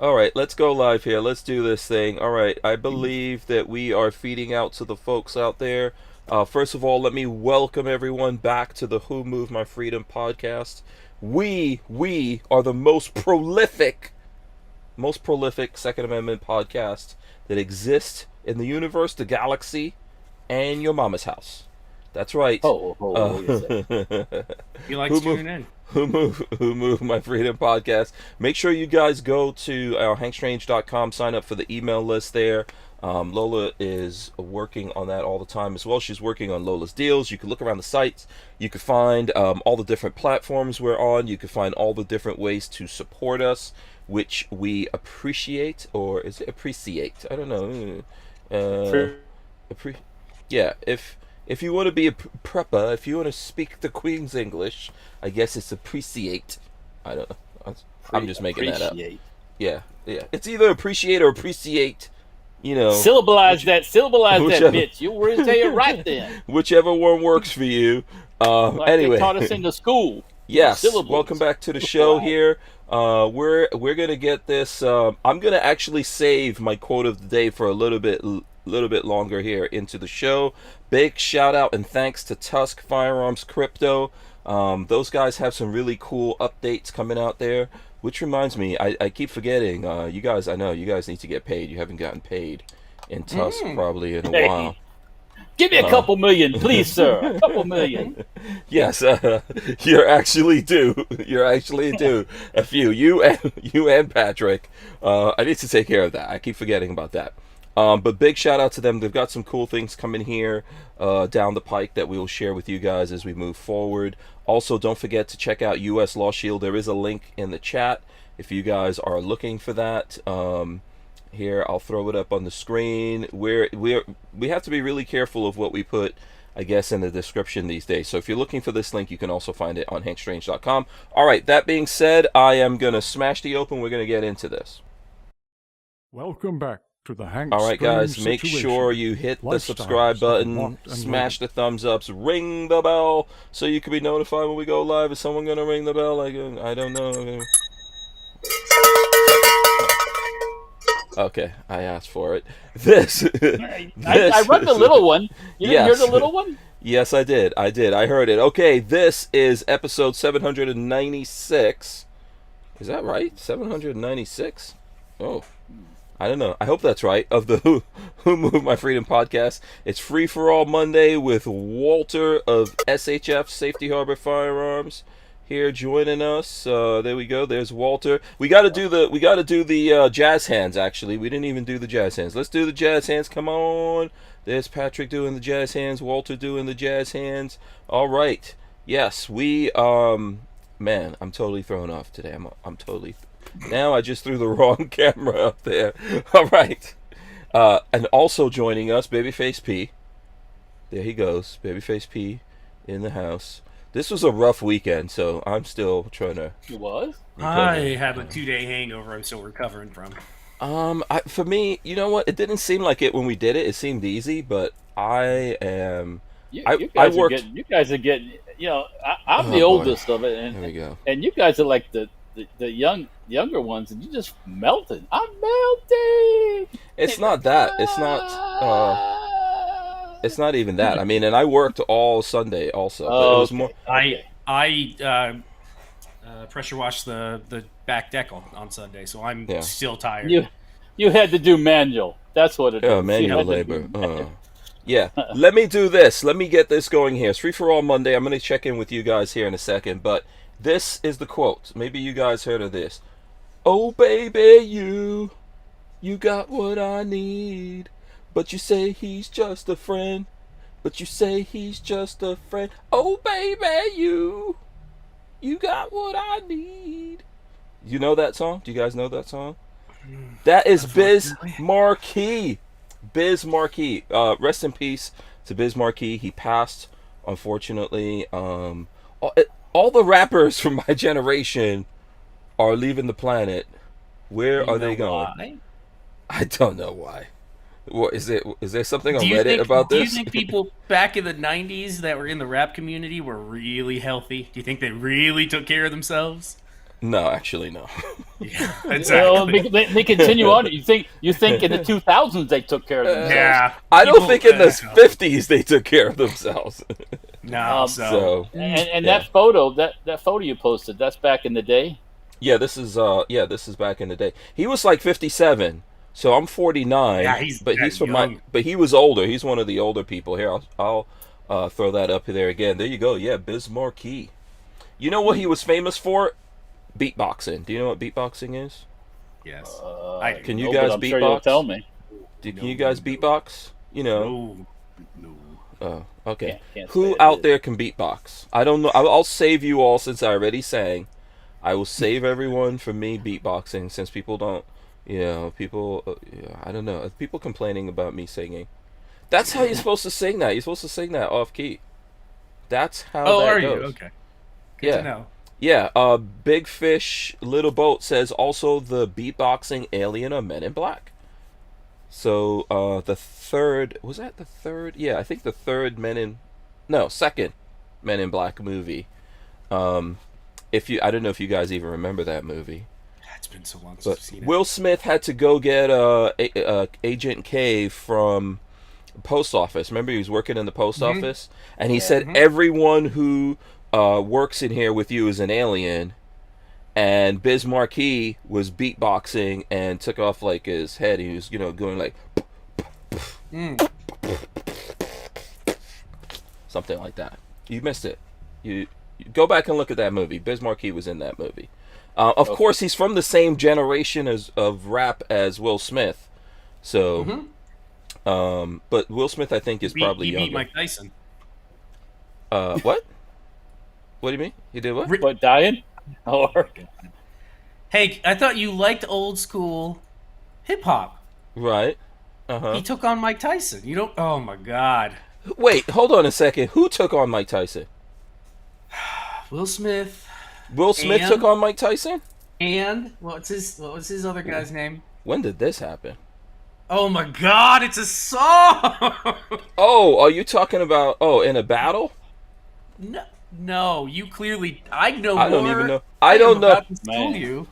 All right, let's go live here. Let's do this thing. All right, I believe that we are feeding out to the folks out there. First of all, let me welcome everyone back to the Who Moved My Freedom podcast. We are the most prolific Second Amendment podcast that exists in the universe, the galaxy, and your mama's house. That's right. What do you say? He likes Who moved? tuning in. Who moved my freedom podcast? Make sure you guys go to hankstrange.com, sign up for the email list there. Lola is working on that all the time as well. She's working on Lola's deals. You can look around the sites. You can find all the different platforms we're on. You can find all the different ways to support us, which we appreciate, or is it appreciate? I don't know. Sure. Appre- yeah, if you want to be a prepper, if you want to speak the Queen's English, I guess it's appreciate. I don't know. I'm just making that up. Yeah. It's either appreciate or appreciate. You know, Syllabalize that whichever, bitch. You'll really say it right then. whichever one works for you. Like Anyway, they taught us in the school. yes. Syllables. Welcome back to the show here. We're gonna get this. I'm gonna actually save my quote of the day for a little bit longer here into the show. Big shout out and thanks to TUSC Firearms Crypto. Those guys have some really cool updates coming out there. Which reminds me, I keep forgetting. You guys, I know you guys need to get paid. You haven't gotten paid in TUSC probably in a Hey, while. give me a couple million, please, sir. A couple million. Yes, you're actually due. You're actually due. A few. You and Patrick. I need to take care of that. I keep forgetting about that. But big shout out to them. They've got some cool things coming here down the pike that we will share with you guys as we move forward. Also, don't forget to check out US Law Shield. There is a link in the chat if you guys are looking for that. Here, I'll throw it up on the screen. We have to be really careful of what we put, I guess, in the description these days. So if you're looking for this link, you can also find it on hankstrange.com. All right, that being said, I am going to smash the open. We're going to get into this. Welcome back to the Hank All right, guys, Strange make Situation. sure you hit the Lifestyles subscribe of button, locked and smash the thumbs ups, ring the bell so you can be notified when we go live. Is someone going to ring the bell? I don't know. Okay, I asked for it. I run the little one. You didn't hear the little one? Yes, I did. I heard it. Okay, this is episode 796. Is that right? 796? Oh, I don't know. I hope that's right. Of the Who Moved My Freedom podcast. It's Free for All Monday with Walther of SHF Safety Harbor Firearms here joining us. There we go. There's Walther. We got to do the jazz hands. Actually, we didn't even do the jazz hands. Let's do the jazz hands. Come on. There's Patrick doing the jazz hands. Walther doing the jazz hands. All right. Yes, we man, I'm totally thrown off today. I'm totally. Now I just threw the wrong camera up there. All right. And also joining us, Babyface P. There he goes. Babyface P in the house. This was a rough weekend, so I'm still trying to It was? recover. I have a 2-day hangover I'm still recovering from. For me, you know what? It didn't seem like it when we did it. It seemed easy, but I am. You, I you guys worked. you guys are getting, I'm Oh, the boy. oldest of it, There we go. and you guys are like the younger ones, and you just melted. I'm melting. It's not that. It's not. It's not even that. I mean, and I worked all Sunday also. But it was more. I pressure washed the back deck on Sunday, so I'm Yeah. still tired. You had to do manual. That's what it is. Yeah, You manual had to labor. do- Yeah. Let me do this. Let me get this going here. It's Free for All Monday. I'm going to check in with you guys here in a second, but this is the quote. Maybe you guys heard of this. Oh, baby, you got what I need. But you say he's just a friend. But you say he's just a friend. Oh, baby, you got what I need. You know that song? Do you guys know that song? That is Biz Markie. Biz Markie. Rest in peace to Biz Markie. He passed, unfortunately. All the rappers from my generation are leaving the planet. Where are they going? Why? I don't know why. What is it? Is there something on Do you Reddit think, about do you this? think people back in the 90s that were in the rap community were really healthy? Do you think they really took care of themselves? No, actually, no. Yeah, Well, exactly. they continue on. You think in the 2000s they took care of themselves? Yeah. I don't People- think in the 50s they took care of themselves. No, So And Yeah. that photo you posted, that's back in the day. yeah, this is back in the day. He was like 57, so I'm 49. Yeah, he's but he's that from young. but he was older. He's one of the older people. Here, I'll throw that up there again. There you go. Yeah, Biz Markie. You know what he was famous for? Beatboxing. Do you know what beatboxing is? Yes. Can you No, guys but I'm sure you'll beatbox? tell me. Can you guys beatbox? You know. No. Oh, okay. Can't say Who it out is. there can beatbox? I don't know. I'll save you all since I already sang. I will save everyone from me beatboxing since people don't. I don't know. People complaining about me singing. That's how you're supposed to sing that. You're supposed to sing that off key. That's how Oh, that are goes. you? Okay. Good Yeah. to know. Yeah, Big Fish Little Boat says also the beatboxing alien of Men in Black. So the third, was that the third? Yeah, I think the second Men in Black movie. I don't know if you guys even remember that movie. It's been so long since But I've seen it. Will Smith had to go get Agent K from post office. Remember, he was working in the post office, and he said everyone who works in here with you is an alien. And Biz Markie was beatboxing and took off like his head. He was, going like something like that. You missed it. You go back and look at that movie. Biz Markie was in that movie. Of course, he's from the same generation of rap as Will Smith. So, but Will Smith, I think, is probably he younger. beat Mike Tyson. What? What do you mean? He did what? But dying? Or Hey, I thought you liked old school hip hop. Right. He took on Mike Tyson. You don't. Oh my God. Wait, hold on a second. Who took on Mike Tyson? Will Smith. Will Smith And- took on Mike Tyson? And what was his other guy's name? When did this happen? Oh my God! It's a song. Oh, are you talking about in a battle? No, you clearly. I know. I don't more. even know. I don't am know. about to school Man. you.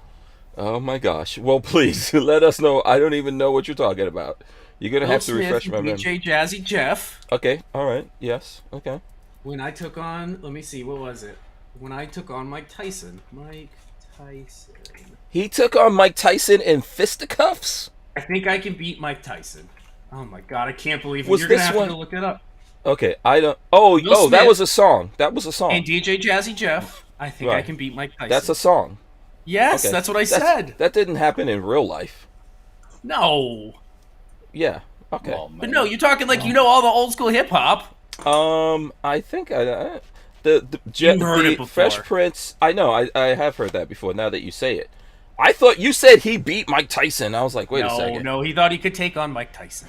Oh my gosh. Well, please let us know. I don't even know what you're talking about. You're gonna Will have to Smith refresh my and memory. DJ Jazzy Jeff. Okay. All right. Yes. Okay. When I took on, let me see, what was it? When I took on Mike Tyson. Mike Tyson. He took on Mike Tyson in fisticuffs. I think I can beat Mike Tyson. Oh my God, I can't believe it. Was You're gonna this have one- to look it up. Okay. I don't. Oh. Will Oh. That Smith was a song. That was a song. And DJ Jazzy Jeff. I think I Right. can beat Mike Tyson. That's a song. Yes, Okay. that's what I said. That didn't happen in real life. No. Yeah. Okay. Oh, But man. no, you're talking like you know all the old school hip hop. I think the You've heard it before. Fresh Prince. I know. I have heard that before. Now that you say it, I thought you said he beat Mike Tyson. I was like, wait a second. No, he thought he could take on Mike Tyson.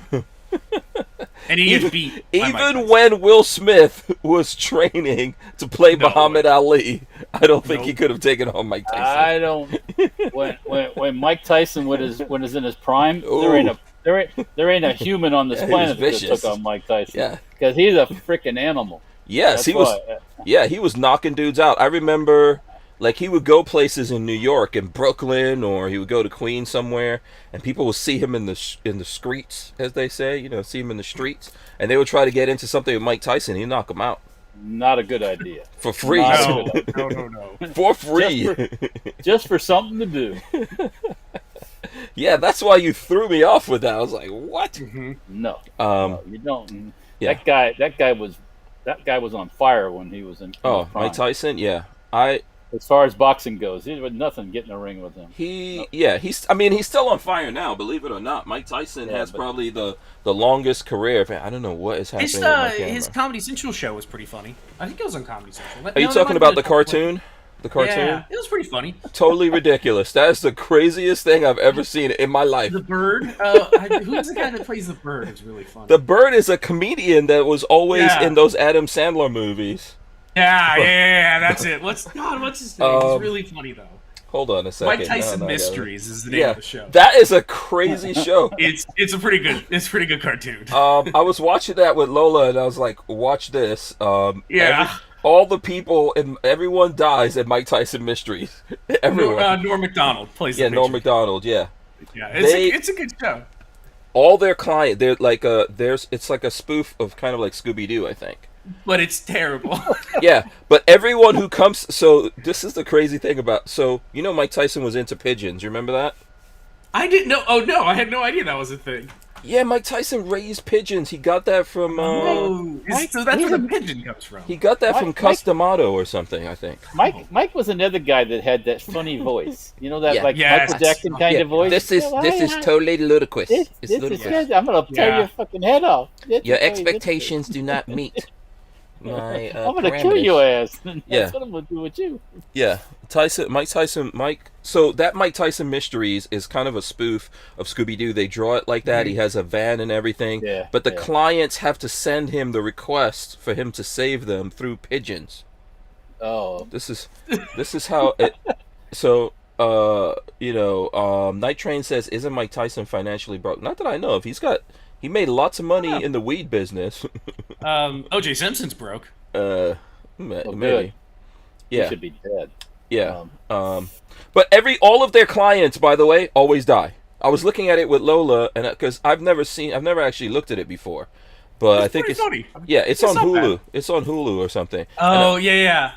And he is beat. by Mike Even Tyson. when Will Smith was training to play Muhammad Ali, I don't think he could have taken on Mike Tyson. I don't. When Mike Tyson was in his prime, Ooh. there ain't a human on this Yeah, he planet was that vicious. took on Mike Tyson. Yeah. because he's a freaking animal. Yes, That's he was. why. Yeah, he was knocking dudes out. I remember, like, he would go places in New York, in Brooklyn, or he would go to Queens somewhere, and people would see him in the streets, as they say. You know, see him in the streets, and they would try to get into something with Mike Tyson. He'd knock him out Not a good idea. for free. No. For free. Just for something to do. Yeah, that's why you threw me off with that. I was like, what? No, you don't. Yeah. That guy was on fire when he was in. Oh, his prime. Mike Tyson. Yeah, As far as boxing goes, he was nothing getting in a ring with him. he's still on fire now, believe it or not. Mike Tyson has but- probably the longest career. I don't know what is happening with my camera. His Comedy Central show was pretty funny. I think it was on Comedy Central. Are you talking about the cartoon? The cartoon? Yeah, it was pretty funny. Totally ridiculous. That is the craziest thing I've ever seen in my life. The bird. Who's the guy that plays the bird? It's really funny. The Bird is a comedian that was always Yeah. in those Adam Sandler movies. Yeah, that's it. What's his name? It's really funny though. Hold on a second. Mike Tyson No, Mysteries is the name Yeah, of the show. that is a crazy show. It's a pretty good cartoon. I was watching that with Lola, and I was like, "Watch this." Yeah. all the people and everyone dies at Mike Tyson Mysteries. Everyone. Norm Macdonald plays. Yeah, the Norm Matrix. Macdonald. Yeah. Yeah, They- it's a good show. All their client, they're like it's like a spoof of kind of like Scooby Doo, I think. But it's terrible. Yeah, but everyone who comes, so this is the crazy thing about, so you know Mike Tyson was into pigeons. You remember that? I didn't know. Oh no, I had no idea that was a thing. Yeah, Mike Tyson raised pigeons. He got that from So that's where the pigeon comes from. he got that from Mike- Customato or something, I think. Mike was another guy that had that funny voice. You know that Yeah. like Yes. Michael Jackson kind of voice. This is totally ludicrous. This It's is ludicrous. crazy. I'm gonna tear Yeah. your fucking head off. Your expectations do not meet my I'm gonna kill parameters. your ass. That's Yeah. what I'm gonna do with you. Yeah, Mike. So that Mike Tyson Mysteries is kind of a spoof of Scooby Doo. They draw it like that. He has a van and everything. Yeah, But the yeah. clients have to send him the request for him to save them through pigeons. Oh, This is how it. So Night Train says, "Isn't Mike Tyson financially broke?" Not that I know of. He made lots of money in the weed business. O.J. Simpson's broke. Maybe. good. he Yeah. should be dead. Yeah. But all of their clients, by the way, always die. I was looking at it with Lola, and because I've never actually looked at it before, but I think pretty funny. it's on not Hulu. bad. It's on Hulu or something. Oh yeah.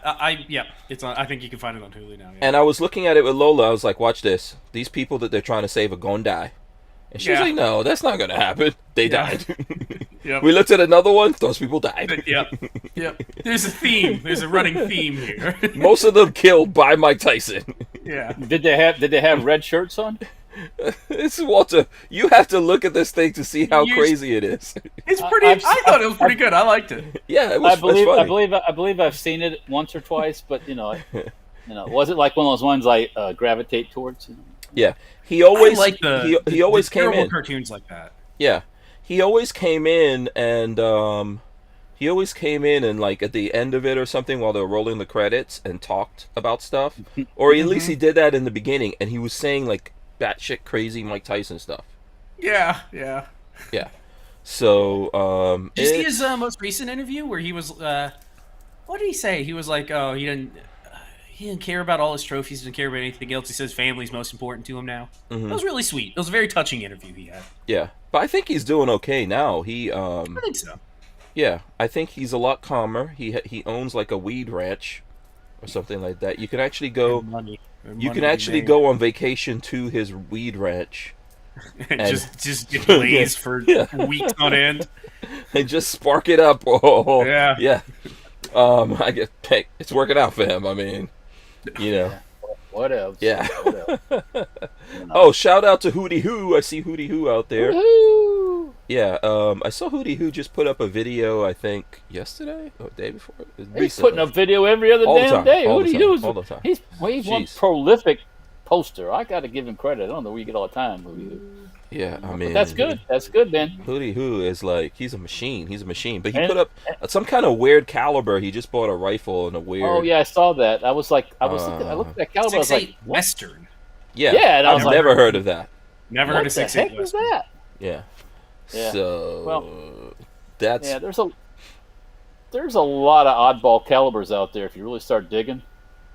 It's on. I think you can find it on Hulu now. Yeah. And I was looking at it with Lola. I was like, "Watch this. These people that they're trying to save are gonna die." And she was Yeah. like, "No, that's not gonna happen. They Yeah. died." Yep. We looked at another one. Those people died. Yep. There's a theme. There's a running theme here. Most of them killed by Mike Tyson. Yeah. Did they have red shirts on? It's Walter. You have to look at this thing to see how Years- crazy it is. It's pretty. I've- I thought it was pretty good. I liked it. Yeah, it was. I believe it's funny. I believe I've seen it once or twice, but was it like one of those ones I gravitate towards? Yeah, he always I like the he always came terrible in. cartoons like that. Yeah, he always came in, and like at the end of it or something while they were rolling the credits and talked about stuff, or at least he did that in the beginning, and he was saying like batshit crazy Mike Tyson stuff. Yeah. Yeah. Yeah, so Did you see his most recent interview where he was? What did he say? He was like, "Oh, he didn't care about all his trophies. Didn't care about anything else. He says family's most important to him now." Mhm. That was really sweet. It was a very touching interview he had. yeah, but I think he's doing okay now. I think so. Yeah, I think he's a lot calmer. He owns like a weed ranch or something like that. You can actually go. Money. You can actually go on vacation to his weed ranch and and- just get blazed for weeks on end. and just spark it up. Oh, Yeah. yeah. I get hey, it's working out for him. I mean, What else? Yeah. What else? Oh, shout out to Hootie Hoo. I see Hootie Hoo out there. Woohoo! Yeah. I saw Hootie Hoo just put up a video. I think yesterday or the day before. He's Recently. putting up video every other All the damn time, day. all What the do you time, do? all the time. He's one Jeez. prolific poster. I got to give him credit. I don't know where you get all the time. Yeah, I mean, That's good. That's good, man. Hootie Hoo is like he's a machine. He's a machine. But he And- put up some kind of weird caliber. He just bought a rifle and a weird. Oh yeah, I saw that. I was like, I looked at that caliber. I was 6.8 like, Western. Yeah. Yeah, and I I've was like- never heard of that. Never what heard of the 6.8 heck is Western. that? Yeah. Yeah. So Well, that's Yeah, there's a lot of oddball calibers out there if you really start digging,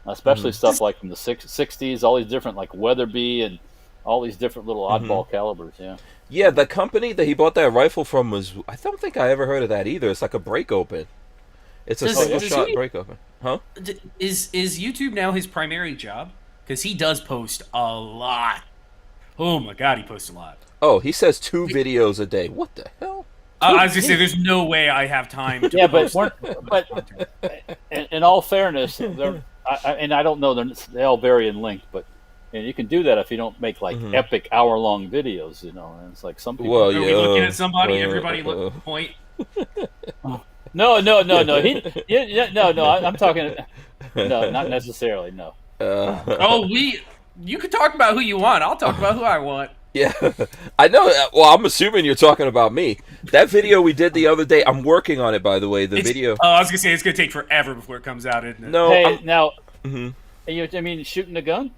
especially stuff like from the 60s, all these different like Weatherby and all these different little oddball calibers. Yeah. yeah. The company that he bought that rifle from was I don't think I ever heard of that either. It's like a break open. It's a Does- single does shot he- break open. Huh? Is YouTube now his primary job? Because he does post a lot. Oh my god, he posts a lot. Oh, he says 2 videos a day. What the hell? I was gonna say, there's no way I have time to Yeah, but post. in all fairness, and I don't know, they all vary in length, but and you can do that if you don't make like epic hour-long videos, And it's like some people. Well, Are we yeah. looking at somebody? Everybody look point. No. I'm talking. No, not necessarily. No. Oh, you can talk about who you want. I'll talk about who I want. Yeah, I know. Well, I'm assuming you're talking about me. That video we did the other day. I'm working on it, by the way. The video. Oh, I was gonna say it's gonna take forever before it comes out, isn't it? No. Hey, I'm- now. Mhm. I mean, shooting the gun.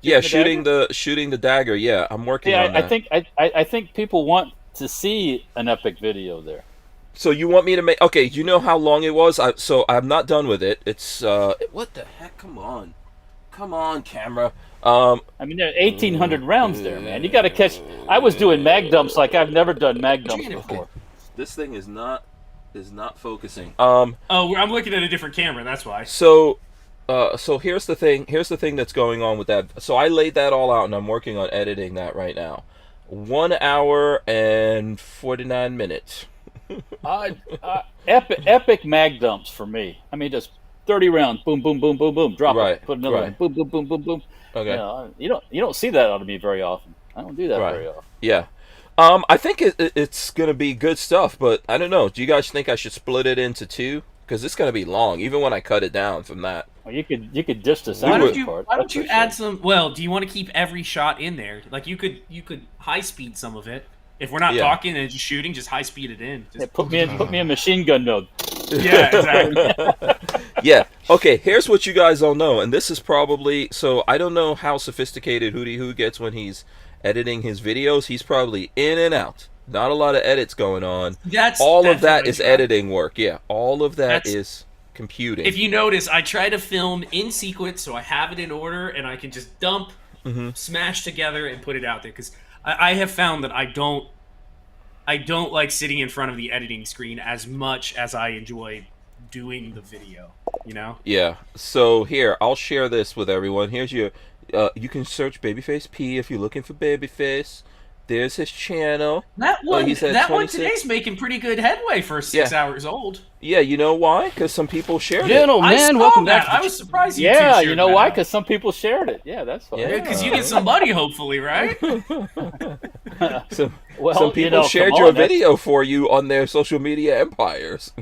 Yeah, shooting shooting the dagger. Yeah, I'm working Yeah, on that. I think people want to see an epic video there. So you want me to make? Okay, you know how long it was. So I'm not done with it. It's what the heck? Come on, camera. I mean, there are 1,800 rounds there, man. You got to catch. I was doing mag dumps like I've never done mag dumps before. This thing is not focusing. Oh, I'm looking at a different camera. That's why. So here's the thing. Here's the thing that's going on with that. So I laid that all out, and I'm working on editing that right now. 1 hour and 49 minutes. Epic mag dumps for me. I mean, just 30 rounds, boom, boom, boom, boom, boom, drop it, put another one, boom, boom, boom, boom, boom. Okay. You don't see that out of me very often. I don't do that very often. Yeah. I think it's gonna be good stuff, but I don't know. Do you guys think I should split it into two? Because it's gonna be long, even when I cut it down from that. Well, you could just decide. Why don't you add some? Well, do you want to keep every shot in there? Like you could high speed some of it. If we're not talking and just shooting, just high speed it in. Just put me in machine gun mode. Yeah, exactly. Yeah. Okay. Here's what you guys all know, and this is probably so. I don't know how sophisticated Hootie Who gets when he's editing his videos. He's probably in and out. Not a lot of edits going on. All of that is editing work. Yeah. All of that is computing. If you notice, I try to film in sequence, so I have it in order, and I can just dump, smash together, and put it out there because. I have found that I don't like sitting in front of the editing screen as much as I enjoy doing the video, you know? Yeah. So here, I'll share this with everyone. Here's your you can search Babyface P if you're looking for Babyface. There's his channel. That one today's making pretty good headway for 6 hours old. Yeah, you know why? Because some people shared it. Gentlemen, welcome back. I was surprised. Yeah, you know why? Because some people shared it. Yeah, that's fine. Yeah, because you get some money, hopefully, right? Some people shared your video for you on their social media empires.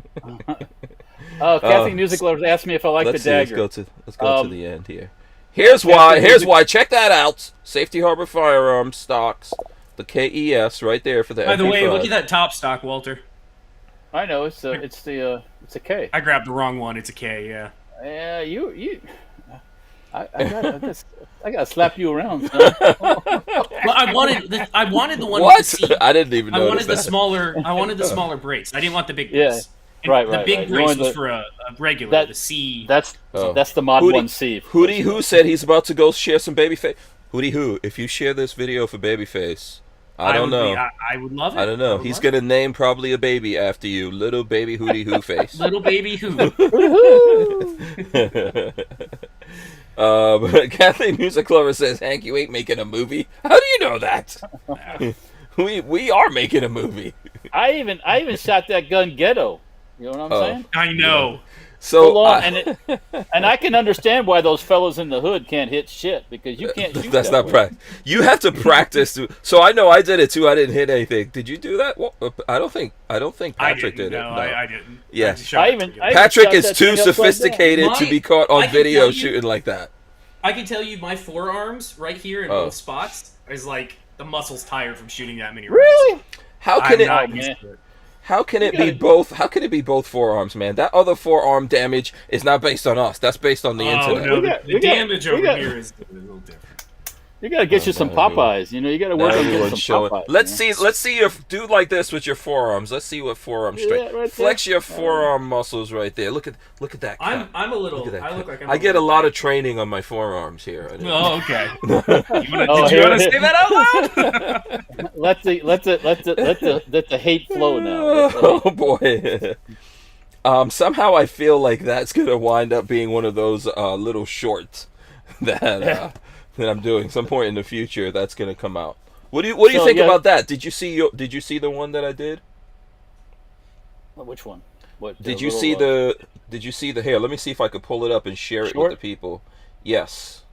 Kathy Music Lovers asked me if I like the dagger. Let's go to the end here. Here's why. Check that out. Safety Harbor Firearms stocks. The KES right there for the MP5. By the way, look at that top stock, Walter. I know it's a K. I grabbed the wrong one. It's a K. Yeah. Yeah, you. I gotta slap you around. Son. Well, I wanted the one what? with the C. I didn't even know. I wanted the smaller brakes. I didn't want the big brakes. Yeah. Right. The big brace was for a regular, the C. That's the Mod 1C. Hootie Who said he's about to go share some Babyface. Hootie Who, if you share this video for Babyface, I don't know. I would love it. I don't know. He's going to name probably a baby after you. Little baby Hootie Who face. Little baby Who. Kathy Music Lover says, Hank, you ain't making a movie. How do you know that? we are making a movie. I even shot that gun ghetto. You know what I'm saying? I know. Yeah. So and I can understand why those fellows in the hood can't hit shit because you can't shoot. That's not practice. You have to practice. So I know I did it too. I didn't hit anything. Did you do that? Well, I don't think Patrick did it. No, I didn't. Yeah, Patrick is too sophisticated to be caught on video shooting like that. I can tell you, my forearms right here in both spots is like the muscles tired from shooting that many rounds. Really? How can it be both? How can it be both forearms, man? That other forearm damage is not based on us. That's based on the internet. No, the damage over here is a little different. You gotta get you some Popeyes. You know, you gotta work on getting some Popeyes. Let's see you do like this with your forearms. Let's see what forearm strength. Right Flex your forearm muscles right there. Look at that. I'm a little. I look like I get a lot of training on my forearms here. Oh, okay. Did you want to say that out loud? Let the hate flow now. Oh boy. Somehow I feel like that's gonna wind up being one of those little shorts that I'm doing. Some point in the future, that's gonna come out. What do you think about that? Did you see the one that I did? Which one? Did you see the here? Let me see if I could pull it up and share it with the people. Yes.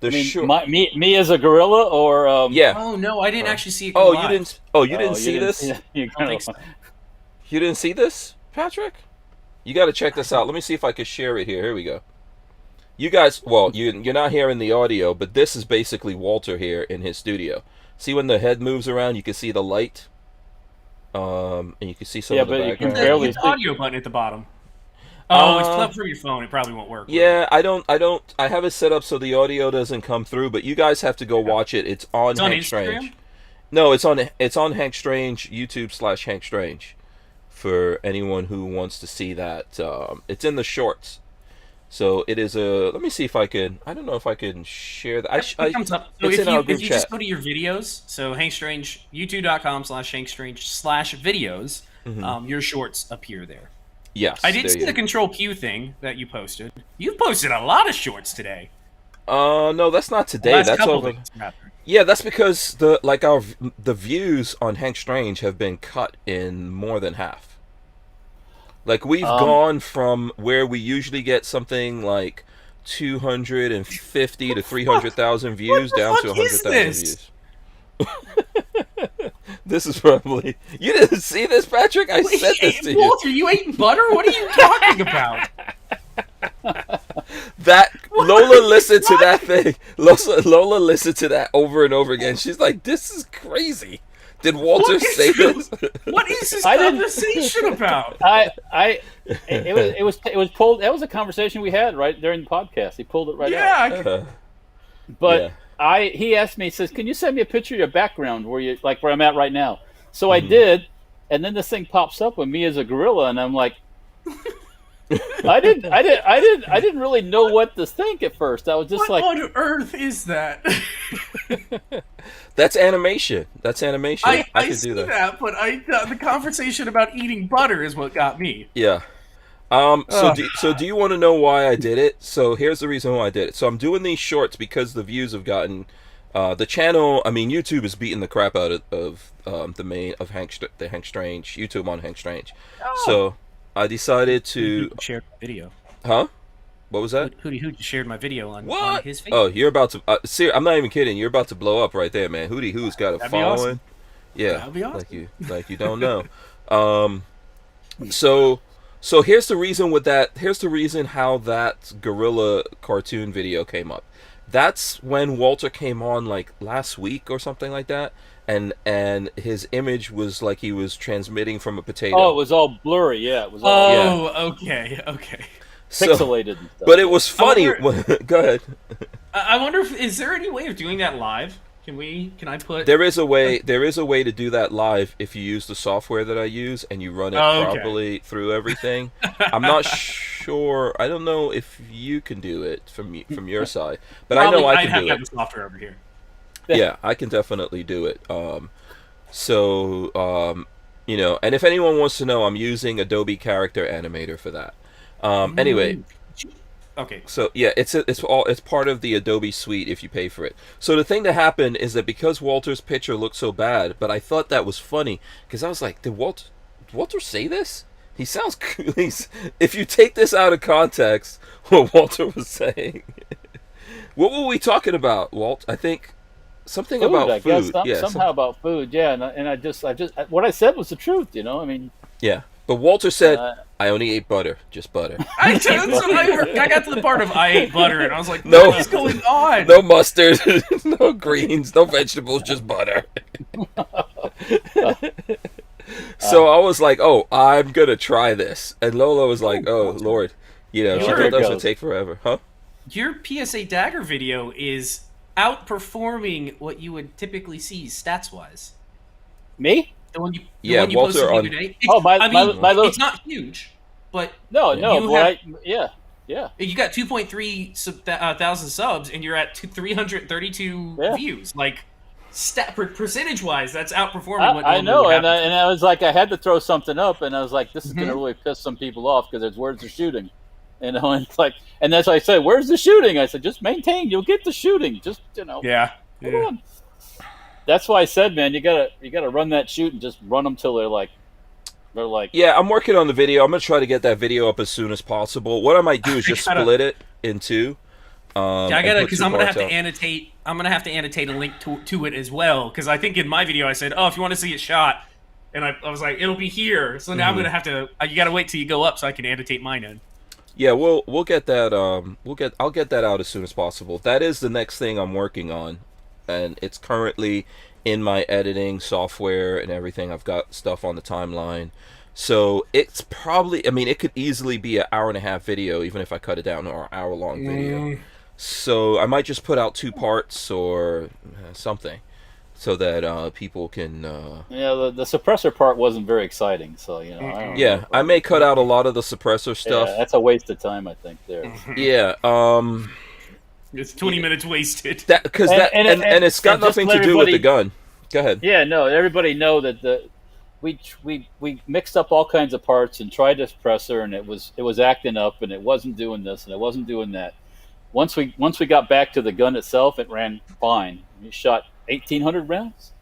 Me as a gorilla, or yeah. Oh no, I didn't actually see it. You didn't see this? I don't think so. You didn't see this, Patrick? You got to check this out. Let me see if I could share it here. Here we go. You guys, well, you're not hearing the audio, but this is basically Walter here in his studio. See when the head moves around, you can see the light, and you can see some of the background. You can barely see the audio button at the bottom. Oh, it's plugged from your phone. It probably won't work. Yeah, I have it set up so the audio doesn't come through, but you guys have to go watch it. It's on Hank Strange. No, it's on Hank Strange, YouTube /Hank Strange. for anyone who wants to see that. It's in the shorts. So it is a. Let me see if I could. I don't know if I can share that. It comes up. So it's in our group if you chat. just go to your videos, so Hank Strange, youtube.com/HankStrange/videos, your shorts appear there. Yes. I did see the Control Q thing that you posted. You've posted a lot of shorts today. No, that's not today. Last That's couple over. days, rather. Yeah, that's because the views on Hank Strange have been cut in more than half. Like we've gone from where we usually get something like 250 to 300,000 views down to 100,000 views. This is probably you didn't see this, Patrick. I said this to you. Walter, you ate butter? What are you talking about? That Lola listened to that thing. Lola listened to that over and over again. She's like, "This is crazy." Did Walter say this? What is this conversation about? It was pulled. That was a conversation we had right during the podcast. He pulled it right out. But he asked me, he says, "Can you send me a picture of your background where I'm at right now?" So I did, and then this thing pops up with me as a gorilla, and I'm like, I didn't really know what to think at first. I was just what on earth is that? That's animation. That's animation. I could see do that. But the conversation about eating butter is what got me. Yeah. So do you want to know why I did it? So here's the reason why I did it. So I'm doing these shorts because the views have gotten the channel. I mean, YouTube is beating the crap out of the main of Hank Strange YouTube on Hank Strange. Oh. So I decided to share my video. Huh? What was that? Hootie Hoo shared my video on his Facebook. Oh, you're about to. I'm not even kidding. You're about to blow up right there, man. Hootie Hoo's got a following. Awesome. Yeah, that'd be awesome. like you don't know. So here's the reason with that. Here's the reason how that gorilla cartoon video came up. That's when Walter came on like last week or something like that, and his image was like he was transmitting from a potato. Oh, it was all blurry. Yeah, it was all. Okay. Pixelated and stuff. But it was funny. Go ahead. I wonder is there any way of doing that live? Can I put? There is a way to do that live if you use the software that I use and you run it properly through everything. I'm not sure. I don't know if you can do it from your side, but I know I can do it. The software over here. Yeah, I can definitely do it. And if anyone wants to know, I'm using Adobe Character Animator for that. Anyway. Okay. So yeah, it's part of the Adobe suite if you pay for it. So the thing that happened is that because Walter's picture looked so bad, but I thought that was funny because I was like, did Walter say this? He sounds cool. If you take this out of context, what Walter was saying. What were we talking about, Walt? I think something about food. Somehow about food. Yeah, and I just what I said was the truth. I mean. Yeah. But Walter said, I only ate butter, just butter. I got to the part of I ate butter, and I was like, what is going on? No mustard, no greens, no vegetables, just butter. So I was like, oh, I'm going to try this. And Lola was like, oh, Lord. She thought that would take forever. Huh? Your PSA Dagger video is outperforming what you would typically see stats-wise. Me? The one you Walter posted the other day. It's not huge, but yeah. You got 2.3 thousand subs, and you're at 332 views. Like, percentage-wise, that's outperforming what I know. And I was like, I had to throw something up, and I was like, this is gonna really piss some people off because there's words of shooting, and it's like, and that's why I said, where's the shooting? I said, just maintain, you'll get the shooting. Just come on. That's why I said, man, you gotta run that shoot and just run them till they're like. Yeah, I'm working on the video. I'm gonna try to get that video up as soon as possible. What I might do is just split it in two. I gotta, because I'm gonna have to annotate. I'm gonna have to annotate a link to it as well. Because I think in my video I said, oh, if you want to see it shot, and I was like, it'll be here. So now I'm gonna have to. You gotta wait till you go up so I can annotate mine in. Yeah, we'll get that. I'll get that out as soon as possible. That is the next thing I'm working on. And it's currently in my editing software and everything. I've got stuff on the timeline. So it's probably, it could easily be an 1.5-hour video, even if I cut it down to an hour-long video. So I might just put out 2 parts or something. so that people can. Yeah, the suppressor part wasn't very exciting, so I don't Yeah, know. I may cut out a lot of the suppressor stuff. Yeah, that's a waste of time, I think. There. Yeah. It's 20 minutes wasted. And it's got nothing to do with the gun. Go ahead. Yeah, no, everybody know that we mixed up all kinds of parts and tried the suppressor, and it was acting up, and it wasn't doing this, and it wasn't doing that. Once we got back to the gun itself, it ran fine. We shot 1,800 rounds.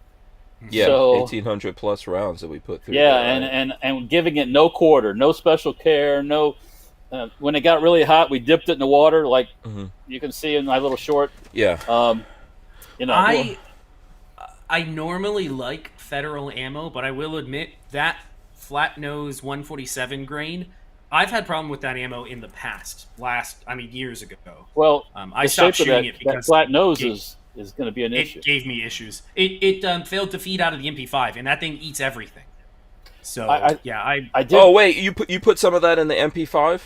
Yeah, so, 1,800 plus rounds that we put through. Yeah, there, and giving it no quarter, no special care, no. When it got really hot, we dipped it in the water, like you can see in my little short. Yeah. I normally like Federal ammo, but I will admit that flat nose 147 grain, I've had problem with that ammo in the past. Years ago. Well, I stopped shooting it because that flat nose is going to be an issue. It gave me issues. It failed to feed out of the MP5, and that thing eats everything. So I did. Oh wait, you put some of that in the MP5?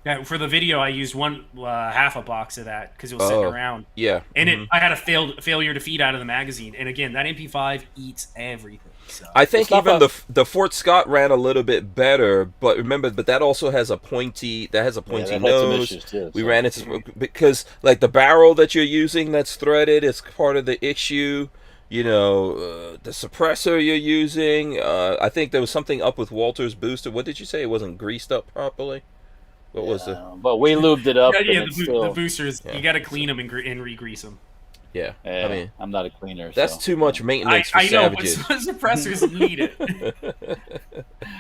Yeah, for the video, I used half a box of that because it was sitting around. Yeah, and I had a failure to feed out of the magazine. And again, that MP5 eats everything. So. I think even the Fort Scott ran a little bit better, but remember, that also has a pointy nose. Too, we ran it because like the barrel that you're using that's threaded is part of the issue. The suppressor you're using. I think there was something up with Walther's booster. What did you say? It wasn't greased up properly. What was it? But we lubed it up. The boosters. Yeah. You got to clean them and re-grease them. Yeah, I mean, I'm not a cleaner. That's too much maintenance for savages. I know, but suppressors need it.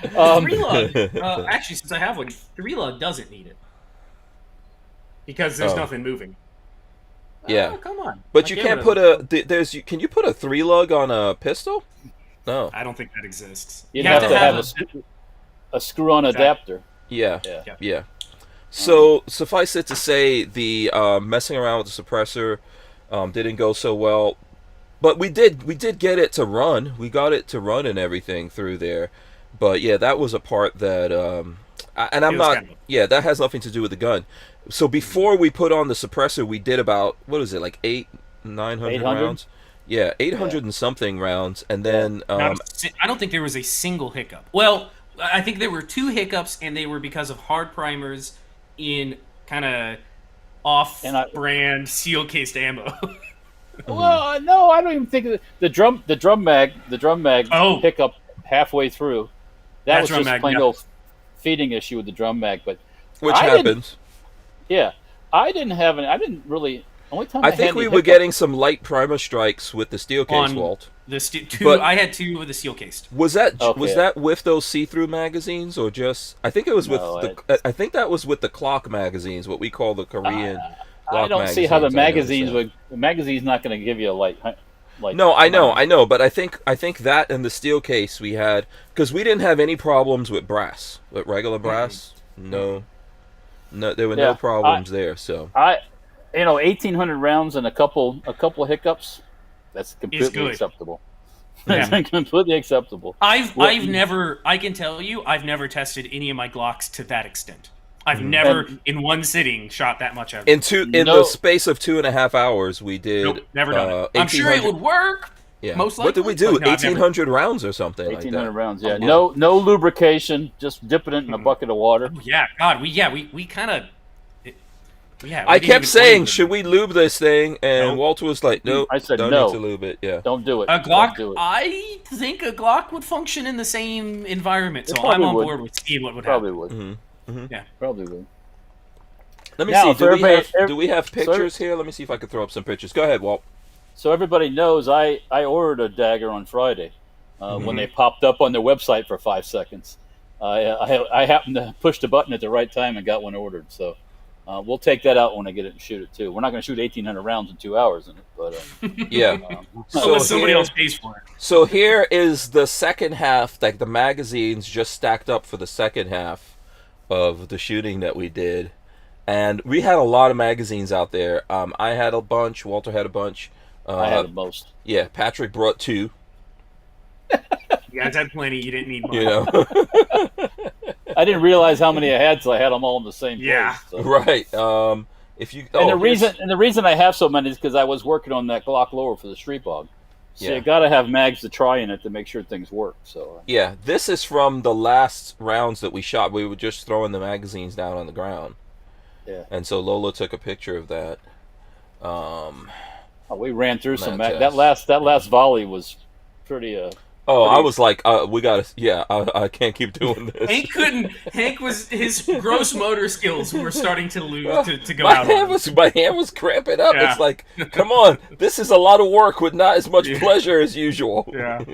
3-lug, actually, since I have one, 3-lug doesn't need it because there's nothing moving. Yeah, come on. But you can't put Can you put a 3-lug on a pistol? No, I don't think that exists. You'd have to have a screw-on adapter. Yeah. So suffice it to say, the messing around with the suppressor didn't go so well, but we did get it to run. We got it to run and everything through there. But yeah, that was a part that that has nothing to do with the gun. So before we put on the suppressor, we did about, what is it, like 900 rounds? Yeah, 800 and something rounds, and then I don't think there was a single hiccup. Well, I think there were 2 hiccups, and they were because of hard primers in kind of off-brand seal-cased ammo. Well, no, I don't even think the drum mag hiccup halfway through. That was just plain old feeding issue with the drum mag, but which happens. Yeah, I didn't have any. I didn't really. Only time I think we were getting some light primer strikes with the steel case, Walt. I had 2 with the steel case. Was that with those see-through magazines, or just? I think it was I think that was with the clock magazines, what we call the Korean. I don't see how the magazines would. The magazine's not going to give you a light. No, I know, but I think that and the steel case we had, because we didn't have any problems with brass, with regular brass. No, there were no problems there. So 1,800 rounds and a couple of hiccups. That's completely acceptable. That's completely acceptable. I can tell you, I've never tested any of my Glocks to that extent. I've never, in one sitting, shot that much out of it. In the space of 2.5 hours, we did. Nope, never done it. I'm sure it would work. Yeah. Most likely. What did we do? 1,800 rounds or something 1,800 like that. rounds, yeah. No lubrication, just dipping it in a bucket of water. Oh, yeah, God, we kind of... I kept saying, should we lube this thing? And Walter was like, nope, I said, don't no. need to lube it. Yeah. Don't do it. A Glock, I think a Glock would function in the same environment, so I'm on board with seeing what would probably happen. Would. Mm-hmm. Yeah. Probably would. Let me see. Do we have pictures here? Let me see if I can throw up some pictures. Go ahead, Walt. So everybody knows I ordered a dagger on Friday when they popped up on their website for 5 seconds. I happened to push the button at the right time and got one ordered. So we'll take that out when I get it and shoot it too. We're not going to shoot 1,800 rounds in 2 hours in it, but yeah. So somebody else pays for it. So here is the second half, like the magazines just stacked up for the second half of the shooting that we did. And we had a lot of magazines out there. I had a bunch. Walter had a bunch. I had the most. Yeah, Patrick brought 2. You guys had plenty. You didn't need more. You know. I didn't realize how many I had till I had them all in the same place. Yeah. So. Right. The reason I have so many is because I was working on that Glock lower for the Street Bog. So you got to have mags to try in it to make sure things work. So Yeah, this is from the last rounds that we shot. We were just throwing the magazines down on the ground. Yeah. And so Lola took a picture of that. We ran through some mag. That last volley was pretty. I was like, we gotta. Yeah, I can't keep doing this. Hank couldn't. His gross motor skills were starting to lose to go my out. My hand was cramping up. Yeah. It's like, come on, this is a lot of work with not as much pleasure as usual. Yeah.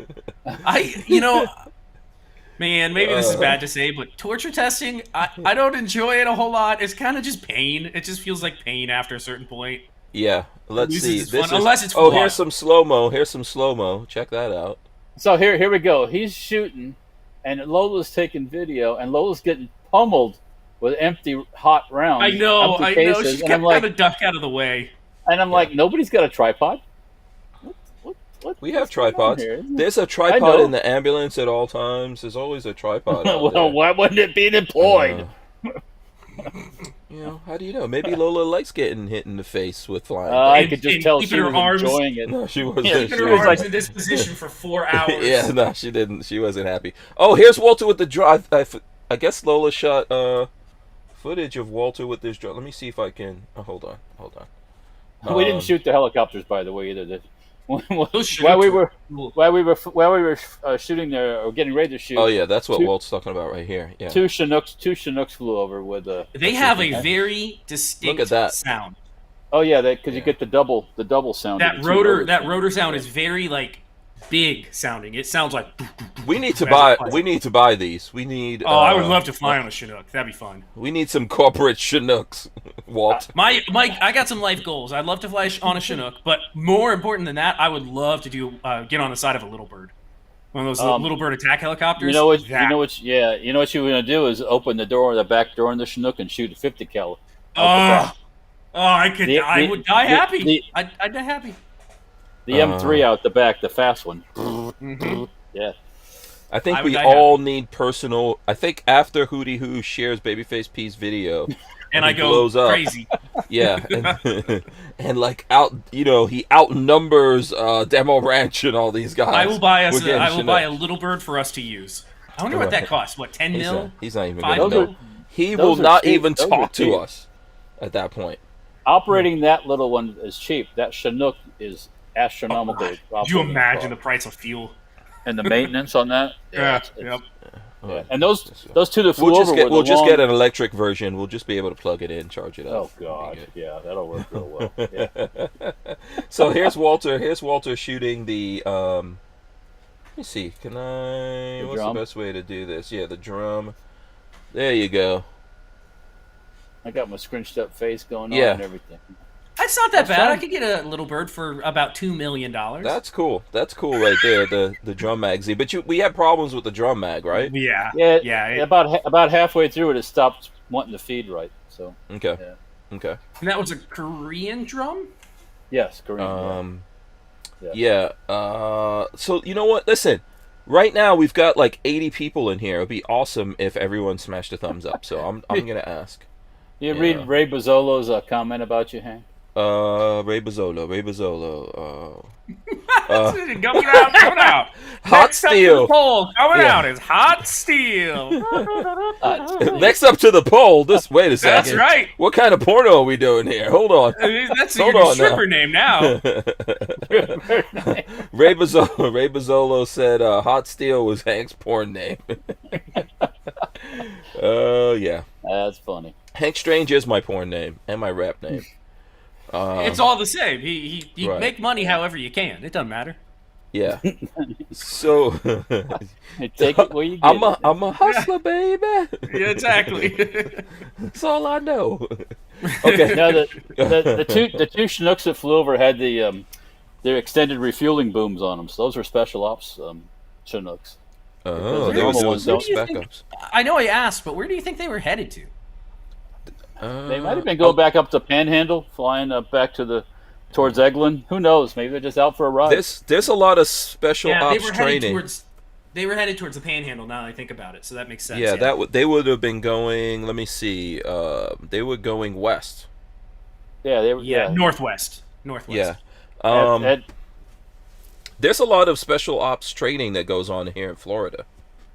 Man, maybe this is bad to say, but torture testing, I don't enjoy it a whole lot. It's kind of just pain. It just feels like pain after a certain point. Yeah, let's see. Unless it's here's some slow-mo. Here's some slow-mo. Check that out. So here we go. He's shooting, and Lola's taking video, and Lola's getting pummeled with empty hot rounds. I know. Cases, She's trying to duck out of the way. And I'm like, nobody's got a tripod. We have tripods. There's a tripod in the ambulance at all times. There's always a tripod. Well, why wouldn't it be deployed? How do you know? Maybe Lola likes getting hit in the face with flying. I could just tell she was enjoying it. No, she wasn't. Keeping her arms in this position for 4 hours. Yeah, no, she didn't. She wasn't happy. Oh, here's Walter with the drone. I guess Lola shot footage of Walter with this drone. Let me see if I can. Oh, hold on. We didn't shoot the helicopters, by the way, either. While we were shooting there or getting ready to shoot. Oh yeah, that's what Walt's talking about right here. Yeah. Two Chinooks flew over with. They have a very distinct sound. Oh yeah, because you get the double sound. That rotor sound is very big sounding. It sounds like. We need to buy these. We need. I would love to fly on a Chinook. That'd be fun. We need some corporate Chinooks, Walt. I got some life goals. I'd love to fly on a Chinook, but more important than that, I would love to get on the side of a Little Bird, one of those Little Bird attack helicopters. You know what you're gonna do is open the back door in the Chinook and shoot a 50 cal. I would die happy. I'd die happy. The M3 out the back, the fast one. Mm-hmm. Yeah. I think we all need personal. I think after Hootie Hoo shares Babyface P's video, and I go crazy. Yeah, he outnumbers Demo Ranch and all these guys. I will buy a Little Bird for us to use. I wonder what that costs. What, 10 mil? He's not even going to know. He will not even talk to us at that point. Operating that little one is cheap. That Chinook is astronomical. Could you imagine the price of fuel and the maintenance on that? Yeah. And those two that flew over we'll just get an electric version. We'll just be able to plug it in, charge it up. Oh god, yeah, that'll work real well. Yeah. So here's Walter. Here's Walter shooting the. Let me see. What's the best way to do this? Yeah, the drum. There you go. I got my scrunched up face going on and everything. That's not that bad. I could get a Little Bird for about $2 million. That's cool. That's cool right there. The drum magazine. But we had problems with the drum mag, right? Yeah. About halfway through it stopped wanting to feed right. So okay. Yeah. Okay. And that was a Korean drum? Yes, Korean. So you know what? Listen. Right now we've got 80 people in here. It'd be awesome if everyone smashed a thumbs up. So I'm gonna ask. You read Ray Bozzolo's comment about you, Hank? Ray Bozzolo. Coming out. Hot Steel. Coming out is Hot Steel. Next up to the poll. Wait a second. That's right. What kind of porno are we doing here? Hold on. That's your stripper name now. Ray Bozzolo said Hot Steel was Hank's porn name. Oh, yeah. That's funny. Hank Strange is my porn name and my rap name. It's all the same. You make money however you can. It doesn't matter. Yeah. So take it where you get I'm a hustler, baby. Yeah, exactly. That's all I know. Okay. Now the two Chinooks that flew over had their extended refueling booms on them. So those are special ops Chinooks. Oh, they were doing some spec ups. I know I asked, but where do you think they were headed to? They might have been going back up to Panhandle, flying back towards Eglin. Who knows? Maybe they're just out for a ride. There's a lot of special ops training. They were headed towards the Panhandle. Now that I think about it, so that makes sense. Yeah, they would have been going. Let me see. They were going west. Yeah, they were. Yeah, northwest. Yeah. There's a lot of special ops training that goes on here in Florida.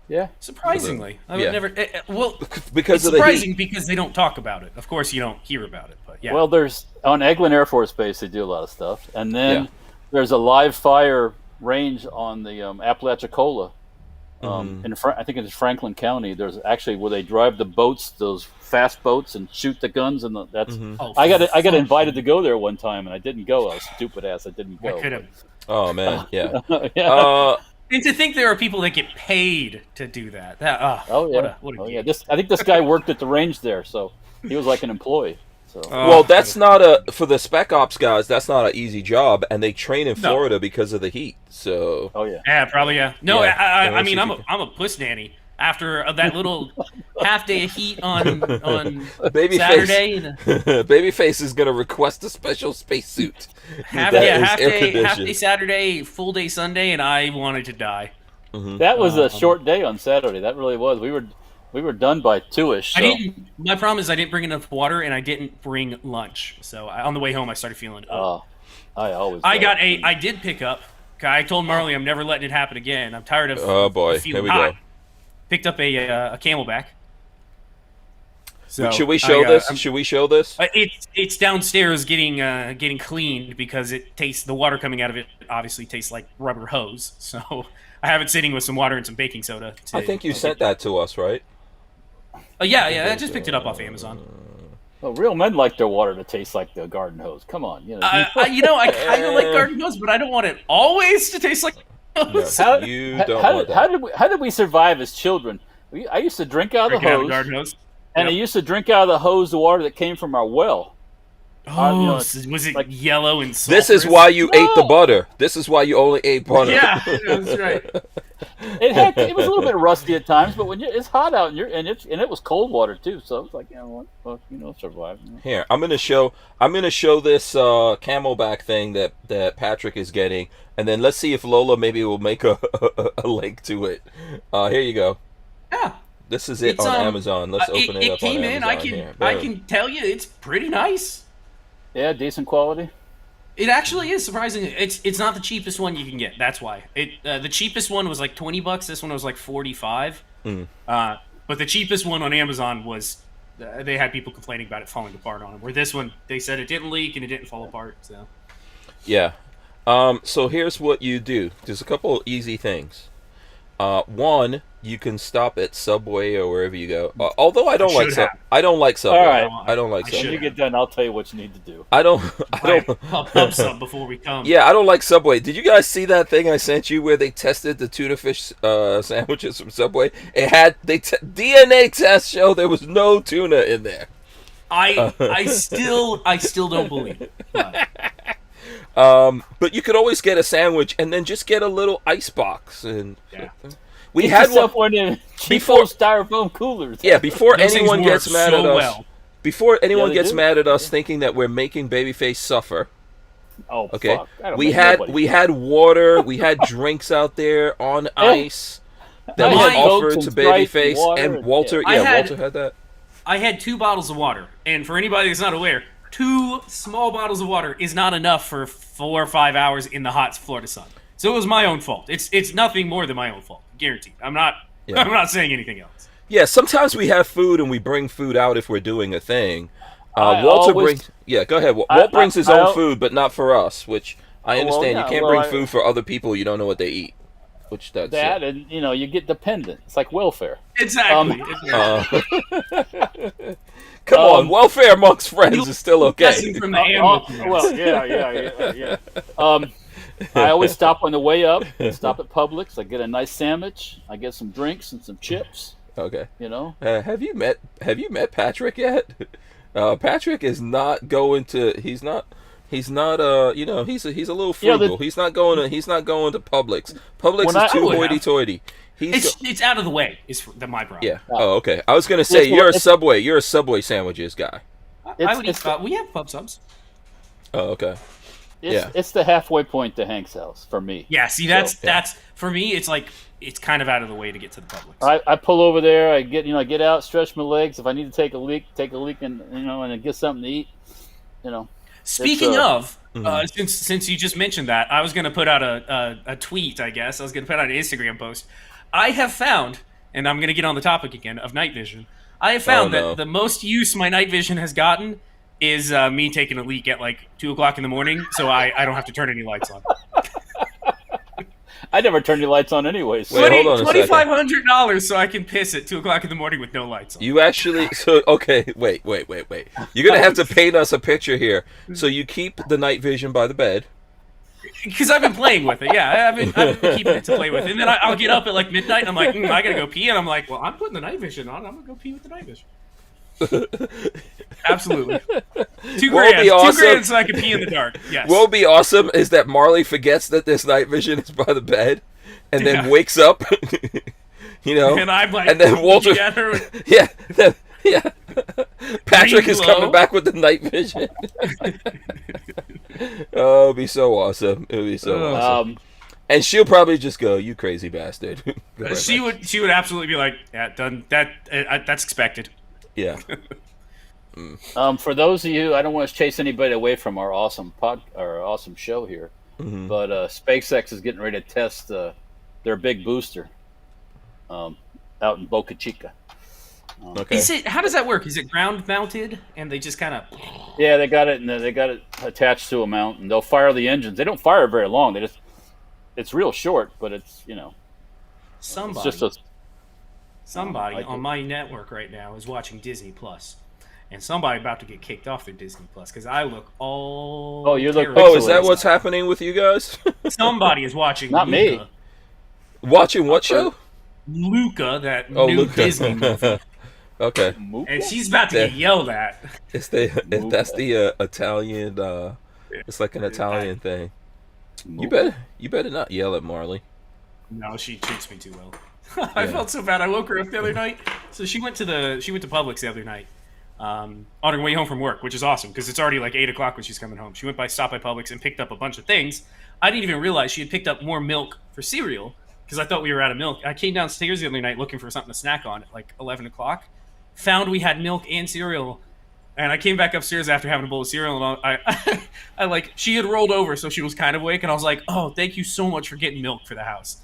Yeah. Surprisingly, I would Yeah. never. Well, Because it's of the surprising heat. because they don't talk about it. Of course, you don't hear about it, but yeah. Well, there's on Eglin Air Force Base they do a lot of stuff, and then Yeah. there's a live fire range on the Apalachicola. I think it's Franklin County. There's actually where they drive the boats, those fast boats, and shoot the guns, and that's. Oh, I got invited to go there one time, and I didn't go. I was stupid ass. I didn't go. I could have. Oh man, yeah. Yeah. And to think there are people that get paid to do that. Oh yeah. What a Oh yeah. gig. I think this guy worked at the range there, so he was like an employee. So Well, that's not for the spec ops guys. That's not an easy job, and they train in Florida because of the heat. So oh yeah. Yeah, probably yeah. No, Yeah. I mean I'm a puss nanny. After that little half day of heat on Babyface. Saturday, and Babyface is gonna request a special spacesuit. half that day, is half air day, half conditioned. day Saturday, full day Sunday, and I wanted to die. That was a short day on Saturday. That really was. We were done by 2ish. So. I didn't. My problem is I didn't bring enough water, and I didn't bring lunch. So on the way home, I started feeling. Oh, I always. I did pick up. I told Marley I'm never letting it happen again. I'm tired of. Oh boy, feeling here we hot. go. Picked up a Camelback. So Should we show this? Should we show this? It's downstairs getting cleaned because the water coming out of it obviously tastes like rubber hose. So I have it sitting with some water and some baking soda. I think you sent that to us, right? Yeah. I just picked it up off Amazon. Well, real men like their water to taste like the garden hose. Come on, I kind of like garden hose, but I don't want it always to taste like hose. No, you don't want that. How did we survive as children? I used to drink out of the Drinking out of hose, a garden hose. and I used to drink out of the hose the water that came from our well. Oh, was it like- yellow and sulfurous? This is why you ate the butter. This is why you only ate butter. Yeah, that's right. It was a little bit rusty at times, but when it's hot out and it was cold water too, so it's like survive. Here, I'm gonna show this Camelback thing that Patrick is getting, and then let's see if Lola maybe will make a link to it. Here you go. Yeah. This is it It's, on Amazon. Let's open it It up came on in. Amazon. I can tell you, it's pretty nice. Yeah, decent quality. It actually is surprising. It's not the cheapest one you can get. That's why the cheapest one was like $20. This one was like $45. But the cheapest one on Amazon was they had people complaining about it falling apart on them. Where this one, they said it didn't leak and it didn't fall apart. So Yeah. So here's what you do. There's a couple easy things. One, you can stop at Subway or wherever you go. Although I don't like Subway. I don't like Subway. All right. I don't like When Subway. you get done, I'll tell you what you need to do. I don't. pub sub before we come. Yeah, I don't like Subway. Did you guys see that thing I sent you where they tested the tuna fish sandwiches from Subway? It had DNA test show there was no tuna in there. I still don't believe it. But you could always get a sandwich and then just get a little ice box and. Yeah. We Get had yourself one one of them cheap before- old styrofoam coolers. Yeah, before Those things anyone work gets mad so at us. well. Before anyone they gets do. mad at us thinking that we're making Babyface suffer. Oh, Okay. fuck. I don't We make had nobody. water, we had drinks out there on ice that I was had offered Cokes to and Sprite Babyface and water and and- Walter. I Yeah, had- Walter had that. I had 2 bottles of water, and for anybody that's not aware, 2 small bottles of water is not enough for 4 or 5 hours in the hot Florida sun. So it was my own fault. It's nothing more than my own fault, guaranteed. I'm not saying anything else. Yeah, sometimes we have food and we bring food out if we're doing a thing. I Walter always- brings. Yeah, go ahead. Walt I- brings his I- own food, but not for us. Which I understand. yeah, you can't well, bring I- food for other people. You don't know what they eat. Which that's that, and you get dependent. It's like welfare. Exactly. Come on, welfare amongst friends is still okay. Guessing from the ambulance. Well, yeah. I always stop on the way up. Stop at Publix. I get a nice sandwich. I get some drinks and some chips. Okay. Have you met Patrick yet? Patrick is not going to. He's not. He's a little frugal. He's not going to Publix. Publix is too hoity-toity. It's out of the way. Is my problem. Yeah. Oh, okay. I was gonna say you're a Subway sandwiches guy. I would eat. We have pub subs. Oh, okay. It's the halfway point to Hank's house for me. Yeah. See, that's for me. It's like it's kind of out of the way to get to the Publix. I pull over there. I get out, stretch my legs. If I need to take a leak, and and then get something to eat. Speaking of, Since you just mentioned that, I was going to put out a tweet, I guess. I was going to put out an Instagram post. I have found, and I'm going to get on the topic again, of night vision. I have found that the most use my night vision has gotten is me taking a leak at like 2 o'clock in the morning, so I don't have to turn any lights on. I never turn your lights on anyways. Wait, hold on a second. $2,500 so I can piss at 2 o'clock in the morning with no lights on. You actually... So, okay, wait. You're going to have to paint us a picture here. So you keep the night vision by the bed. Because I've been playing with it, yeah. I've been keeping it to play with. And then I'll get up at like midnight, and I'm like, I gotta go pee. And I'm like, well, I'm putting the night vision on. I'm going to go pee with the night vision. Absolutely. $2,000. Awesome? $2,000 so I can pee in the dark. Yes. What would be awesome is that Marley forgets that this night vision is by the bed, and then wakes up, and I'm like, and then Walter, Patrick is coming back with the night vision. Oh, it'd be so awesome. It would be so awesome. And she'll probably just go, "You crazy bastard." She would absolutely be like, "Yeah, done. That's expected." Yeah. For those of you, I don't want to chase anybody away from our awesome awesome show here, but SpaceX is getting ready to test their big booster out in Boca Chica. Okay. How does that work? Is it ground mounted and they just kind of? Yeah, they got it, and they got it attached to a mount, and they'll fire the engines. They don't fire very long. It's real short, but it's Somebody. It's just Somebody on my network right now is watching Disney Plus, and somebody about to get kicked off their Disney Plus because I look all. Oh, you look. Oh, is that what's happening with you guys? Somebody is watching. Not Luca. me. Watching what show? Luca, that new Disney movie. Okay. And she's about to get yelled at. That's the Italian. It's like an Italian thing. You better not yell at Marley. No, she treats me too well. I felt so bad. I woke her up the other night. So she went to Publix the other night, on her way home from work, which is awesome because it's already like 8 o'clock when she's coming home. She stopped by Publix and picked up a bunch of things. I didn't even realize she had picked up more milk for cereal because I thought we were out of milk. I came downstairs the other night looking for something to snack on at like 11 o'clock. Found we had milk and cereal, and I came back upstairs after having a bowl of cereal, and she had rolled over, so she was kind of awake, and I was like, "Oh, thank you so much for getting milk for the house."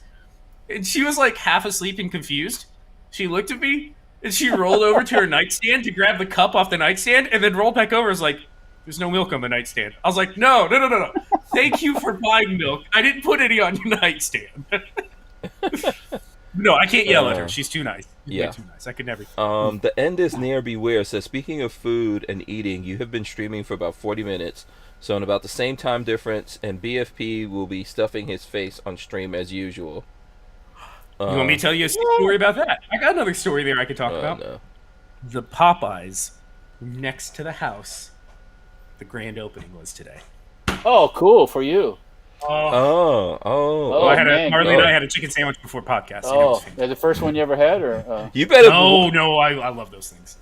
And she was like half asleep and confused. She looked at me, and she rolled over to her nightstand to grab the cup off the nightstand, and then rolled back over. And was like, "There's no milk on the nightstand." I was like, "No. Thank you for buying milk. I didn't put any on your nightstand." No, I can't yell at her. She's too nice. Yeah. Too nice. I could never. The end is near. Beware says, speaking of food and eating, you have been streaming for about 40 minutes, so in about the same time difference, and BFP will be stuffing his face on stream as usual. You want me to tell you a story about that? I got another story there I could talk about. No. The Popeyes next to the house. The grand opening was today. Oh, cool for you. Oh. Marley and I had a chicken sandwich before podcast. Oh, is that the first one you ever had, or? You better. No, I love those things.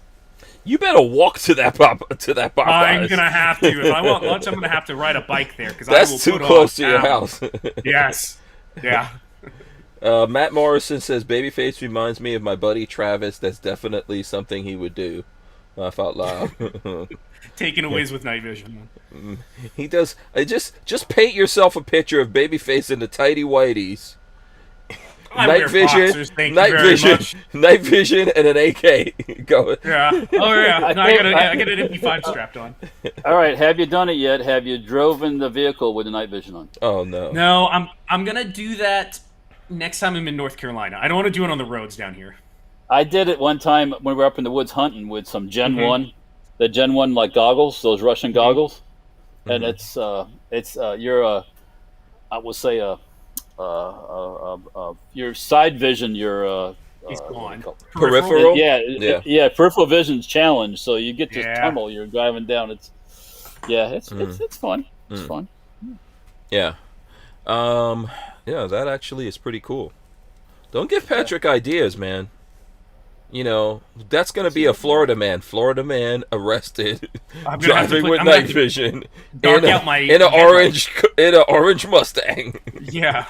You better walk to that Popeyes. I'm gonna have to. If I want lunch, I'm gonna have to ride a bike there because that's too close to your house. Yes. Yeah. Matt Morrison says, "Babyface reminds me of my buddy Travis. That's definitely something he would do." Laugh out loud. Taking away with night vision. He does. Just paint yourself a picture of Babyface in the tighty whiteys. Night vision, and an AK. Go. Yeah. Oh yeah. No, I got an MP5 strapped on. All right. Have you done it yet? Have you driven the vehicle with the night vision on? Oh no. No, I'm gonna do that next time I'm in North Carolina. I don't want to do it on the roads down here. I did it one time when we were up in the woods hunting with some Gen 1, the Gen 1 like goggles, those Russian goggles. And it's your side vision, your peripheral. Peripheral vision's challenged, so you get this tunnel you're driving down. It's fun. It's fun. Yeah. That actually is pretty cool. Don't give Patrick ideas, man. You know, that's going to be a Florida man arrested driving with night vision in an orange Mustang. Yeah.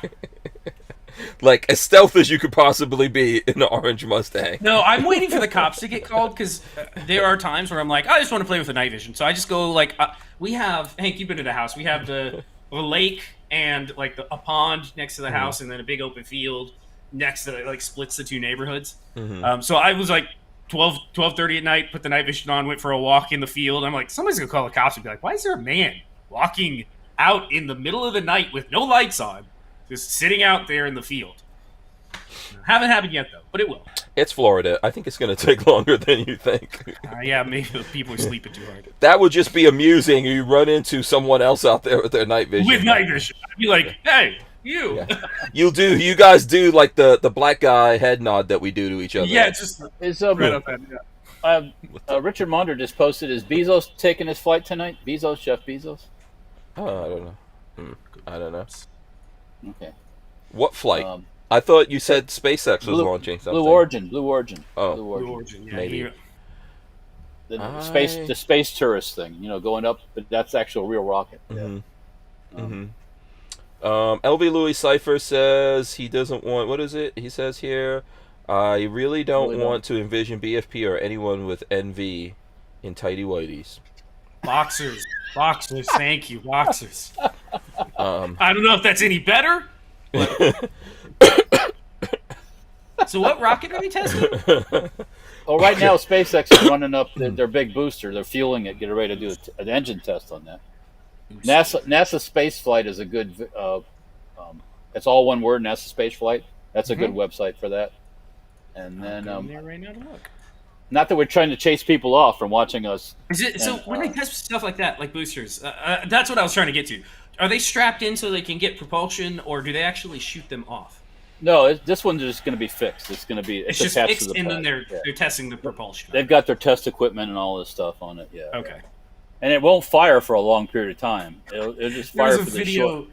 like as stealth as you could possibly be in an orange Mustang. No, I'm waiting for the cops to get called because there are times where I'm like, I just want to play with the night vision. So I just go like, we have, Hank, you've been to the house. We have the lake and like a pond next to the house, and then a big open field next to like splits the two neighborhoods. So I was like 12:30 at night, put the night vision on, went for a walk in the field. I'm like, somebody's gonna call the cops and be like, why is there a man walking out in the middle of the night with no lights on, just sitting out there in the field? Haven't happened yet though, but it will. It's Florida. I think it's going to take longer than you think. Yeah, maybe the people are sleeping too hard. That would just be amusing. You run into someone else out there with their night vision. With night vision, I'd be like, hey, you. Yeah. You guys do like the black guy head nod that we do to each other. Yeah, it's just right up that. Richard Monder just posted, is Bezos taking his flight tonight? Jeff Bezos? Oh, I don't know. I don't know. Okay. What flight? I thought you said SpaceX was launching something. Blue Origin. Oh. Blue Origin, yeah. Maybe. The space tourist thing, going up, but that's actual real rocket. LV Louis Cypher says he doesn't want, what is it? He says here, I really don't want to envision BFP or anyone with NV in tighty whities. Boxers, thank you, boxers. I don't know if that's any better. So what rocket are we testing? Well, right now SpaceX is running up their big booster. They're fueling it, getting ready to do an engine test on that. NASA Space Flight is a good. It's all one word. NASA Space Flight. That's a good website for that. And then, there right now to look. Not that we're trying to chase people off from watching us. Is it so? When they test stuff like that, like boosters, that's what I was trying to get to. Are they strapped in so they can get propulsion, or do they actually shoot them off? No, this one's just going to be fixed. It's going to be it's just fixed, to the and pad. then they're testing the propulsion. They've got their test equipment and all this stuff on it. Yeah. Okay. And it won't fire for a long period of time. It'll just fire for the short.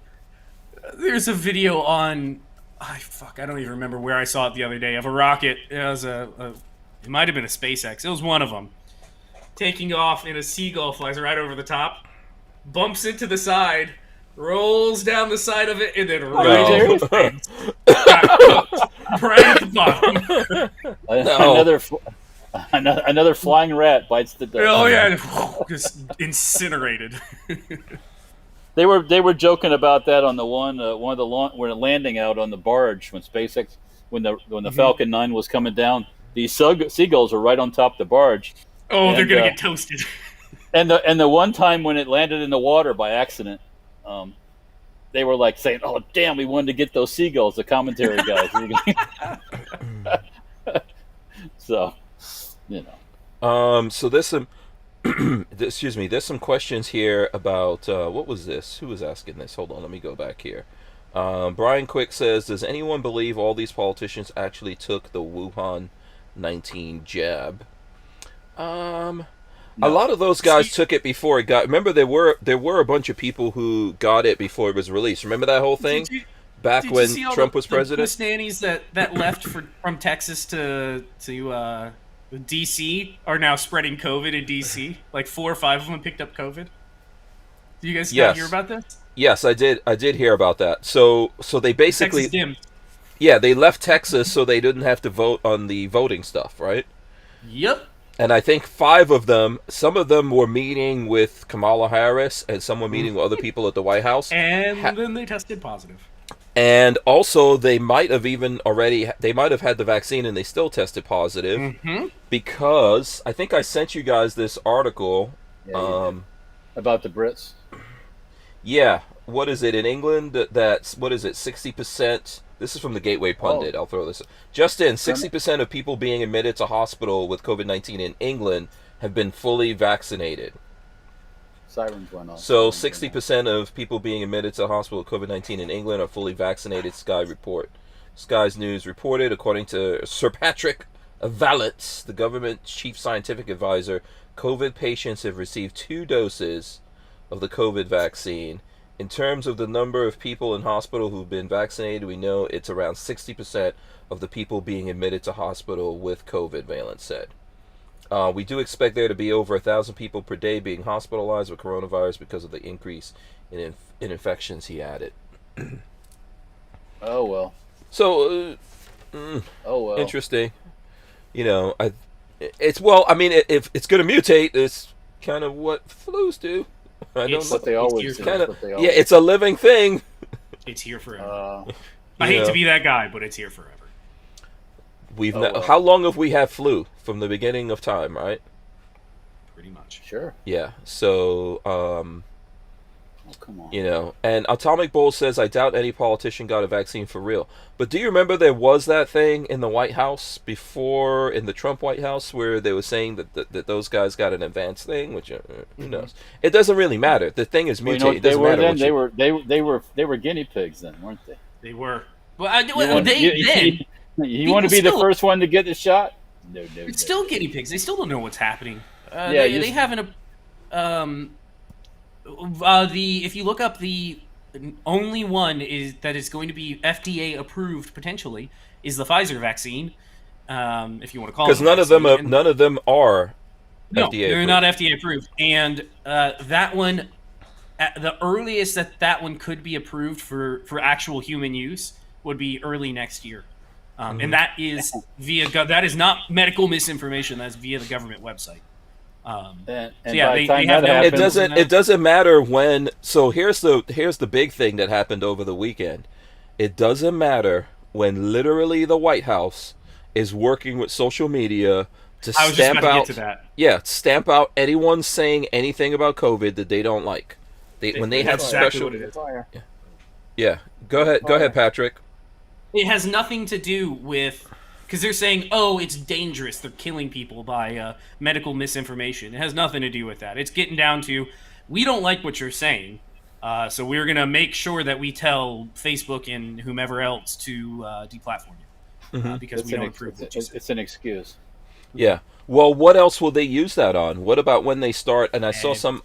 There's a video on. I don't even remember where I saw it the other day of a rocket. It was it might have been a SpaceX. It was one of them taking off, and a seagull flies right over the top, bumps into the side, rolls down the side of it, and then right at the bottom. Another flying rat bites the dust. Oh yeah, just incinerated. They were joking about that on the one of the when landing out on the barge when SpaceX when the Falcon 9 was coming down. These seagulls were right on top of the barge. Oh, they're gonna get toasted. And the one time when it landed in the water by accident, they were like saying, "Oh damn, we wanted to get those seagulls." The commentary guys. So, So there's some, excuse me. There's some questions here about what was this? Who was asking this? Hold on, let me go back here. Brian Quick says, "Does anyone believe all these politicians actually took the Wuhan 19 jab?" No. A lot of those guys took it before it got. Remember, there were a bunch of people who got it before it was released. Remember that whole thing back when Trump was president. The nannies that left from Texas to DC are now spreading COVID in DC. Like 4 or 5 of them picked up COVID. Do you guys hear about this? Yes, I did. I did hear about that. So they basically, Texas dimmed. Yeah, they left Texas so they didn't have to vote on the voting stuff, right? Yep. And I think 5 of them, some of them were meeting with Kamala Harris, and some were meeting with other people at the White House. And then they tested positive. And also, they might have had the vaccine and they still tested positive. Because I think I sent you guys this article. About the Brits. Yeah. What is it in England? That's, what is it, 60%? This is from the Gateway Pundit. I'll throw this. Just in, 60% of people being admitted to hospital with COVID-19 in England have been fully vaccinated. Sirens went off. So 60% of people being admitted to hospital with COVID-19 in England are fully vaccinated, Sky's News reported, according to Sir Patrick Vallance, the government's chief scientific advisor, COVID patients have received 2 doses of the COVID vaccine. In terms of the number of people in hospital who've been vaccinated, we know it's around 60% of the people being admitted to hospital with COVID, Valance said. We do expect there to be over 1,000 people per day being hospitalized with coronavirus because of the increase in infections, he added. Oh, well. So, Oh well. interesting. You know, it's well. I mean, if it's going to mutate, it's kind of what flus do. I don't That's know. what they always It's do. Kind That's of. what they Yeah, always it's a living thing. It's here forever. Uh, I hate know. to be that guy, but it's here forever. well. How long have we had flu from the beginning of time, right? Pretty much. Sure. Yeah. So, Oh, come on. you know, and Atomic Bull says, I doubt any politician got a vaccine for real. But do you remember there was that thing in the White House before, in the Trump White House, where they were saying that those guys got an advanced thing, which who knows? It doesn't really matter. The thing is Well, mutated. you know It what they doesn't were matter. then? What They were guinea pigs then, weren't they? They were. Well, You want, then you want to be People the still- first one to get the shot? No. it's still guinea pigs. They still don't know what's happening. Yeah, they haven't. If you look up the only one that is going to be FDA approved potentially is the Pfizer vaccine. If you want to call it, because none of them are no, FDA they're approved. not FDA approved, and that one, the earliest that one could be approved for actual human use would be early next year, and that is that is not medical misinformation. That's via the government website. And yeah, by the they time have that no- happens, It doesn't matter when. So here's the big thing that happened over the weekend. It doesn't matter when literally the White House is working with social media to I was just stamp about to out. get to that. Yeah, stamp out anyone saying anything about COVID that they don't like. When they have That's exactly special. what it is. fire. Yeah, go ahead, Patrick. It has nothing to do with because they're saying, "Oh, it's dangerous. They're killing people by medical misinformation." It has nothing to do with that. It's getting down to we don't like what you're saying, so we're gonna make sure that we tell Facebook and whomever else to deplatform you because we don't approve what you say. It's an excuse. Yeah. Well, what else will they use that on? What about when they start? And I saw an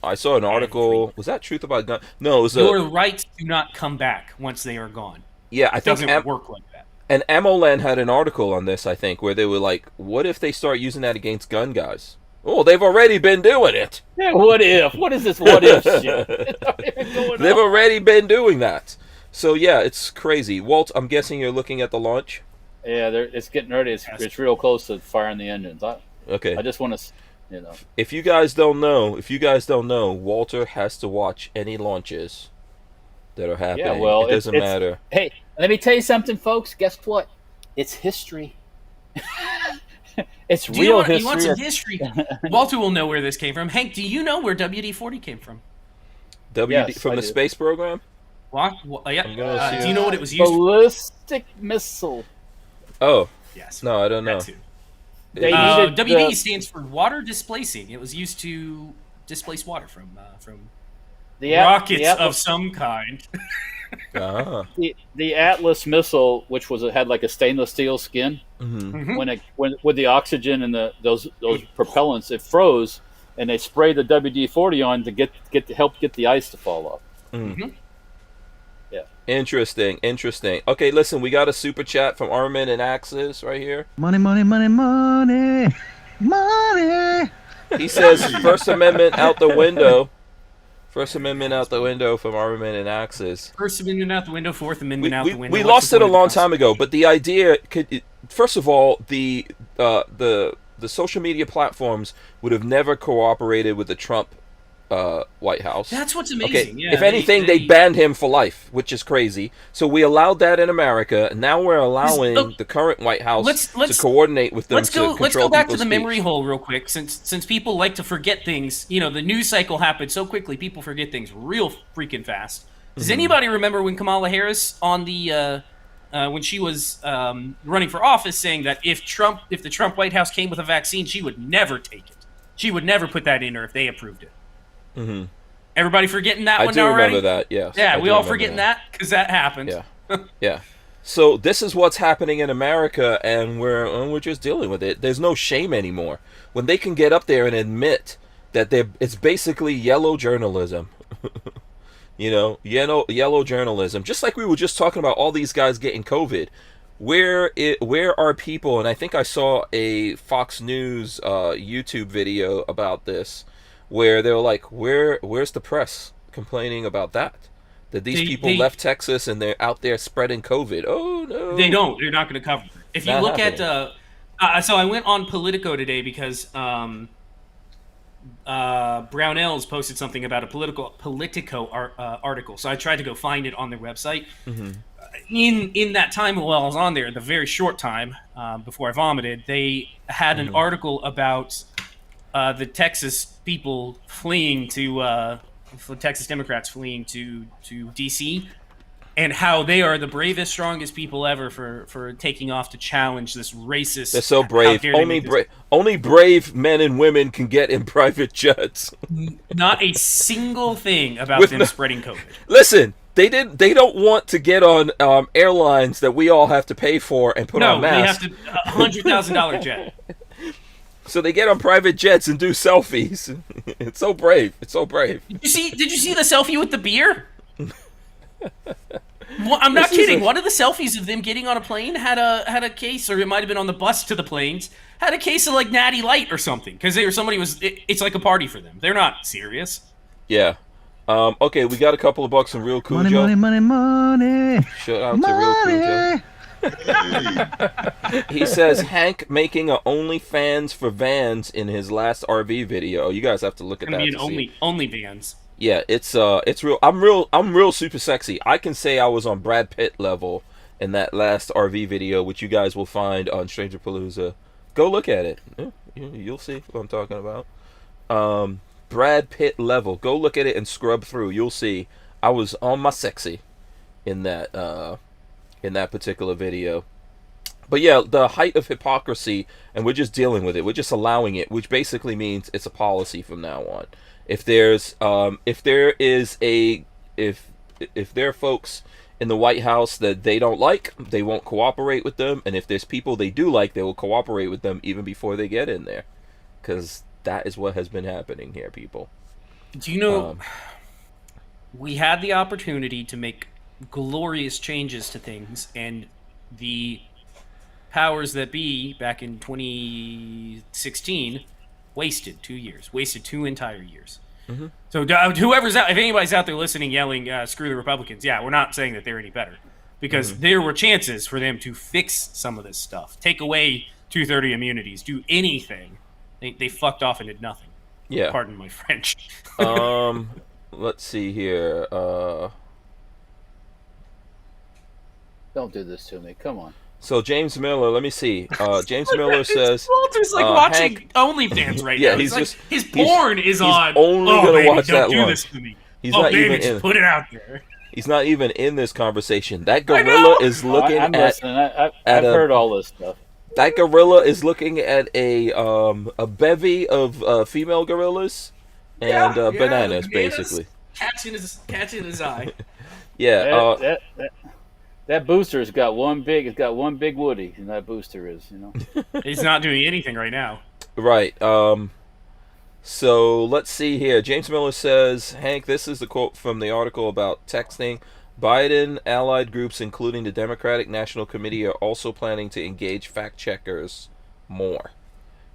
article. Everything. Was that Truth About Gun? No, it was Your rights do not come back once they are gone. yeah. I It think doesn't work like that. And AmmoLand had an article on this, I think, where they were like, what if they start using that against gun guys? Oh, they've already been doing it. Yeah, what if? What is this what if shit? It's not even going They've on. already been doing that. So, yeah, it's crazy. Walt, I'm guessing you're looking at the launch? Yeah, it's getting ready. It's real close to firing the engines. Okay. I just want to, you know. If you guys don't know, Walter has to watch any launches that are happening. Yeah, well, it doesn't matter. Hey, let me tell you something, folks. Guess what? It's history. It's Do you real want, history. you want some history? Walter will know where this came from. Hank, do you know where WD-40 came from? Yes, from I the do. space program? What? Yeah. I'm gonna see Do you know what it was used for? Ballistic missile. Oh, Yes. no, I don't know. That too. They needed WD stands for water displacing. It was used to displace water from rockets of some kind. Ah. the Atlas missile, which had like a stainless steel skin. Mm-hmm. When with the oxygen and those propellants, it froze, and they sprayed the WD-40 on to help get the ice to fall off. Mm-hmm. Yeah. Interesting. Okay, listen, we got a super chat from Armin and Axis right here. Money, money, money, money, money. He says First Amendment out the window. First Amendment out the window from Armin and Axis. First Amendment out the window, Fourth Amendment out the window. We What's lost the it a point of long the time ago, but the idea first of all, the social media platforms would have never cooperated with the Trump White House. That's what's amazing. Okay. Yeah, If anything, they banned him for life, which is crazy. So we allowed that in America, and now we're allowing the current White House to coordinate with them Let's go back to the speech. memory hole real quick, since people like to forget things. You know, the news cycle happened so quickly, people forget things real freaking fast. Does anybody remember when Kamala Harris on the when she was running for office, saying that if the Trump White House came with a vaccine, she would never take it. She would never put that in her if they approved it. Mm-hmm. Everybody forgetting that I one do already? remember that. Yes. Yeah, I we do all remember forgetting that because that happened. Yeah. Yeah. So this is what's happening in America, and we're just dealing with it. There's no shame anymore when they can get up there and admit that it's basically yellow journalism. You know, yellow journalism. Just like we were just talking about all these guys getting COVID. Where are people? And I think I saw a Fox News YouTube video about this, where they were like, "Where's the press complaining about that? That these people left Texas and they're out there spreading COVID. Oh no, they don't. They're not going to cover it. If you look at, so I went on Politico today because Barnauls posted something about a Politico article. So I tried to go find it on their website. Mm-hmm. In that time while I was on there, the very short time before I vomited, they had an article about the Texas people fleeing to Texas Democrats fleeing to D.C. and how they are the bravest, strongest people ever for taking off to challenge this racist. They're so brave. Only brave men and women can get in private jets. Not a single thing about them spreading COVID. Listen, they don't want to get on airlines that we all have to pay for and put on masks. No, they have to $100,000 jet. So they get on private jets and do selfies. It's so brave. It's so brave. Did you see the selfie with the beer? Well, I'm not kidding. One of the selfies of them getting on a plane had a case, or it might have been on the bus to the planes, had a case of like Natty Light or something, because it's like a party for them. They're not serious. Yeah. Okay, we got a couple of bucks from Real Cujo. Money. Shout out to Real Cujo. He says Hank making a OnlyFans for Vans in his last RV video. You guys have to look at that. Only Vans. Yeah, it's real. I'm real super sexy. I can say I was on Brad Pitt level in that last RV video, which you guys will find on Stranger Palooza. Go look at it. You'll see what I'm talking about. Brad Pitt level. Go look at it and scrub through. You'll see I was on my sexy in that particular video. But yeah, the height of hypocrisy, and we're just dealing with it. We're just allowing it, which basically means it's a policy from now on. If there are folks in the White House that they don't like, they won't cooperate with them, and if there's people they do like, they will cooperate with them even before they get in there, because that is what has been happening here, people. Do you know, we had the opportunity to make glorious changes to things, and the powers that be back in 2016 wasted 2 years, wasted 2 entire years. Mm-hmm. So whoever's out, if anybody's out there listening, yelling, screw the Republicans, yeah, we're not saying that they're any better, because there were chances for them to fix some of this stuff, take away 230 immunities, do anything. They fucked off and did nothing. Yeah. Pardon my French. Let's see here. Don't do this to me. Come on. So James Miller, let me see. James Miller says Walter's like watching Hank, OnlyFans right yeah, now. His porn is he's on. Only gonna watch don't that do one. This to me. He's not baby, even just in. Put it out there. He's not even in this conversation. That gorilla is looking I'm at. listening. I've heard all this stuff. That gorilla is looking at a bevy of female gorillas and bananas, basically. Catching his eye. Yeah. That booster's got one big. It's got one big Woody, and that booster is, He's not doing anything right now. Right. So let's see here. James Miller says, Hank, this is the quote from the article about texting. Biden allied groups, including the Democratic National Committee, are also planning to engage fact checkers more.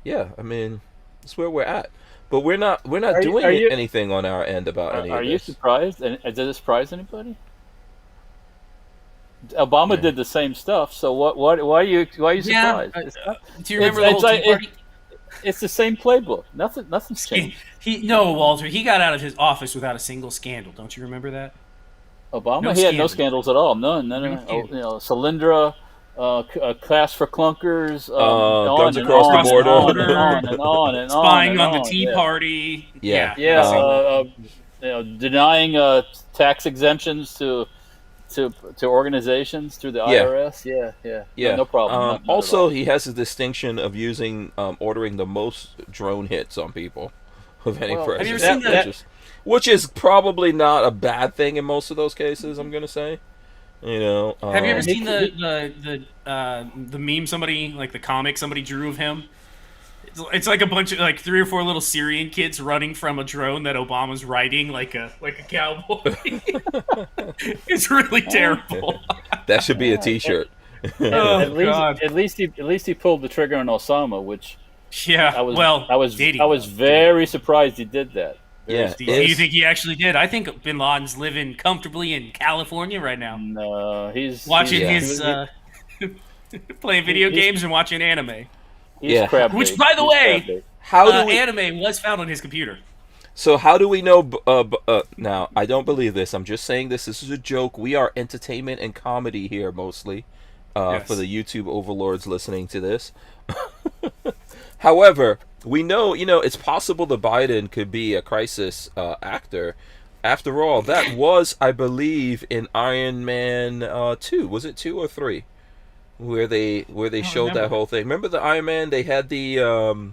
Yeah, I mean, that's where we're at. But we're not doing anything on our end about any of this. Are you surprised? And did it surprise anybody? Obama did the same stuff. So why are you surprised? Do you remember the whole Tea Party? It's the same playbook. Nothing's changed. Walter, he got out of his office without a single scandal. Don't you remember that? Obama, he had no scandals at all. None. Solyndra, class for clunkers, guns across the border, and on. Spying on the Tea Party. Yeah. Denying tax exemptions to organizations through the IRS. Yeah. No problem. Not also, he has a distinction of ordering the most drone hits on people of any president. Have you ever seen that? Which is probably not a bad thing in most of those cases, I'm gonna say. Have you ever seen the meme the comic somebody drew of him? It's like a bunch of 3 or 4 little Syrian kids running from a drone that Obama's riding like a cowboy. It's really terrible. That should be a T-shirt. At least he pulled the trigger on Osama, which I was very surprised he did that. Yeah. Do you think he actually did? I think Bin Laden's living comfortably in California right now, No, he's watching he's, playing video he's- games and watching anime. He's Yeah. crab Which, bait. by the He's way, crab bait. How do we? Anime was found on his computer. So how do we know? Now I don't believe this. I'm just saying this. This is a joke. We are entertainment and comedy here mostly. Yes. For the YouTube overlords listening to this. However, we know, it's possible that Biden could be a crisis actor. After all, that was, I believe, in Iron Man 2. Was it 2 or 3? Where they showed that whole thing. Remember the Iron Man? They had the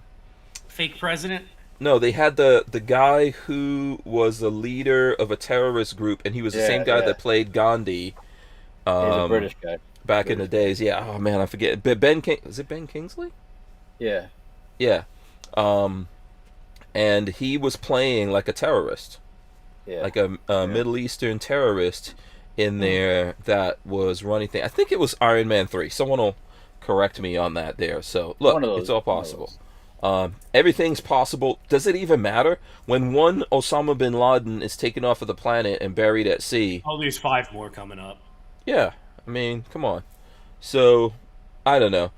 Fake president? no, they had the guy who was the leader of a terrorist group, and he was the Yeah, same guy yeah. that played Gandhi. He's a British guy. Back in the days. Yeah. Oh man, I forget. Is it Ben Kingsley? Yeah. Yeah. And he was playing like a terrorist, Yeah. like a Middle Eastern terrorist in there that was running things. I think it was Iron Man 3. Someone will correct me on that there. So, look, One of those, it's all one of possible. Everything's possible. Does it even matter? When one Osama bin Laden is taken off of the planet and buried at sea, Oh, there's 5 more coming up. yeah, I mean, come on. So, I don't know.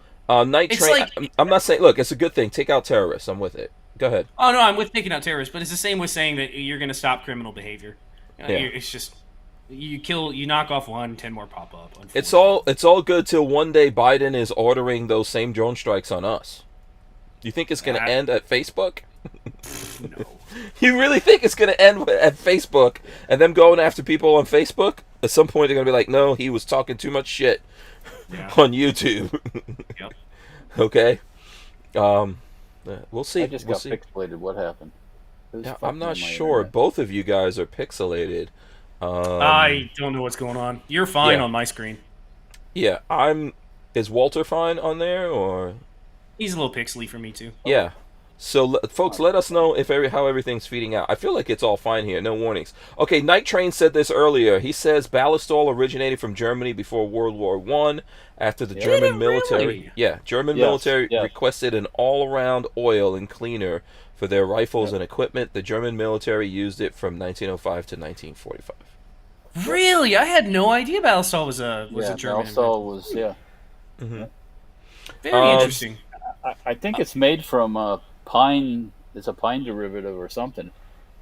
Night It's Train, like- I'm not saying, look, it's a good thing. Take out terrorists. I'm with it. Go ahead. Oh, no, I'm with taking out terrorists, but it's the same with saying that you're going to stop criminal behavior. Yeah. It's just, you knock off 1, 10 more pop up. It's all good till one day Biden is ordering those same drone strikes on us. You think it's going to end at Facebook? No. You really think it's going to end at Facebook and them going after people on Facebook? At some point they're going to be like, no, he was talking too much shit Yeah. on YouTube. Yep. Okay. We'll see. I just We'll got see. pixelated. What happened? Who's Yeah, fucking I'm not on my sure. internet? Both of you guys are pixelated. I don't know what's going on. You're fine Yeah. on my screen. Yeah, Is Walter fine on there, or? He's a little pixely for me, too. Yeah. So, folks, let us know how everything's feeding out. I feel like it's all fine here. No warnings. Okay, Night Train said this earlier. He says Ballistol originated from Germany before World War I. After the German military, really? German Yes, military yes. requested an all-around oil and cleaner for their rifles and equipment. The German military used it from 1905 to 1945. Really? I had no idea Ballistol was a Yeah, German. Balsall was, yeah. Very interesting. I think it's made from pine. It's a pine derivative or something.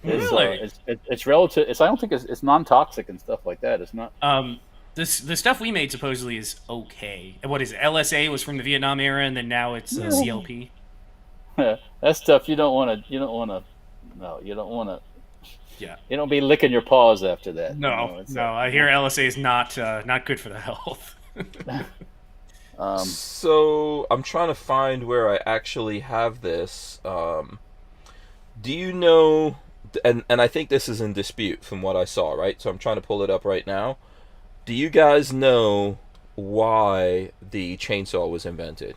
It's, Really? It's relative. I don't think it's non-toxic and stuff like that. It's not. The stuff we made supposedly is okay. And what is it? LSA was from the Vietnam era, and then now it's CLP. That stuff you don't want to. You don't want to. No, you don't want to. Yeah. You don't be licking your paws after that. No, you know, it's, no. I hear LSA is not good for the health. So I'm trying to find where I actually have this. Do you know? And I think this is in dispute from what I saw. Right, so I'm trying to pull it up right now. Do you guys know why the chainsaw was invented?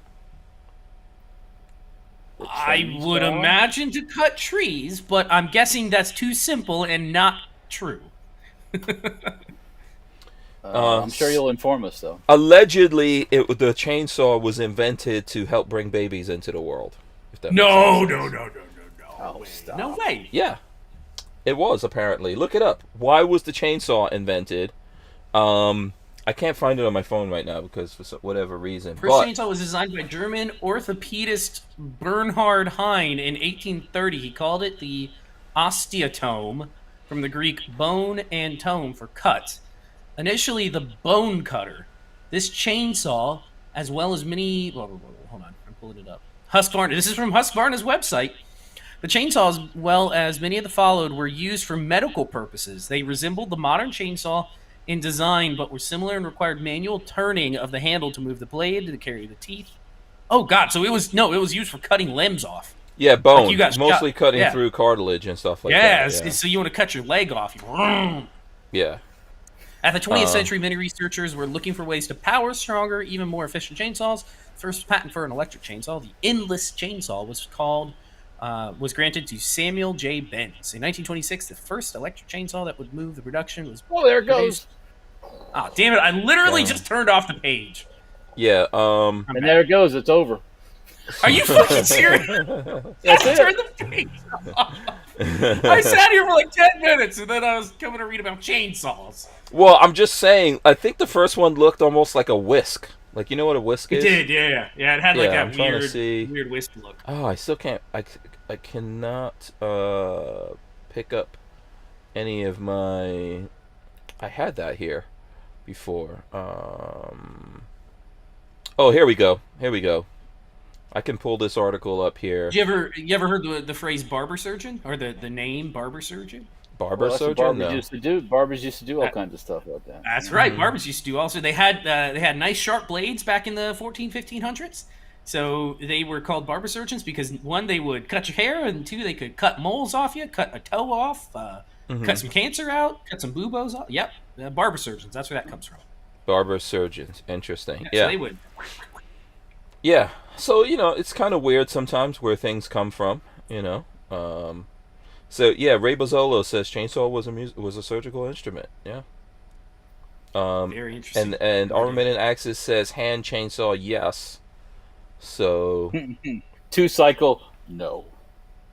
I would imagine to cut trees, but I'm guessing that's too simple and not true. I'm sure you'll inform us though. Allegedly, the chainsaw was invented to help bring babies into the world. If that makes No, sense. no. Oh, stop. No way. Yeah, it was apparently. Look it up. Why was the chainsaw invented? I can't find it on my phone right now because for whatever reason. First chainsaw was designed by German orthopedist Bernhard Hein in 1830. He called it the osteotome, from the Greek bone and tome for cut. Initially the bone cutter. This chainsaw, as well as many... Hold on, I'm pulling it up. Husqvarna. This is from Husqvarna's website. The chainsaws, as well as many of the followed, were used for medical purposes. They resembled the modern chainsaw in design, but were similar and required manual turning of the handle to move the blade, to carry the teeth. Oh God! So it was used for cutting limbs off. Yeah, bone. Like you got mostly shot. cutting Yeah. through cartilage and stuff like Yeah, that. so you want to cut your leg off. Yeah. At the 20th century, many researchers were looking for ways to power stronger, even more efficient chainsaws. First patent for an electric chainsaw, the endless chainsaw, was granted to Samuel J. Benz. In 1926, the first electric chainsaw that would move the production was... Oh, there it goes. Ah, damn it! I literally just turned off the page. Yeah. And there it goes. It's over. Are you fucking serious? That's I it. turned the page off. I sat here for like 10 minutes, and then I was coming to read about chainsaws. Well, I'm just saying. I think the first one looked almost like a whisk. Like, you know what a whisk It is? did, yeah. Yeah, it had like Yeah, I'm that trying to weird, see. weird wisp look. Oh, I still can't. I cannot pick up any of my. I had that here before. Oh, here we go. Here we go. I can pull this article up here. You ever heard the phrase barber surgeon or the name barber surgeon? Barber Well, that's what surgeon? barbers No. used to do. Barbers used to do all kinds of stuff like that. That's right. Barbers used to do also. They had nice sharp blades back in the 1500s. So they were called barber surgeons because one, they would cut your hair, and two, they could cut moles off you, cut a toe off, cut some cancer out, cut some buboes off. Yep, barber surgeons. That's where that comes from. Barber surgeons. Interesting. So Yeah. they would. Yeah. So, it's kind of weird sometimes where things come from, So, yeah, Ray Bozzolo says chainsaw was a surgical instrument. Yeah. Very interesting. And Armament and Axis says hand chainsaw, yes. So, 2-cycle, no.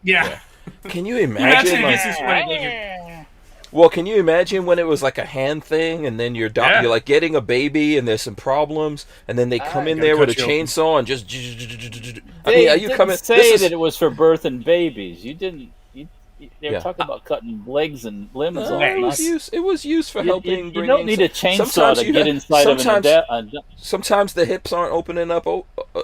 Yeah. can you Imagine imagine? if Like, this is funny. well, can you imagine when it was like a hand thing, and then you're like getting a baby, and there's some problems, and then they come in there with a cut you open. chainsaw and just. They are you didn't coming? say that it was for birth and babies. You didn't. They were Yeah. talking about cutting legs and limbs off. It was used for helping. You don't need a chainsaw sometimes to you get have- inside of sometimes- an Sometimes the hips aren't opening up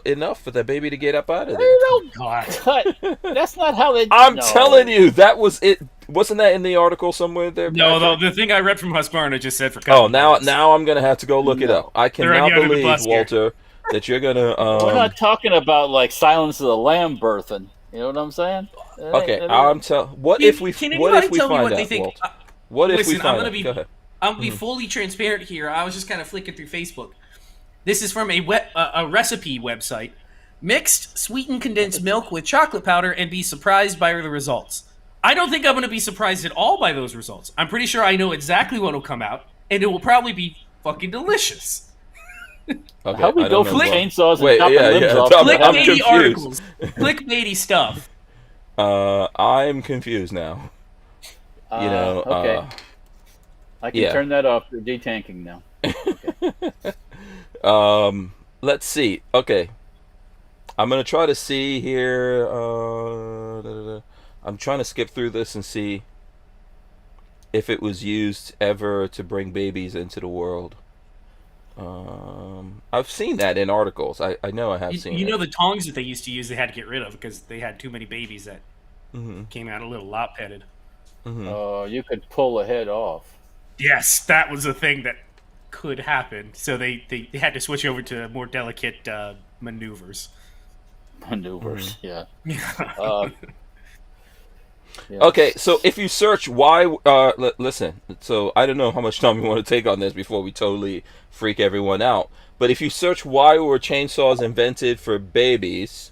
enough for the baby to get up out of there. They don't God. cut. That's not how they. I'm no. telling you, that was it. Wasn't that in the article somewhere there? No, Patrick? the thing I read from Husqvarna just said for Oh, cutting now blades. I'm gonna have to go look it up. I They're on cannot the other believe, bus here. Walter, that you're gonna. We're not talking about like Silence of the Lamb birthing. You know what I'm saying? Okay, What Can- if we? Can What anybody if we tell me find what out? they think? Walter? What if we Listen, I'm find gonna out? be, Go ahead. I'm gonna be fully transparent here. I was just kind of flicking through Facebook. This is from a recipe website. Mixed sweetened condensed milk with chocolate powder and be surprised by the results. I don't think I'm going to be surprised at all by those results. I'm pretty sure I know exactly what will come out, and it will probably be fucking delicious. Okay, How we I go don't from know. chainsaws and Wait, chopping limbs off? I'm Clickbaity confused. articles. Clickbaity stuff. I'm confused now. Okay. I can yeah. turn that off. They're detanking now. Let's see. Okay. I'm going to try to see here. I'm trying to skip through this and see if it was used ever to bring babies into the world. I've seen that in articles. I know I have seen You it. know the tongs that they used to use, they had to get rid of because they had too many babies that came out a little lop-headed. You could pull a head off. Yes, that was a thing that could happen. So they had to switch over to more delicate maneuvers. Maneuvers, yeah. Okay, so if you search why, listen. So I don't know how much time we want to take on this before we totally freak everyone out. But if you search why were chainsaws invented for babies,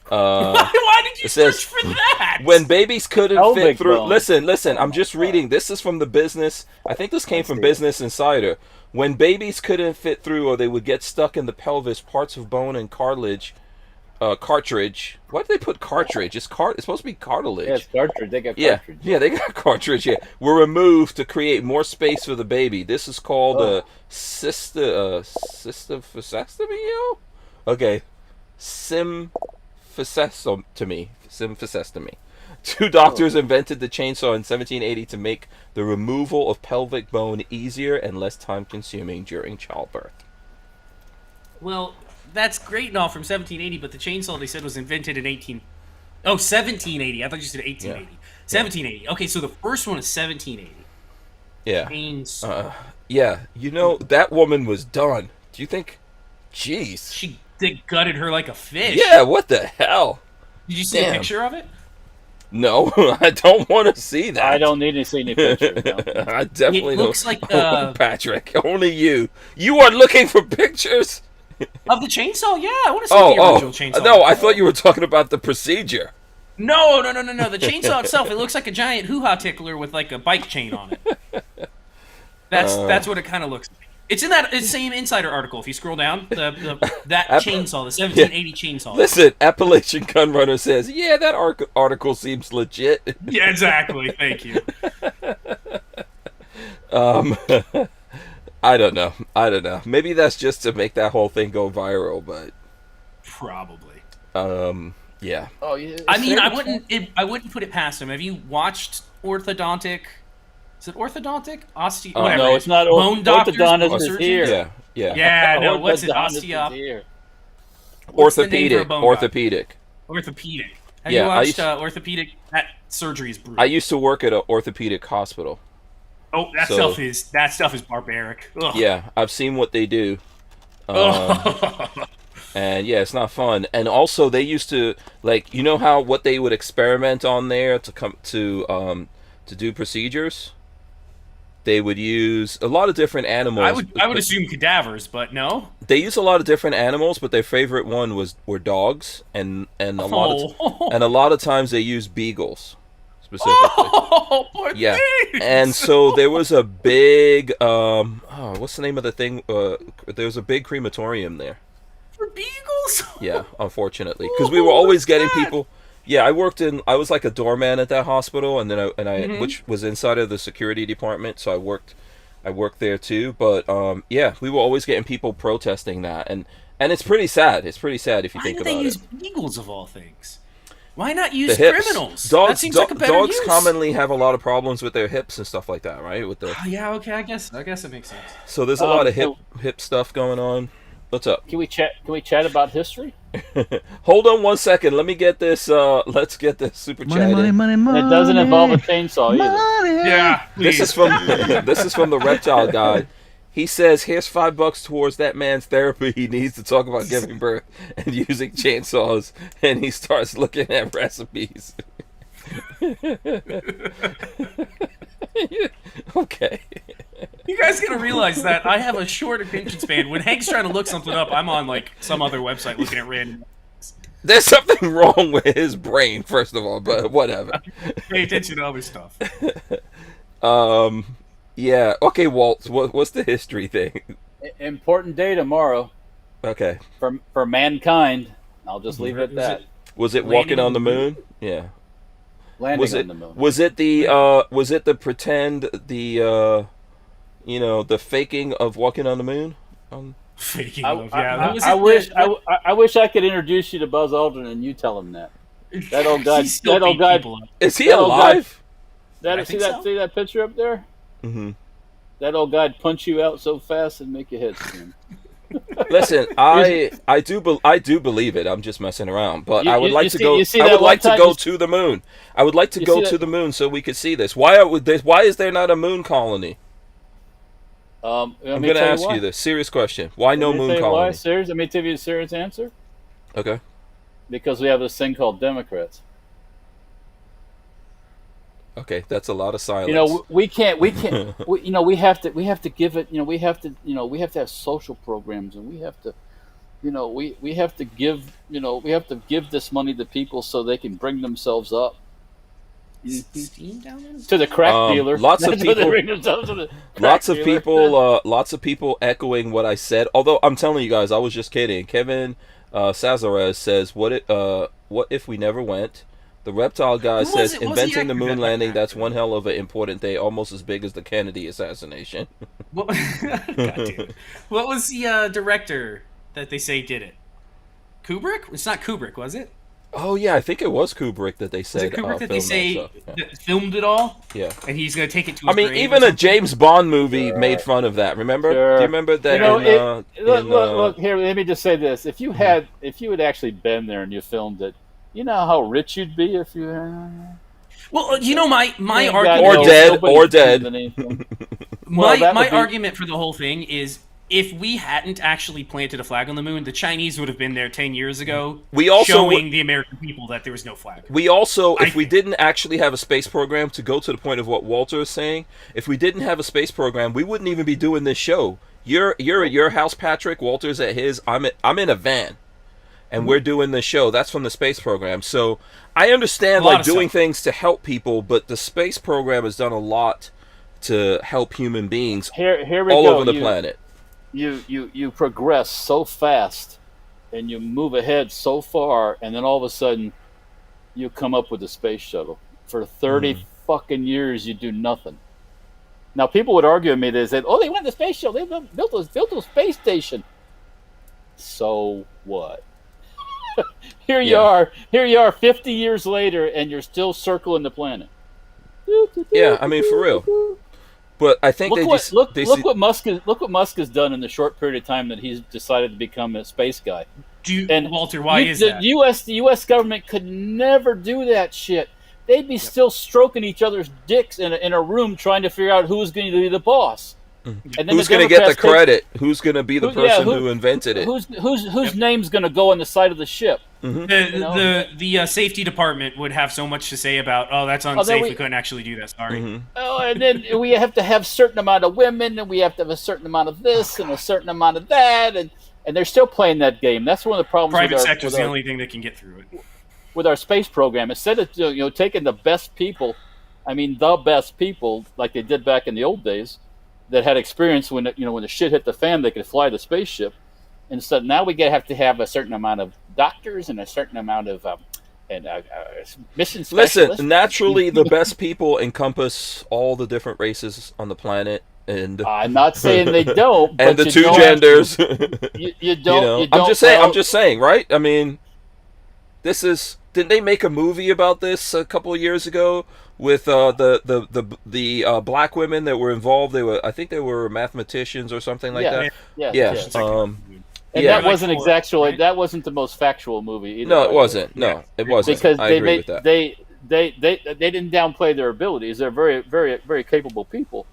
Why did you it says, search for that? when babies couldn't Pelvic fit through. bone. Listen. I'm just reading. This is from the business. I think this came from Business Insider. When babies couldn't fit through, or they would get stuck in the pelvis, parts of bone and cartilage. Cartridge. Why did they put cartridge? It's supposed to be cartilage. Yeah, it's cartridge. They got Yeah, cartridge. yeah, they got cartridge. Yeah, were removed to create more space for the baby. This is called a cystophysestomy. Okay, symphysestomy. Two doctors invented the chainsaw in 1780 to make the removal of pelvic bone easier and less time-consuming during childbirth. Well, that's great and all from 1780, but the chainsaw they said was invented in 1780. I thought you said 1880. 1780. Okay, so the first one is 1780. Yeah. Chainsaw. Yeah, that woman was done. Do you think? Jeez. They gutted her like a fish. Yeah, what the hell? Did you see a Damn. picture of it? No, I don't want to see that. I don't need to see any pictures. No. I definitely It looks don't. like, Patrick, only you. You are looking for pictures? Of the chainsaw? Yeah, I want to see the original chainsaw. No, I thought you were talking about the procedure. No. The chainsaw itself, it looks like a giant hoo-ha tickler with like a bike chain on it. That's what it kind of looks like. It's in that same Insider article. If you scroll down, that chainsaw, the 1780 chainsaw. Listen, Appalachian Gunrunner says, yeah, that article seems legit. Yeah, exactly. Thank you. I don't know. Maybe that's just to make that whole thing go viral, but probably. Yeah. Oh, yeah. I mean, I wouldn't put it past him. Have you watched orthodontic? Is it orthodontic? Whatever. No, it's not. Bone doctors, orthodontist bone is surgeons? here. Yeah, no, what's it? Orthodontist is here. What's the name for a bone Orthopedic. Orthopedic. Have Yeah, you watched orthopedic? That surgery is brutal. I used to work at an orthopedic hospital. Oh, that stuff is barbaric. Ugh. Yeah, I've seen what they do. And yeah, it's not fun. And also, they used to, like, you know how what they would experiment on there to do procedures. They would use a lot of different animals. I would assume cadavers, but no. They use a lot of different animals, but their favorite one were dogs, and a lot of times they use beagles specifically. Oh, poor Yeah, things. and so there was a big what's the name of the thing? There was a big crematorium there. For beagles? Yeah, unfortunately, because we were always getting people. Yeah, I was like a doorman at that hospital, and then which was inside of the security department, so I worked there too. But yeah, we were always getting people protesting that, and it's pretty sad. It's pretty sad if you think about it. Why do they use beagles of all things? Why not use The hips. criminals? Dogs, that seems like a better dogs use. commonly have a lot of problems with their hips and stuff like that, right? With the Yeah, okay, I guess it makes sense. so there's a lot of hip stuff going on. What's up? Can we chat about history? Hold on one second. Let me get this. Let's get this super chat in. It doesn't involve a chainsaw either. Yeah, This is from the reptile guy. He says, "Here's $5 towards that man's therapy. He needs to talk about giving birth and using chainsaws." And he starts looking at recipes. Okay. You guys gotta realize that I have a short attention span. When Hank's trying to look something up, I'm on like some other website looking at random. There's something wrong with his brain, first of all, but whatever. Pay attention to other stuff. Yeah. Okay, Walt. What's the history thing? Important day tomorrow. Okay. For mankind. I'll just leave it at that. Was it walking on the moon? Yeah. Landing on the moon. Was it the pretend the faking of walking on the moon? Faking I, love, yeah. I wish I could introduce you to Buzz Aldrin and you tell him that. That old guy. He still That old beat guy. people up. Is he That old guy- alive? I See think so. that picture up there? Mm-hmm. That old guy'd punch you out so fast and make your head spin. Listen, I do believe it. I'm just messing around, but I would like to go. You see I that would like one to time go to the moon. I would like to You go see to that- the moon so we could see this. Why is there not a moon colony? I'm going to ask you this serious question. Why no moon colony? Serious? Let me give you a serious answer. Okay. Because we have this thing called Democrats. Okay, that's a lot of silence. You know, we can't. We have to give it. We have to have social programs, and we have to. We have to give. We have to give this money to people so they can bring themselves up. Steam down there? To the crack dealer. Lots of That's what they people- bring themselves to the crack Lots of dealer. lots of people echoing what I said. Although I'm telling you guys, I was just kidding. Kevin Sazarez says, "What if we never went?" The reptile guy Who was says, it? What was the "Inventing the actor moon that- landing. That's one hell of an important day, almost as big as the Kennedy assassination." What, God damn it. What was the director that they say did it? Kubrick? It's not Kubrick, was it? Oh yeah, I think it was Kubrick that they Was said it Kubrick that they filmed say that stuff. Yeah. that filmed it all? Yeah. And he's going to take it to I his mean, grave even or a something? James Bond movie made fun of that. Remember? Sure. Do you remember that? Look here. Let me just say this: if you had actually been there and you filmed it, you know how rich you'd be if you. Well, my You argument... Or got dead, nobody or dead. filmed anything. My that would be- argument for the whole thing is if we hadn't actually planted a flag on the moon, the Chinese would have been there 10 years ago We also showing the American people that there was no flag. We also, if we think- didn't actually have a space program, to go to the point of what Walter is saying, if we didn't have a space program, we wouldn't even be doing this show. You're at your house, Patrick. Walter's at his. I'm in a van, and we're doing this show. That's from the space program. So I understand A lot like of doing stuff. things to help people, but the space program has done a lot to help human beings Here we all go. over the planet. you progress so fast, and you move ahead so far, and then all of a sudden you come up with a space shuttle. For 30 fucking years, you do nothing. Now, people would argue with me. They said, "Oh, they went to space shuttle. They built a space station." So what? Here you are. Here you are, 50 years later, and you're still circling the planet. Yeah, I mean, for real. But I think look what Musk has done in the short period of time that he's decided to become a space guy. Walter, why is that? The U.S. government could never do that shit. They'd be still stroking each other's dicks in a room trying to figure out who's going to be the boss. And then who's going to get the credit? Who's going to be the person who invented it? Whose name's going to go on the side of the ship? The safety department would have so much to say about, that's unsafe. We couldn't actually do that. Sorry. And then we have to have a certain amount of women, and we have to have a certain amount of this and a certain amount of that, and they're still playing that game. That's one of the problems. Private sector is the only thing that can get through it. With our space program, instead of taking the best people, the best people like they did back in the old days, that had experience when the shit hit the fan, they could fly the spaceship. Instead, now we have to have a certain amount of doctors and a certain amount of mission specialists. Listen, naturally, the best people encompass all the different races on the planet. And I'm not saying they don't, but and the two genders. You don't. I'm just saying, right? I mean, didn't they make a movie about this a couple of years ago with the black women that were involved? I think they were mathematicians or something like that. That wasn't exactly. That wasn't the most factual movie either. No, it wasn't. No, it wasn't. Because I agree with that. They didn't downplay their abilities. They're very, very, very capable people,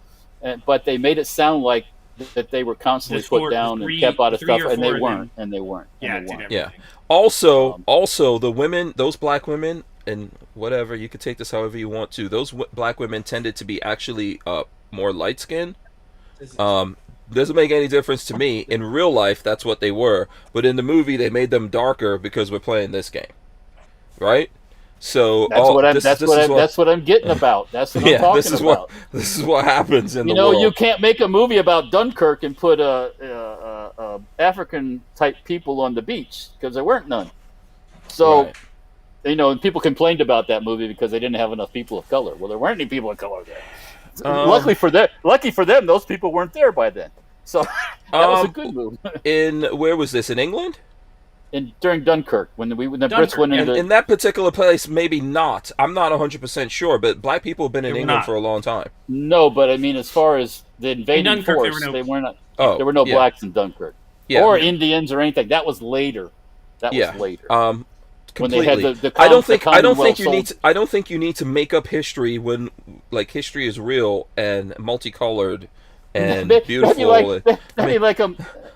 but they made it sound like that they were constantly put down and kept out of stuff, and they weren't. Yeah. Also, the women, those black women, and whatever, you could take this however you want to. Those black women tended to be actually more light skinned. Doesn't make any difference to me. In real life, that's what they were, but in the movie, they made them darker because we're playing this game, right? So that's what I'm getting about. That's what I'm talking about. This is what happens in the world. You can't make a movie about Dunkirk and put African type people on the beach because there weren't none. So, and people complained about that movie because they didn't have enough people of color. Well, there weren't any people of color there. Lucky for them, those people weren't there by then. So that was a good move. Where was this? In England? During Dunkirk, when the Brits went into in that particular place, maybe not. I'm not 100% sure, but black people have been in England for a long time. No, but as far as the invading force, there were no blacks in Dunkirk, or Indians or anything. That was later. Completely. When they had I don't think you need to make up history when history is real and multicolored and beautiful.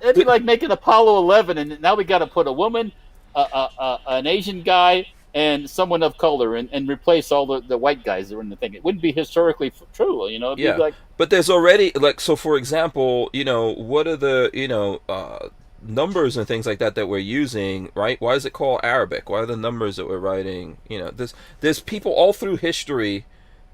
That'd be like making Apollo 11, and now we got to put a woman, an Asian guy, and someone of color, and replace all the white guys that were in the thing. It wouldn't be historically true, It'd be but there's already so for example, what are the numbers and things like that we're using, right? Why is it called Arabic? Why are the numbers that we're writing? There's people all through history.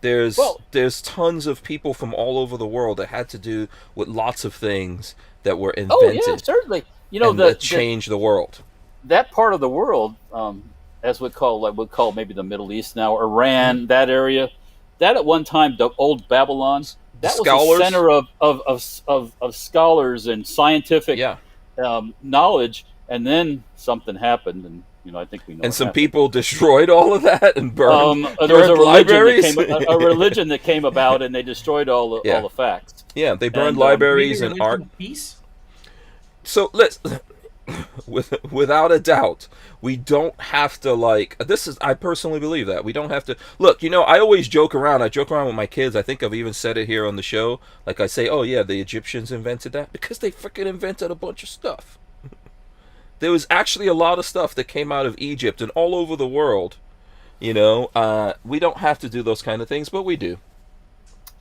There's tons of people from all over the world that had to do with lots of things that were invented. Oh yeah, certainly. That changed the world. That part of the world, as we'd call maybe the Middle East now, Iran, that area, that at one time the old Babylon, that was a center of scholars and scientific knowledge, and then something happened, and I think we know. And some people destroyed all of that and burned. There was a religion that came about, and they destroyed all the facts. Yeah, they burned libraries and art. Peace? So without a doubt, we don't have to I personally believe that we don't have to look. I always joke around. I joke around with my kids. I think I've even said it here on the show. I say, oh yeah, the Egyptians invented that because they freaking invented a bunch of stuff. There was actually a lot of stuff that came out of Egypt and all over the world. We don't have to do those kind of things, but we do.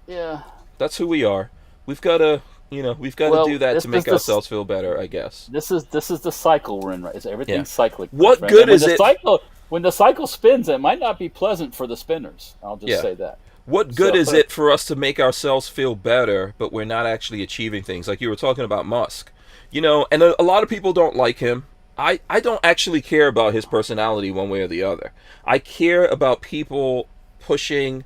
Yeah. That's who we are. We've got to do that to make ourselves feel better, I guess. This is the cycle we're in, right? Everything's cyclic. What good is it? When the cycle spins, it might not be pleasant for the spinners. I'll just say that. What good So- is it for us to make ourselves feel better, but we're not actually achieving things? Like you were talking about Musk, and a lot of people don't like him. I don't actually care about his personality one way or the other. I care about people pushing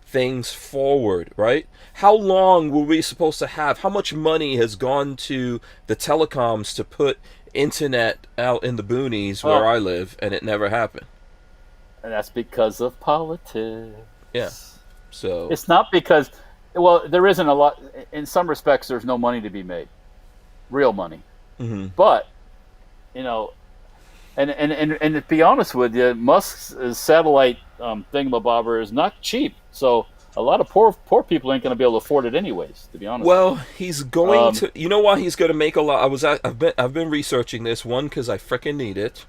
things forward, right? How long were we supposed to have? How much money has gone to the telecoms to put internet out in the boonies where I live, and it never happened? And that's because of politics. Yeah. So It's not because, well, there isn't a lot. In some respects, there's no money to be made, real money. mhm. But and to be honest with you, Musk's satellite thingamabobber is not cheap. So a lot of poor people ain't going to be able to afford it anyways. To be honest. Well, he's going to. You know why he's going to make a lot? I've been researching this one because I frickin' need it.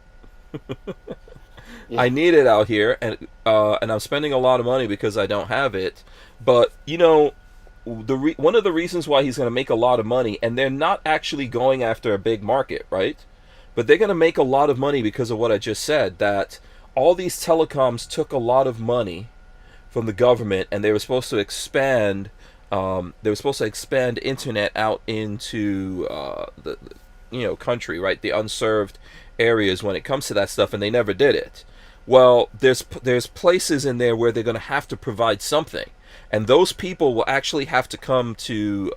Yeah. I need it out here, and I'm spending a lot of money because I don't have it. But one of the reasons why he's going to make a lot of money, and they're not actually going after a big market, right? But they're going to make a lot of money because of what I just said. That all these telecoms took a lot of money from the government, and they were supposed to expand. Internet out into the country, right? The unserved areas when it comes to that stuff, and they never did it. Well, there's places in there where they're going to have to provide something, and those people will actually have to come to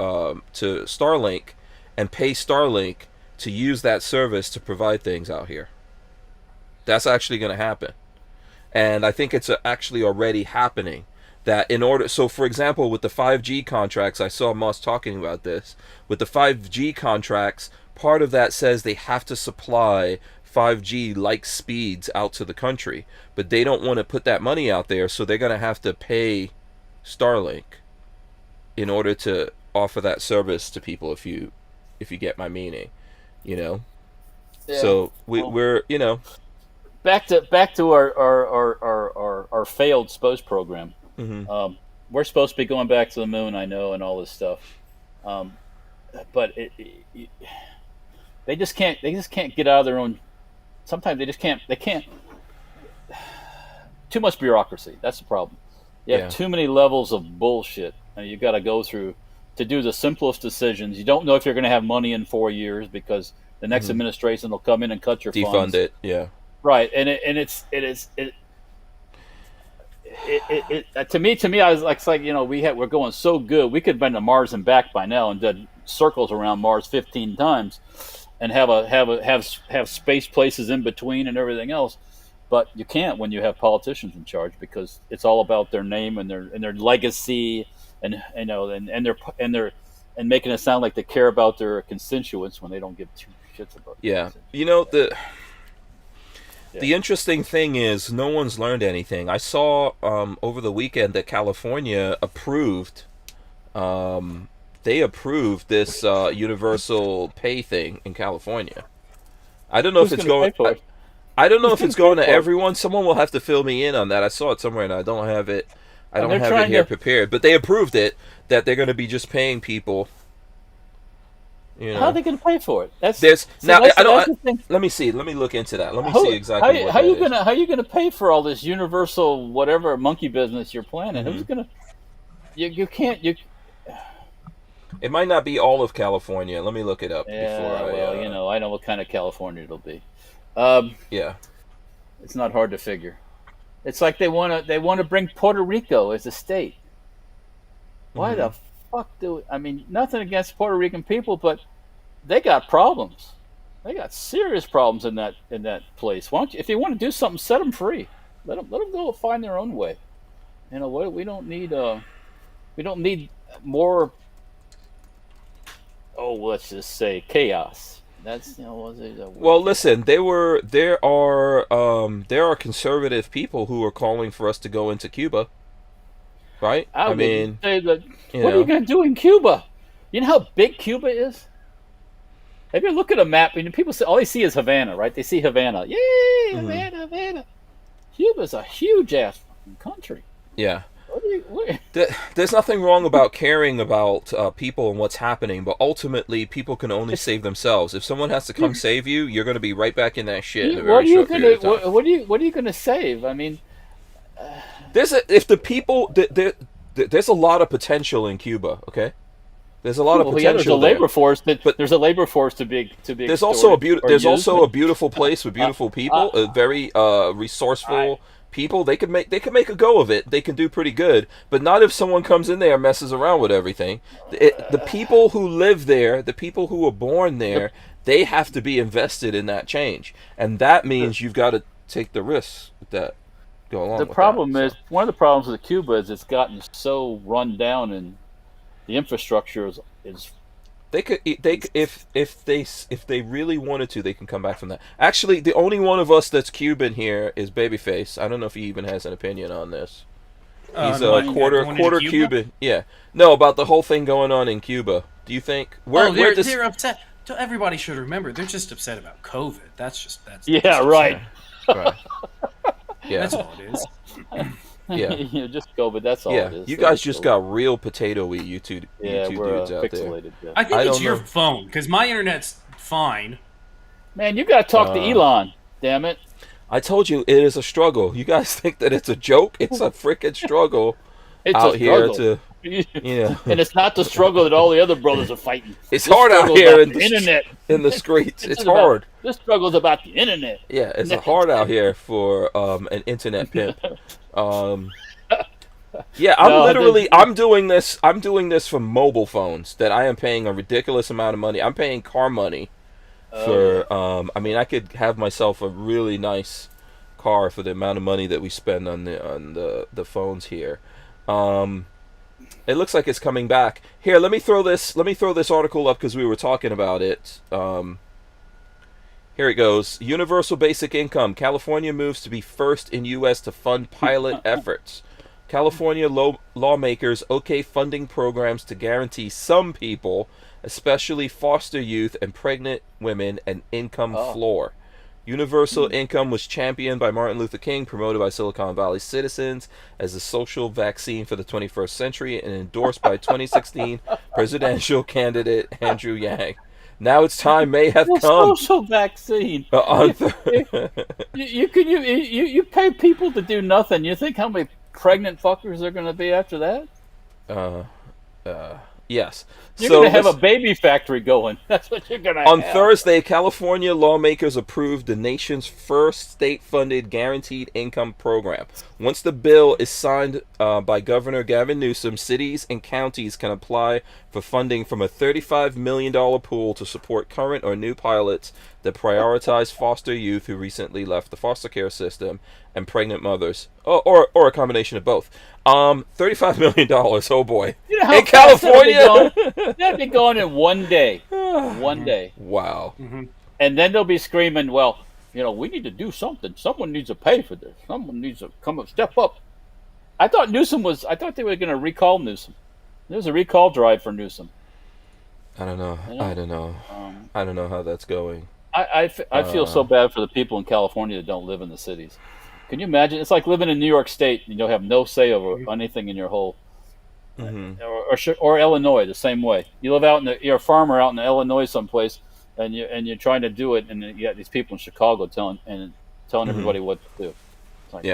Starlink and pay Starlink to use that service to provide things out here. That's actually going to happen, and I think it's actually already happening. That in order, so for example, with the 5G contracts, I saw Moss talking about this. With the 5G contracts, part of that says they have to supply 5G-like speeds out to the country, but they don't want to put that money out there, so they're going to have to pay Starlink in order to offer that service to people. If you get my meaning, Yeah. So we're back to our failed SPOS program. mhm. We're supposed to be going back to the moon, I know, and all this stuff, but they just can't get out of their own. Sometimes they can't. Too much bureaucracy. That's the problem. You have too many levels of bullshit, and you've got to go through to do the simplest decisions. You don't know if you're going to have money in 4 years because the next administration will come in and cut your Defund funds. it. Yeah. Right, to me, I was like, it's like, we're going so good. We could have been to Mars and back by now and did circles around Mars 15 times, and have space places in between and everything else. But you can't when you have politicians in charge, because it's all about their name and their legacy, and making it sound like they care about their constituents when they don't give two shits about. Yeah. The interesting thing is no one's learned anything. I saw over the weekend that California approved this universal pay thing in California. I don't know if it's going. I don't know if it's going to everyone. Someone will have to fill me in on that. I saw it somewhere and I don't have it. I don't have it here prepared. But they approved it, that they're going to be just paying people. How are they going to pay for it? Let me see. Let me look into that. Let me see exactly what how are you gonna pay for all this universal whatever monkey business you're planning? Who's gonna? You can't. It might not be all of California. Let me look it up before I know what kind of California it'll be. Yeah. It's not hard to figure. It's like they want to bring Puerto Rico as a state. Why the fuck nothing against Puerto Rican people, but they got problems. They got serious problems in that place. Why don't you, if they want to do something, set them free. Let them go find their own way. We don't need more. Let's just say chaos. That's well, listen. There are conservative people who are calling for us to go into Cuba. Right? What are you going to do in Cuba? You know how big Cuba is? If you look at a map, people say all they see is Havana, right? They see Havana. Yay, Havana. Cuba's a huge ass country. Yeah. There's nothing wrong about caring about people and what's happening, but ultimately people can only save themselves. If someone has to come save you, you're going to be right back in that shit in a very short period of time. What are you going to save? if the people there's a lot of potential in Cuba. Okay, there's a lot of potential. There's a labor force but there's a labor force to be. There's also a beautiful place with beautiful people, very resourceful people. They could make a go of it. They can do pretty good, but not if someone comes in there and messes around with everything. The people who live there, the people who were born there, they have to be invested in that change, and that means you've got to take the risks that go along. The problem is one of the problems with Cuba is it's gotten so run down, and the infrastructure is. They could if they really wanted to, they can come back from that. Actually, the only one of us that's Cuban here is Babyface. I don't know if he even has an opinion on this. He's a quarter Cuban. Yeah. No, about the whole thing going on in Cuba. Do you think they're upset? Everybody should remember they're just upset about COVID. That's right. Right. Yeah. That's all it is. Yeah. You just go, but that's all it is. You guys just got real potato-y, you two we're dudes out pixelated, there. yeah. I think it's your phone, because my internet's fine. Man, you got to talk to Elon, damn it. I told you, it is a struggle. You guys think that it's a joke? It's a freaking struggle here to, And it's not the struggle that all the other brothers are fighting. It's hard out here in the internet. In the streets. It's hard. This struggle's about the internet. Yeah, it's hard out here for an internet pimp. Yeah, I'm doing this for mobile phones that I am paying a ridiculous amount of money. I'm paying car money for I mean, I could have myself a really nice car for the amount of money that we spend on the phones here. It looks like it's coming back. Here, let me throw this article up because we were talking about it. Here it goes. Universal Basic Income. California moves to be first in U.S. to fund pilot efforts. California lawmakers okay funding programs to guarantee some people, especially foster youth and pregnant women, an income floor. Universal income was championed by Martin Luther King, promoted by Silicon Valley citizens as a social vaccine for the 21st century, and endorsed by 2016 presidential candidate Andrew Yang. Now it's time may have come. Social vaccine. You pay people to do nothing. You think how many pregnant fuckers are going to be after that? Yes. You're going to have a baby factory going. That's what you're going to have. On Thursday, California lawmakers approved the nation's first state-funded guaranteed income program. Once the bill is signed by Governor Gavin Newsom, cities and counties can apply for funding from a $35 million pool to support current or new pilots that prioritize foster youth who recently left the foster care system and pregnant mothers, or a combination of both. $35 million. Oh boy! You know how in California, that'd be going in one day. One day. Wow. Mm-hmm. And then they'll be screaming, "Well, we need to do something. Someone needs to pay for this. Someone needs to come up, step up." I thought they were going to recall Newsom. There's a recall drive for Newsom. I don't know. I don't know how that's going. I feel so bad for the people in California that don't live in the cities. Can you imagine? It's like living in New York State and you'll have no say over anything in your whole, or Illinois the same way. You live you're a farmer out in Illinois someplace, and you're trying to do it, and you got these people in Chicago telling everybody what to do. It's like,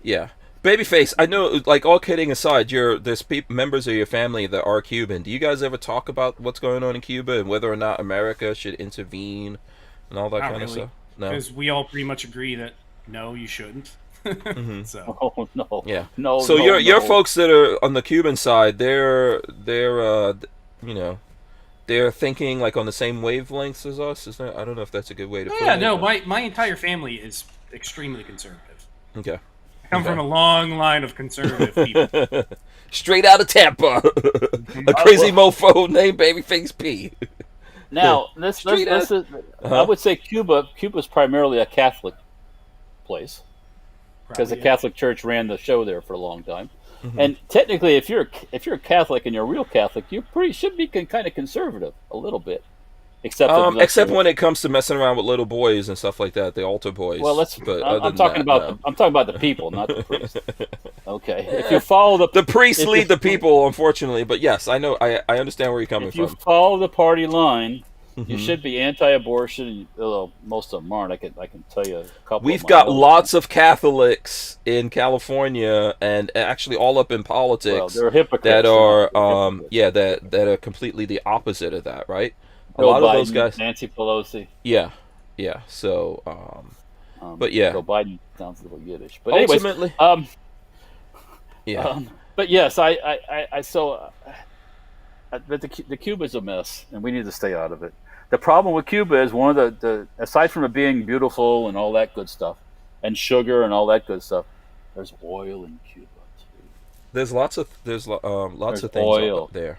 yeah. Babyface, I know, like, all kidding aside, there's members of your family that are Cuban. Do you guys ever talk about what's going on in Cuba and whether or not America should intervene and all that kind of stuff? No, because we all pretty much agree that no, you shouldn't. So. Oh no. Yeah. No. So your folks that are on the Cuban side, they're thinking like on the same wavelengths as us. Is that? I don't know if that's a good way to put it. Yeah. No. My entire family is extremely conservative. Okay. I come from a long line of conservative people. Straight out of Tampa. A crazy mofo named Babyface P. Now, this is, I would say Cuba's primarily a Catholic place, because the Catholic Church ran the show there for a long time. Mm-hmm. And technically, if you're a Catholic and you're a real Catholic, you should be kind of conservative a little bit. Except when it comes to messing around with little boys and stuff like that, the altar boys. Well, I'm talking about the people, not the priests. Okay, if you follow the priests lead the people, unfortunately. But yes, I know, I understand where you're coming from. If you follow the party line, You should be anti-abortion. Although most of them aren't. I can tell you a couple. We've got lots of Catholics in California, and actually all up in politics. Well, they're hypocrites. That are that are completely the opposite of that, right? A lot of those guys. Nancy Pelosi. Yeah. So, but yeah. Joe Biden sounds a little Yiddish, but ultimately, anyways, yeah. But yes, but the Cuba's a mess, and we need to stay out of it. The problem with Cuba is one of the aside from it being beautiful and all that good stuff, and sugar and all that good stuff, there's oil in Cuba too. There's lots of things oil there.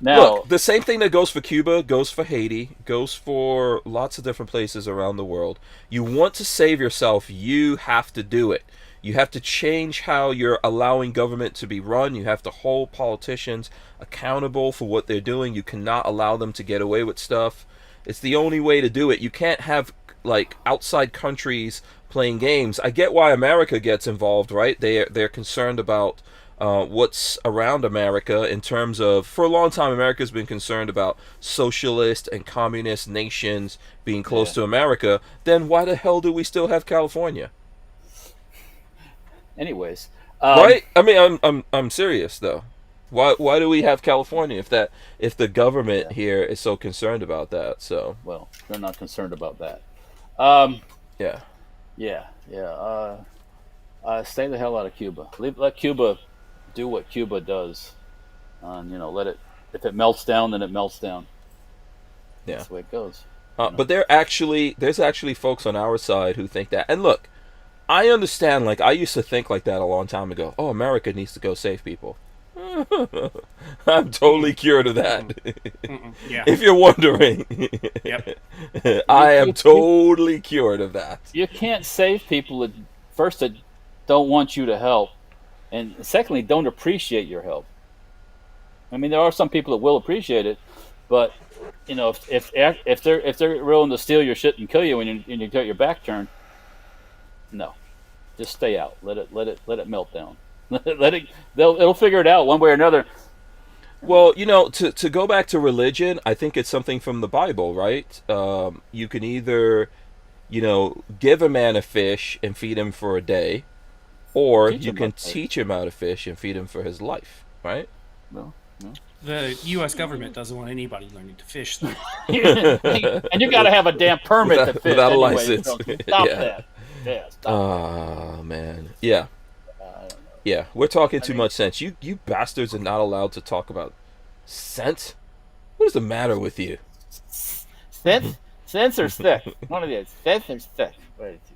Now, look, the same thing that goes for Cuba goes for Haiti, goes for lots of different places around the world. You want to save yourself, you have to do it. You have to change how you're allowing government to be run. You have to hold politicians accountable for what they're doing. You cannot allow them to get away with stuff. It's the only way to do it. You can't have like outside countries playing games. I get why America gets involved, right? They're concerned about what's around America in terms of, for a long time, America's been concerned about socialist and communist nations being close to America. Then why the hell do we still have California? Anyways, right? I mean, I'm serious though. Why do we have California if the government here is so concerned about that? So well, they're not concerned about that. Stay the hell out of Cuba. Let Cuba do what Cuba does, and let it. If it melts down, then it melts down. Yeah, that's the way it goes. But there's actually folks on our side who think that. And look, I understand. Like I used to think like that a long time ago. Oh, America needs to go save people. I'm totally cured of that. Yeah. If you're wondering. Yep. I am totally cured of that. You can't save people that first that don't want you to help, and secondly don't appreciate your help. I mean, there are some people that will appreciate it, but if they're willing to steal your shit and kill you when you get your back turned, no, just stay out. Let it melt down. It'll figure it out one way or another. Well, to go back to religion, I think it's something from the Bible, right? You can either, give a man a fish and feed him for a day, or you can teach him how to fish and feed him for his life, right? No. The U.S. government doesn't want anybody learning to fish, though. And you got to have a damn permit to fish without a anyway, license. So stop that. Yeah, stop. Oh man, yeah. Yeah, we're talking too much sense. You bastards are not allowed to talk about sense. What is the matter with you? Sense or stick? One of these. Sense or stick?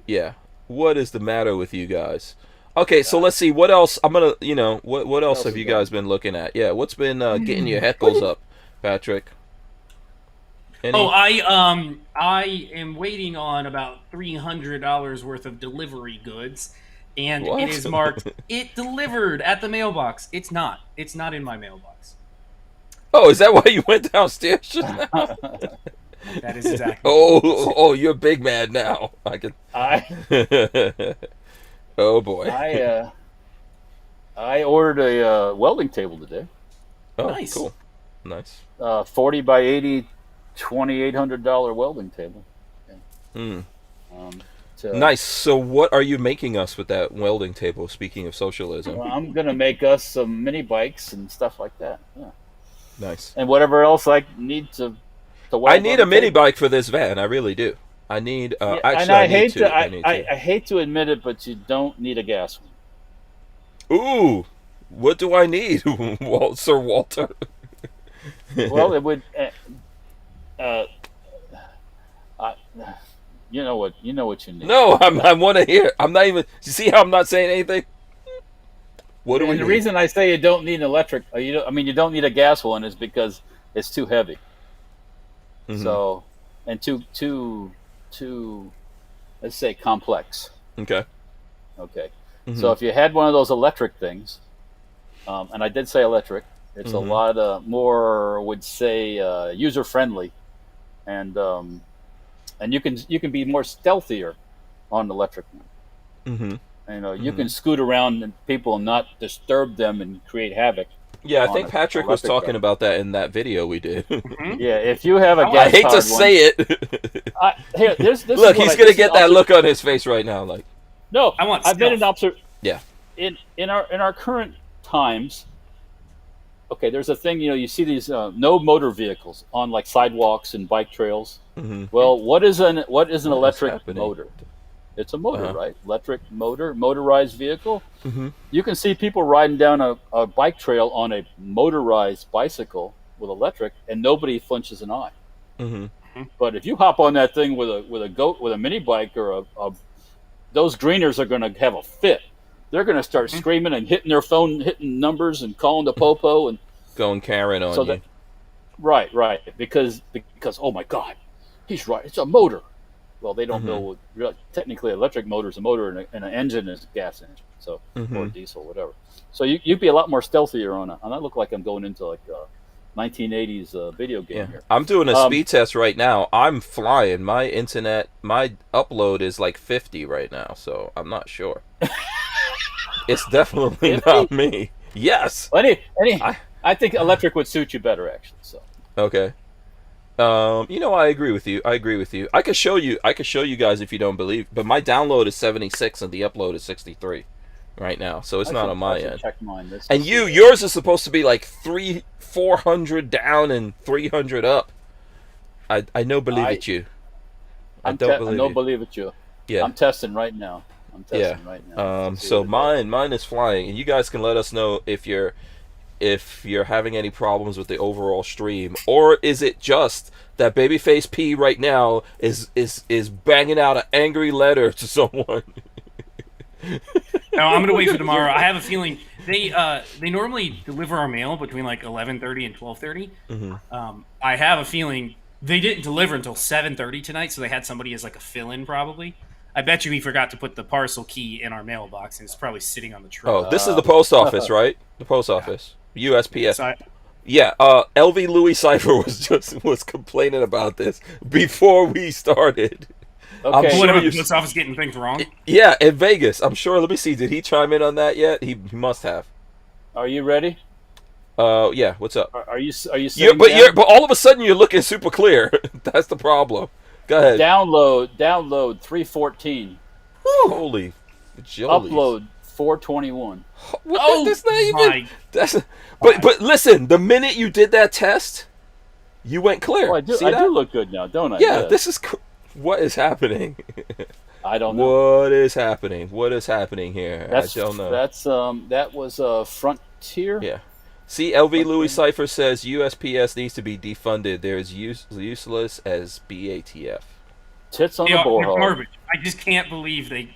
Yeah. What is the matter with you guys? Okay, so let's see. What else? I'm gonna, what else have you guys been looking at? Yeah, what's been getting your heckles up, Patrick? I am waiting on about $300 worth of delivery goods. And what? It is marked, it delivered at the mailbox. It's not. It's not in my mailbox. Oh, is that why you went downstairs just now? That is exactly. Oh, you're big mad now. Oh boy. I ordered a welding table today. Oh, nice. Cool. Nice. 40 by 80, $2,800 welding table. Yeah. Nice. So what are you making us with that welding table, speaking of socialism? Well, I'm going to make us some mini bikes and stuff like that. Yeah. Nice. And whatever else I need to weld. I need a mini bike for this van. I really do. I need... I hate to admit it, but you don't need a gas one. Ooh. What do I need, Sir Walter? Well, it would... You know what you need. No, I want to hear. I'm not even. You see how I'm not saying anything? What do we need? The reason I say you don't need an electric, you don't need a gas one, is because it's too heavy. Mm-hmm. So, and too, let's say complex. Okay. Mm-hmm. So if you had one of those electric things, and I did say electric, it's a lot more, would say, user friendly, and you can be more stealthier on an electric one. Mm-hmm. You can scoot around and people and not disturb them and create havoc. Yeah, I on think a Patrick was electric talking drive. about that in that video we did. Yeah, if you have a I gas hate to powered say it. one, here, this Look, is he's gonna get that look on his face right now. Like, No, I want I've made an stealth. observation yeah, in our current times. Okay, there's a thing, you see these no motor vehicles on like sidewalks and bike trails. Well, what is an electric happening? motor? It's a motor, Uh-huh. right? Electric motor, motorized vehicle. You can see people riding down a bike trail on a motorized bicycle with electric, and nobody flinches an eye. But if you hop on that thing with a mini bike or those greeners are going to have a fit. They're going to start screaming and hitting their phone, hitting numbers and calling the popo and going Karen on so you. that, right, because oh my God, he's right. It's a motor. Well, they don't know. Technically, electric motor is a motor, and an engine is a gas engine, so or diesel, whatever. So you'd be a lot more stealthier on it. And I look like I'm going into like a 1980s video game here. I'm doing a speed test right now. I'm flying. My upload is like 50 right now, so I'm not sure. It's definitely 50? not me. Yes. Well, I think electric would suit you better, actually. So Okay. I agree with you. I could show you guys if you don't believe, but my download is 76 and the upload is 63 right now, so it's not on my end. Check mine. And yours is supposed to be like 400 down and 300 up. I no believe it you. I don't believe it. Yeah. I'm testing right now. So mine is flying, and you guys can let us know if you're having any problems with the overall stream, or is it just that Babyface P right now is banging out an angry letter to someone? No, I'm gonna wait for tomorrow. I have a feeling they normally deliver our mail between like 11:30 and 12:30. I have a feeling they didn't deliver until 7:30 tonight, so they had somebody as like a fill-in probably. I bet you he forgot to put the parcel key in our mailbox, and it's probably sitting on the truck. Oh, this is the post office, right? The post office, USPS. So Yeah, LV Louis Cipher was complaining about this before we started. Okay. I'm what sure about the post office getting things wrong? Yeah, in Vegas. I'm sure. Let me see. Did he chime in on that yet? He must have. Are you ready? Yeah. What's up? Are you sitting But down? but all of a sudden you're looking super clear. That's the problem. Go ahead. Download 314. Holy jollies. Upload 421. Oh, that's not even. my. But listen. The minute you did that test, you went clear. Oh, I do. See I that? do look good now, don't I? Yeah. This is. What is happening? I don't know. What is happening? What is happening here? I don't know. That was Frontier. Yeah. See, LV Louis Cipher says USPS needs to be defunded. They're as useless as BATF. Tits on They the are borehole. garbage. I just can't believe they.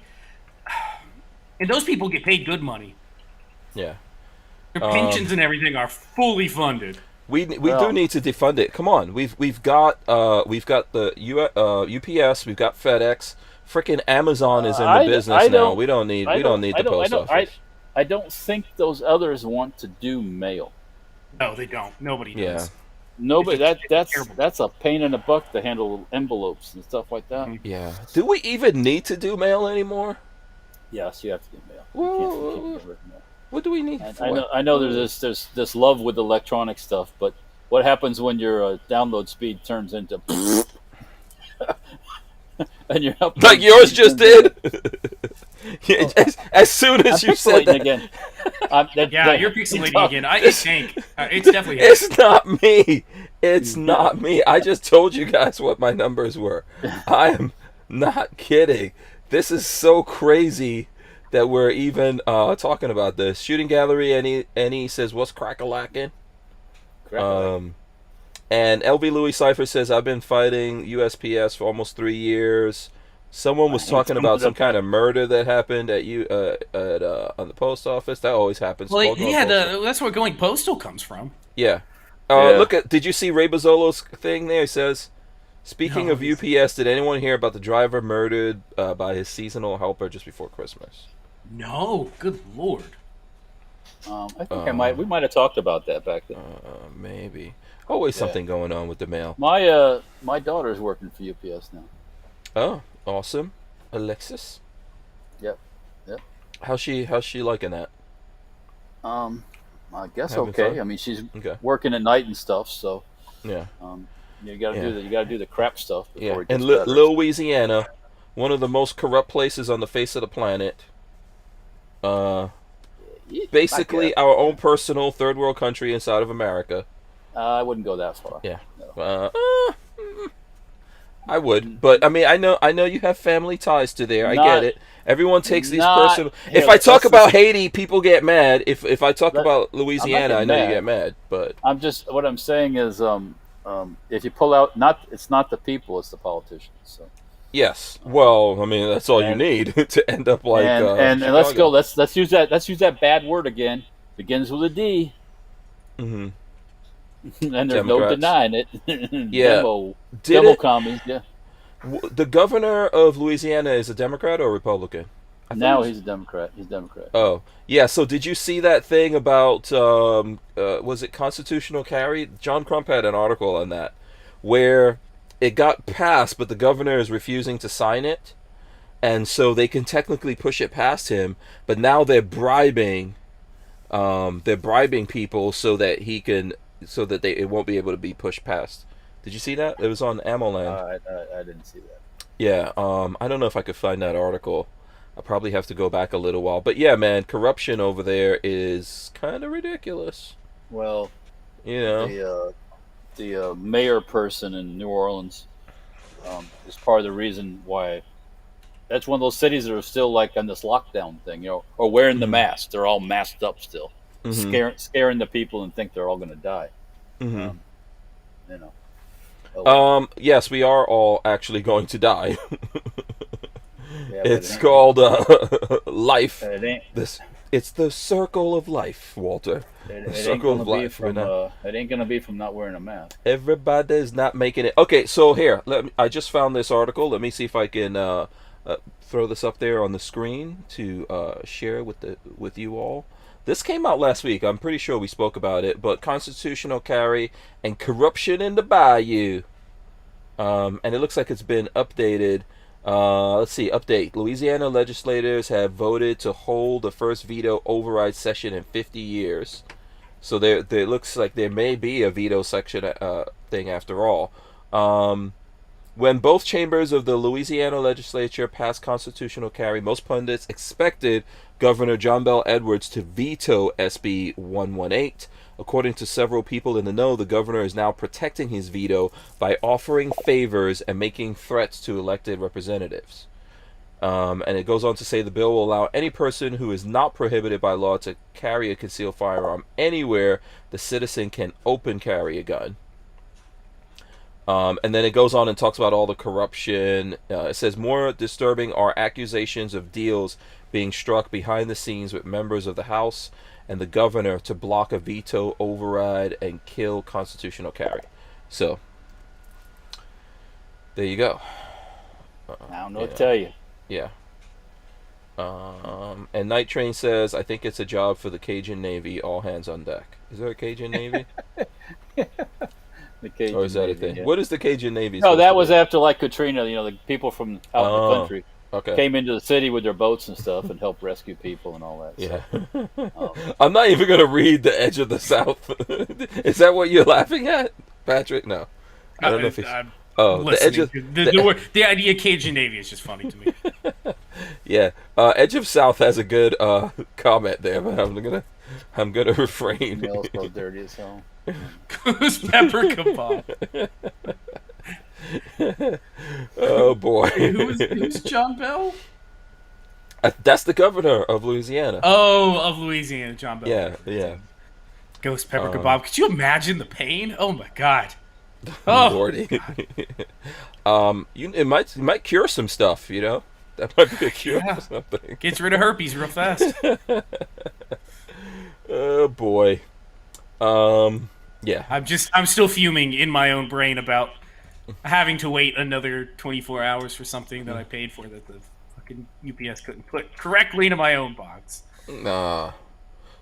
And those people get paid good money. Yeah. Their pensions and everything are fully funded. We do need to defund it. Come on, we've got the UPS, we've got FedEx, freaking Amazon is in the business now. We don't need the post office. I don't think those others want to do mail. No, they don't. Nobody Yeah. does. Nobody. It's terrible. That's a pain in the butt to handle envelopes and stuff like that. Yeah. Do we even need to do mail anymore? Yes, you have to do mail. Whoa, You whoa, can't whoa. get written mail. What do we need? And for? I know there's this love with electronic stuff, but what happens when your download speed turns into and your upload Like yours speed just turns did. into- as soon as I'm you said pixelating that, again. Yeah, you're pixelating again. It's Hank. It's definitely Hank. it's not me. It's not me. I just told you guys what my numbers were. I am not kidding. This is so crazy that we're even talking about this. Shooting Gallery, any says, what's crack-a-lackin'? And LV Louis Cipher says, I've been fighting USPS for almost 3 years. Someone was talking about some kind of murder that happened on the post office. That always happens. Well, yeah, that's where Going Postal comes from. Yeah. Yeah. Look at. Did you see Ray Bozzolo's thing there? He says, speaking No, of UPS, did anyone hear about the driver murdered by his seasonal helper just before Christmas? No, good lord. I think we might have talked about that back then. Maybe. Always something going on with the mail. My daughter's working for UPS now. Oh, awesome. Alexis. Yep. How's she liking that? I guess Having okay. fun? I mean, she's Okay. working at night and stuff, so Yeah. you got to Yeah. do you got to do the crap stuff Yeah. before it And gets better. Louisiana, one of the most corrupt places on the face of the planet. I Basically, guess. our own personal third world country inside of America. I wouldn't go that far. Yeah. No. I would, but I mean, I know you have family ties to there. I Not- get it. Everyone takes these not- personal. here, If I talk let's about Haiti, people get mad. If I talk Let- about Louisiana, I know you mad. get mad. But What I'm saying is, if you pull out, it's not the people, it's the politicians. So. yes, well, I mean, that's all you And- need to end up like. and let's Chicago. go. Let's use that bad word again. Begins with a D. Mm-hmm. And there's no Democrats. denying it. Yeah. Demo Did it? commies. Yeah. The governor of Louisiana is a Democrat or a Republican? I thought Now it was- he's a Democrat. He's a Democrat. Oh, yeah. So did you see that thing about was it constitutional carry? John Crump had an article on that where it got passed, but the governor is refusing to sign it, and so they can technically push it past him. But now they're bribing people so that it won't be able to be pushed past. Did you see that? It was on AmmoLand. I didn't see that. Yeah, I don't know if I could find that article. I'll probably have to go back a little while. But yeah, man, corruption over there is kind of ridiculous. Well, You know? the mayor person in New Orleans is part of the reason why. That's one of those cities that are still like on this lockdown thing, or wearing the mask. They're all masked up still, scaring the people and think they're all going to die. Mhm. You know. Oh, Yes, we are all actually going to die. yeah, but It's it ain't- called life. It ain't. It's the circle of life, Walter. It The ain't circle gonna of be life. from. It ain't gonna be from not wearing a mask. Everybody's not making it. Okay, so here, I just found this article. Let me see if I can throw this up there on the screen to share with you all. This came out last week. I'm pretty sure we spoke about it. But constitutional carry and corruption in the bayou, and it looks like it's been updated. Let's see. Update. Louisiana legislators have voted to hold the first veto override session in 50 years. So there looks like there may be a veto section thing after all. When both chambers of the Louisiana legislature passed constitutional carry, most pundits expected Governor John Bel Edwards to veto SB 118. According to several people in the know, the governor is now protecting his veto by offering favors and making threats to elected representatives. And it goes on to say the bill will allow any person who is not prohibited by law to carry a concealed firearm anywhere the citizen can open carry a gun. And then it goes on and talks about all the corruption. It says more disturbing are accusations of deals being struck behind the scenes with members of the House and the governor to block a veto override and kill constitutional carry. So, there you go. I don't know what to tell you. Yeah. And Night Train says, I think it's a job for the Cajun Navy, all hands on deck. Is there a Cajun Navy? The Cajun Or is that a Navy, thing? yeah. What is the Cajun Navy? No, supposed that to was be? after like Katrina. The people from out in Oh, the country Okay. came into the city with their boats and stuff and helped rescue people and all that. Yeah. I'm not even going to read The Edge of the South. Is that what you're laughing at, Patrick? No. I don't know if it's... Oh, The Edge of... The idea Cajun Navy is just funny to me. Yeah. Edge of South has a good comment there, but I'm gonna refrain. Nails so dirty as hell. Goose pepper kebab. Oh boy. Who's John Bell? That's the governor of Louisiana. Oh, of Louisiana, John Bell. Yeah. Ghost pepper kebab. Could you imagine the pain? Oh my god. Oh, Lordy. It might cure some stuff, you know? That might be a cure Yeah. for something. gets rid of herpes real fast. Oh boy. Yeah. I'm still fuming in my own brain about having to wait another 24 hours for something that I paid for that the fucking UPS couldn't put correctly into my own box. Nah.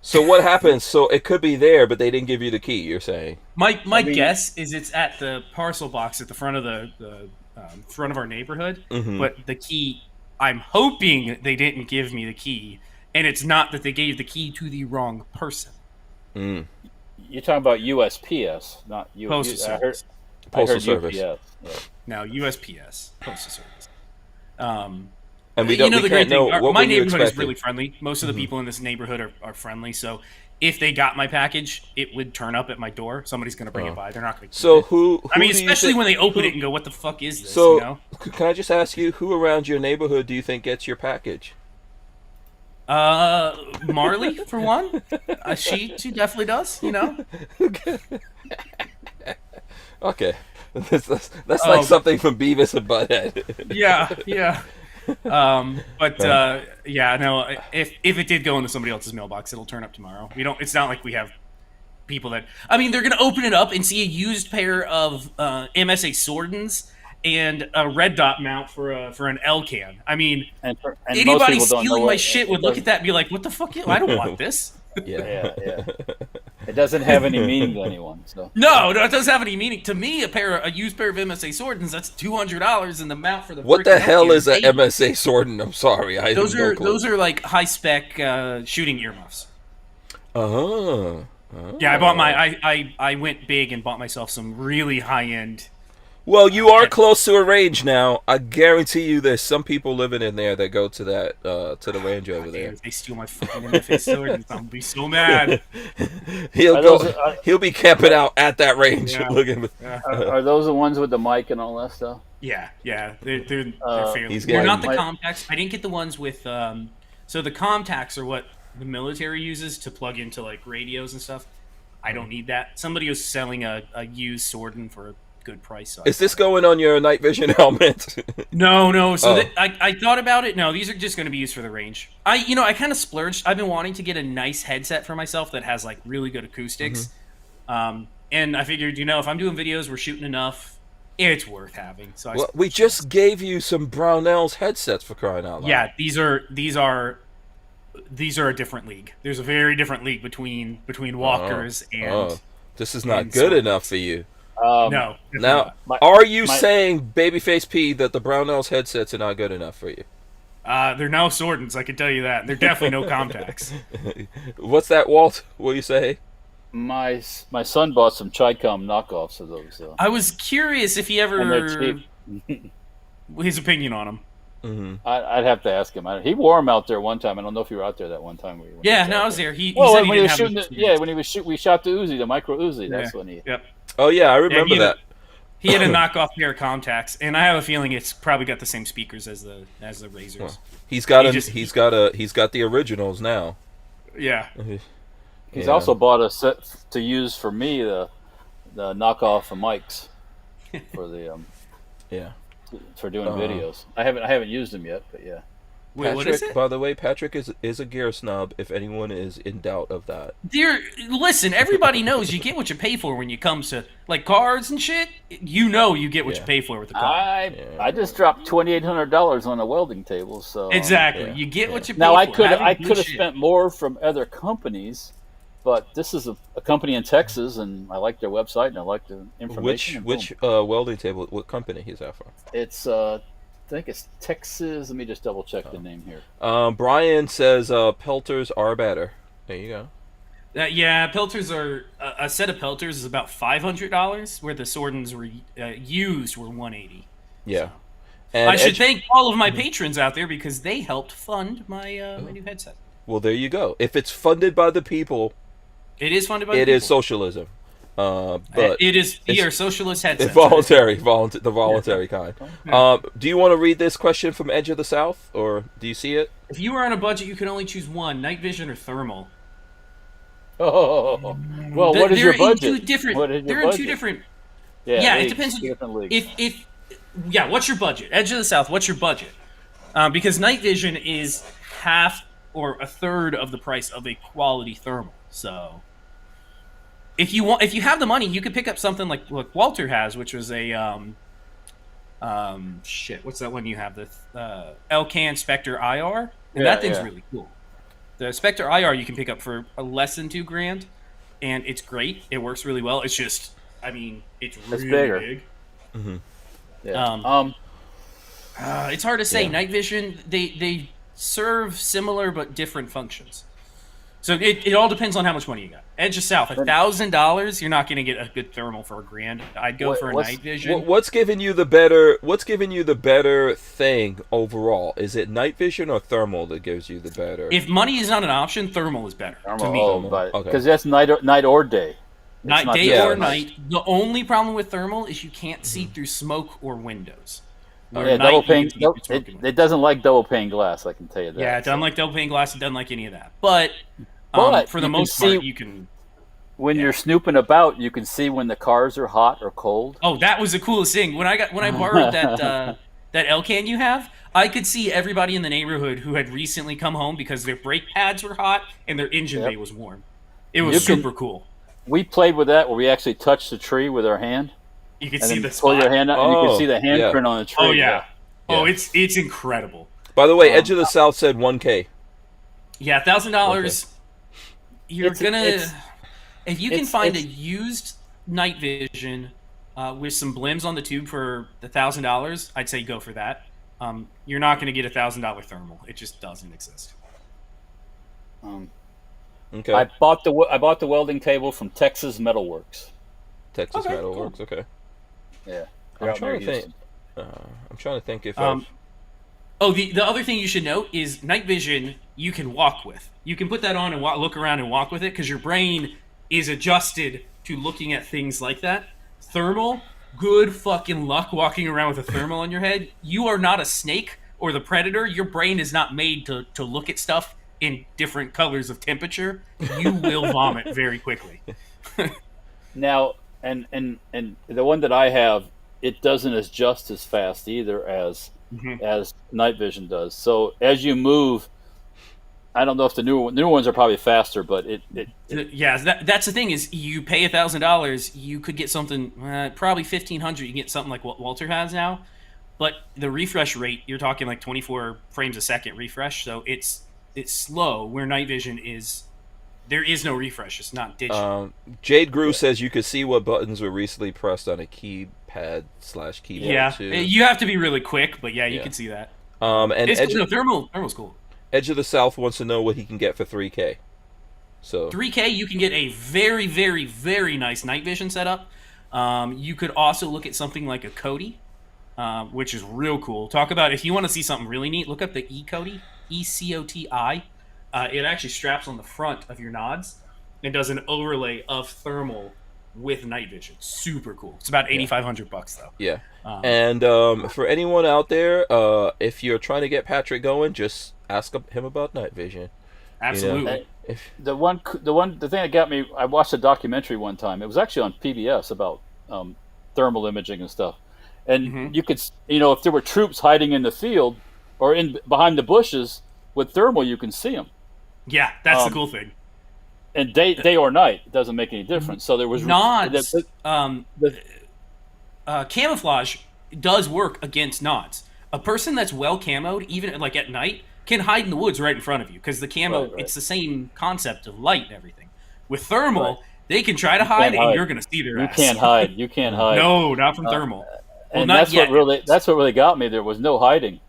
So what happens? So it could be there, but they didn't give you the key, you're saying? My guess is it's at the parcel box at the front of the front of our neighborhood. Mhm. But the key, I'm hoping they didn't give me the key, and it's not that they gave the key to the wrong person. Mm. You're talking about USPS, not U. Postal Service. I heard Service. UPS. Yeah. Now USPS, Postal Service. And we don't. You know, we the can't great know thing, what my were you neighborhood is expecting? really friendly. Most of the people in this neighborhood are friendly. So if they got my package, it would turn up at my door. Somebody's going to bring it by. They're not going to. So who? I mean, do you especially think- when they open who- it and go, "What the fuck is this?" So You know? can I just ask you, who around your neighborhood do you think gets your package? Marley for one. She definitely does. You know. Okay, that's like something from Beavis and Butthead. Yeah. Yeah, no. If it did go into somebody else's mailbox, it'll turn up tomorrow. We don't. It's not like we have people that. I mean, they're gonna open it up and see a used pair of MSA Swordens and a red dot mount for an L can. I mean, And anybody most people don't know stealing my what- shit would look at that and be like, "What the fuck? I don't want this." Yeah. It doesn't have any meaning to anyone. So No, it doesn't have any meaning to me. A used pair of MSA Swordens, that's $200, and the mount for the What freaking the L hell can is a $80. MSA Sworden? I'm sorry, I Those have no are clue. those are like high spec shooting earmuffs. Oh. Yeah, I went big and bought myself some really high end. Well, you are close to a range now. I guarantee you, there's some people living in there that go to that to the range over there. If they steal my fucking MFA Swordens, I'm gonna be so mad. He'll be camping out at that range Yeah. looking. are those the ones with the mic and all that stuff? Yeah, they're fairly. He's They're getting- not the Comtacs. I didn't get the ones with. So the Comtacs are what the military uses to plug into like radios and stuff. I don't need that. Somebody was selling a used Sworden for a good price. So Is this going on your night vision helmet? No. So Oh. I thought about it. No, these are just going to be used for the range. I kind of splurged. I've been wanting to get a nice headset for myself that has like really good acoustics. And I figured, if I'm doing videos, we're shooting enough, it's worth having. So Well, we just gave you some Barnauls headsets, for crying out loud. yeah, these are a different league. There's a very different league between walkers and this is not and good Swordens. enough for you. no. Now, My- are you my- saying, Babyface P, that the Barnauls headsets are not good enough for you? They're no Swordens, I can tell you that. They're definitely no Comtacs. What's that, Walt? What you say? My son bought some Chicom knockoffs of those. I was curious if he And they're ever cheap. his opinion on them. I'd have to ask him. He wore them out there one time. I don't know if you were out there that one time. When Yeah, he no, I out was there. He Well, said he when he didn't was have shooting, any when he was we shot the Uzi, the micro Uzi. That's when he. Yep. Oh, yeah, I remember he that. He had a knockoff pair of Comtacs, and I have a feeling it's probably got the same speakers as the Razors. He's got He's he's got the originals now. Yeah. He's Yeah. also bought a set to use for me the knockoff of mics for the Yeah. for doing videos. I haven't used them yet, but yeah. Wait, Patrick, what is it? by the way, Patrick is a gear snob, if anyone is in doubt of that. Listen, everybody knows you get what you pay for when you come to like cars and shit. You get what you pay for with a car. I just dropped $2,800 on a welding table, so Exactly. Yeah. You get what you pay Now for. I could Having good have shit. spent more from other companies, but this is a company in Texas, and I like their website and I like the information. Which and boom. welding table? What company is that from? It's I think it's Texas. Let me just double check the name here. Brian says pelters are better. There you go. Yeah, pelters are a set of pelters is about $500, where the Swordens were used were $180. Yeah. And I should thank all of my patrons out there because they helped fund my my new headset. Well, there you go. If it's funded by the people, It is funded by it the is people. socialism. But It is it's- socialist headsets. it's voluntary, the voluntary kind. Do you want to read this question from Edge of the South, or do you see it? If you were on a budget, you could only choose one: night vision or thermal. Oh, well, what is They're your in budget? two different. What is your They're in budget? two different. Yeah, it leagues, depends. two different leagues. If what's your budget? Edge of the South, what's your budget? Because night vision is half or a third of the price of a quality thermal. So, if you have the money, you could pick up something like what Walter has, which was a what's that one you have? The Elcan Spectre IR, and that thing's really cool. The Spectre IR you can pick up for less than $2,000, and it's great. It works really well. It's just, it's really bigger. big. Yeah. It's hard to say. Yeah. Night vision, they serve similar but different functions. So it all depends on how much money you got. Edge of South, $1,000. You're not going to get a good thermal for $1,000. I'd go for a night vision. What's giving you the better? What's giving you the better thing overall? Is it night vision or thermal that gives you the better? If money is not an option, thermal is better to me. Because that's night or day. Day or night. The only problem with thermal is you can't see through smoke or windows. Yeah, double pane. It doesn't like double pane glass. I can tell you that. Yeah, it doesn't like double pane glass. It doesn't like any of that. But for the most part, you can. When you're snooping about, you can see when the cars are hot or cold. Oh, that was the coolest thing. When I borrowed that L-can you have, I could see everybody in the neighborhood who had recently come home because their brake pads were hot and their engine bay was warm. It was super cool. We played with that where we actually touched the tree with our hand. You can see the pull your hand out, and you can see the handprint on the tree. Oh yeah. Oh, it's incredible. By the way, Edge of the South said $1,000. Yeah, $1,000. You're gonna if you can find a used night vision with some blims on the tube for $1,000, I'd say go for that. You're not going to get $1,000 thermal. It just doesn't exist. Okay. I bought the welding table from Texas Metalworks. Metalworks. Cool. Okay. Yeah. I'm trying to think if. The other thing you should note is night vision. You can walk with. You can put that on and look around and walk with it because your brain is adjusted to looking at things like that. Thermal, good fucking luck walking around with a thermal on your head. You are not a snake or the predator. Your brain is not made to look at stuff in different colors of temperature. You will vomit very quickly. Now, and the one that I have, it doesn't adjust as fast either as night vision does. So as you move, I don't know if the new ones are probably faster, but that's the thing is you pay $1,000, you could get something probably $1,500. You can get something like what Walther has now, but the refresh rate you're talking like 24 frames a second refresh, so it's slow. Where night vision is, there is no refresh. It's not digital. Jade Grew says you could see what buttons were recently pressed on a keypad/keyboard too. You have to be really quick, but you can see that. And thermal's cool. Edge of the South wants to know what he can get for $3,000. So $3,000, you can get a very, very, very nice night vision setup. You could also look at something like a Cody, which is real cool. Talk about if you want to see something really neat, look up the E-Cody, ECOTI. It actually straps on the front of your nods and does an overlay of thermal with night vision. Super cool. It's about $8,500 though. Yeah. And for anyone out there, if you're trying to get Patrick going, just ask him about night vision. Absolutely. The thing that got me, I watched a documentary one time. It was actually on PBS about thermal imaging and stuff. And you could, if there were troops hiding in the field or behind the bushes with thermal, you can see them. Yeah, that's the cool thing. And day or night, it doesn't make any difference. So there was nods. Camouflage does work against nods. A person that's well camoed, even like at night, can hide in the woods right in front of you because the camo, it's the same concept of light and everything. With thermal, they can try to hide and you're going to see their ass. You can't hide. No, not from thermal. And that's what really got me. There was no hiding.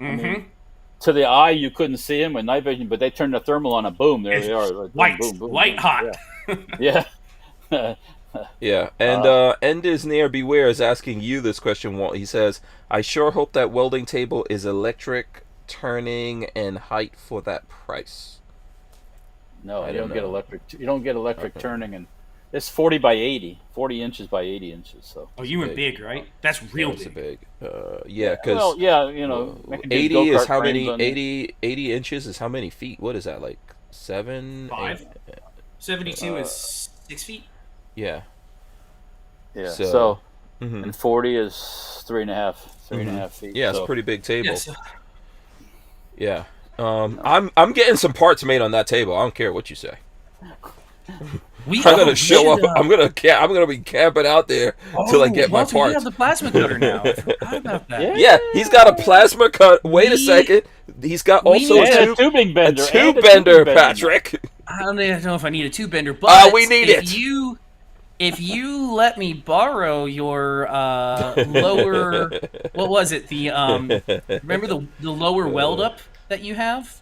I mean, to the eye, you couldn't see them with night vision, but they turned the thermal on, and boom, there they are. Like, boom, white hot. Yeah. Yeah. And End is Near Beware is asking you this question, Walt. He says, I sure hope that welding table is electric turning and height for that price. No, you don't get electric. You don't get electric turning, and it's 40 by 80, 40 inches by 80 inches. So. Oh, you went big, right? That's real big. Yeah, because 80 is how many? 80 inches is how many feet? What is that, like 7? 5. 72 is 6 feet. Yeah. Yeah. So and 40 is 3.5 feet. Yeah, it's a pretty big table. Yes. Yeah. I'm getting some parts made on that table. I don't care what you say. I'm gonna show up. I'm gonna be camping out there till I get my parts. You have the plasma cutter now. I forgot about that. Yeah, he's got a plasma cut. Wait a second. He's got also a tubing bender. A tube bender, Patrick. I don't know if I need a tube bender, but we need it. If you let me borrow your lower, what was it? The remember the lower weld up that you have?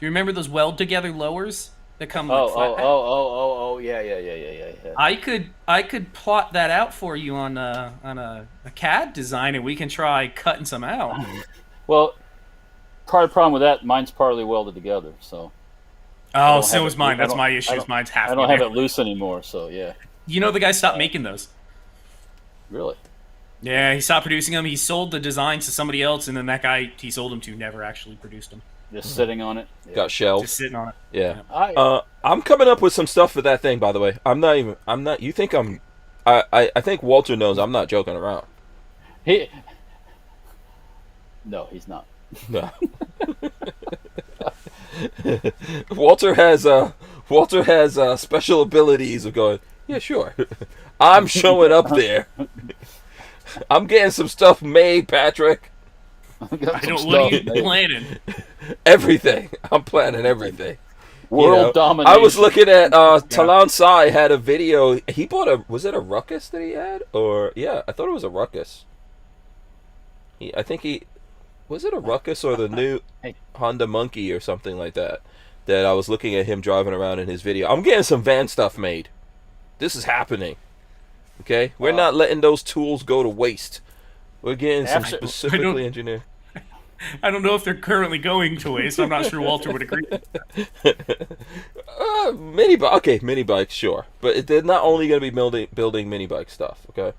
you remember those weld together lowers that come like flat? Yeah. I could plot that out for you on a CAD design, and we can try cutting some out. Well, part of the problem with that, mine's partly welded together, so. Oh, so is mine. That's my issue. Mine's half. I don't have it loose anymore, so yeah. You know, the guy stopped making those. Really? Yeah, he stopped producing them. He sold the designs to somebody else, and then that guy he sold them to never actually produced them. Just sitting on it. Yeah. Got shelved. Just sitting on it. Yeah. I'm coming up with some stuff for that thing, by the way. I'm not. You think I think Walter knows I'm not joking around. No, he's not. No. Walter has special abilities of going, yeah, sure. I'm showing up there. I'm getting some stuff made, Patrick. I don't. What are you planning? Everything. I'm planning everything. World domination. I was looking at Talon Sai had a video. He bought was it a Ruckus that he had? Or yeah, I thought it was a Ruckus. Was it a Ruckus or the new Honda Monkey or something like that? That I was looking at him driving around in his video. I'm getting some van stuff made. This is happening. Okay? We're not letting those tools go to waste. We're getting some specifically engineered. I don't know if they're currently going to waste. I'm not sure Walter would agree. Mini bikes, sure. But they're not only going to be building mini bike stuff, okay?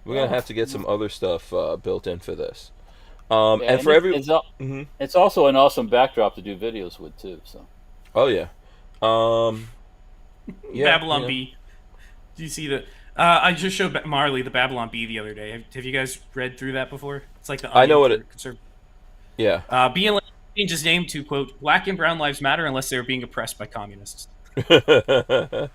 We're going to have to get some other stuff built in for this. And for it's also an awesome backdrop to do videos with, too. So. Oh, yeah. Babylon B. Do you see the... I just showed Marley the Babylon Bee the other day. Have you guys read through that before? It's like the I know what it. Yeah. BLM changed his name to quote Black and Brown Lives Matter unless they were being oppressed by communists. Yeah.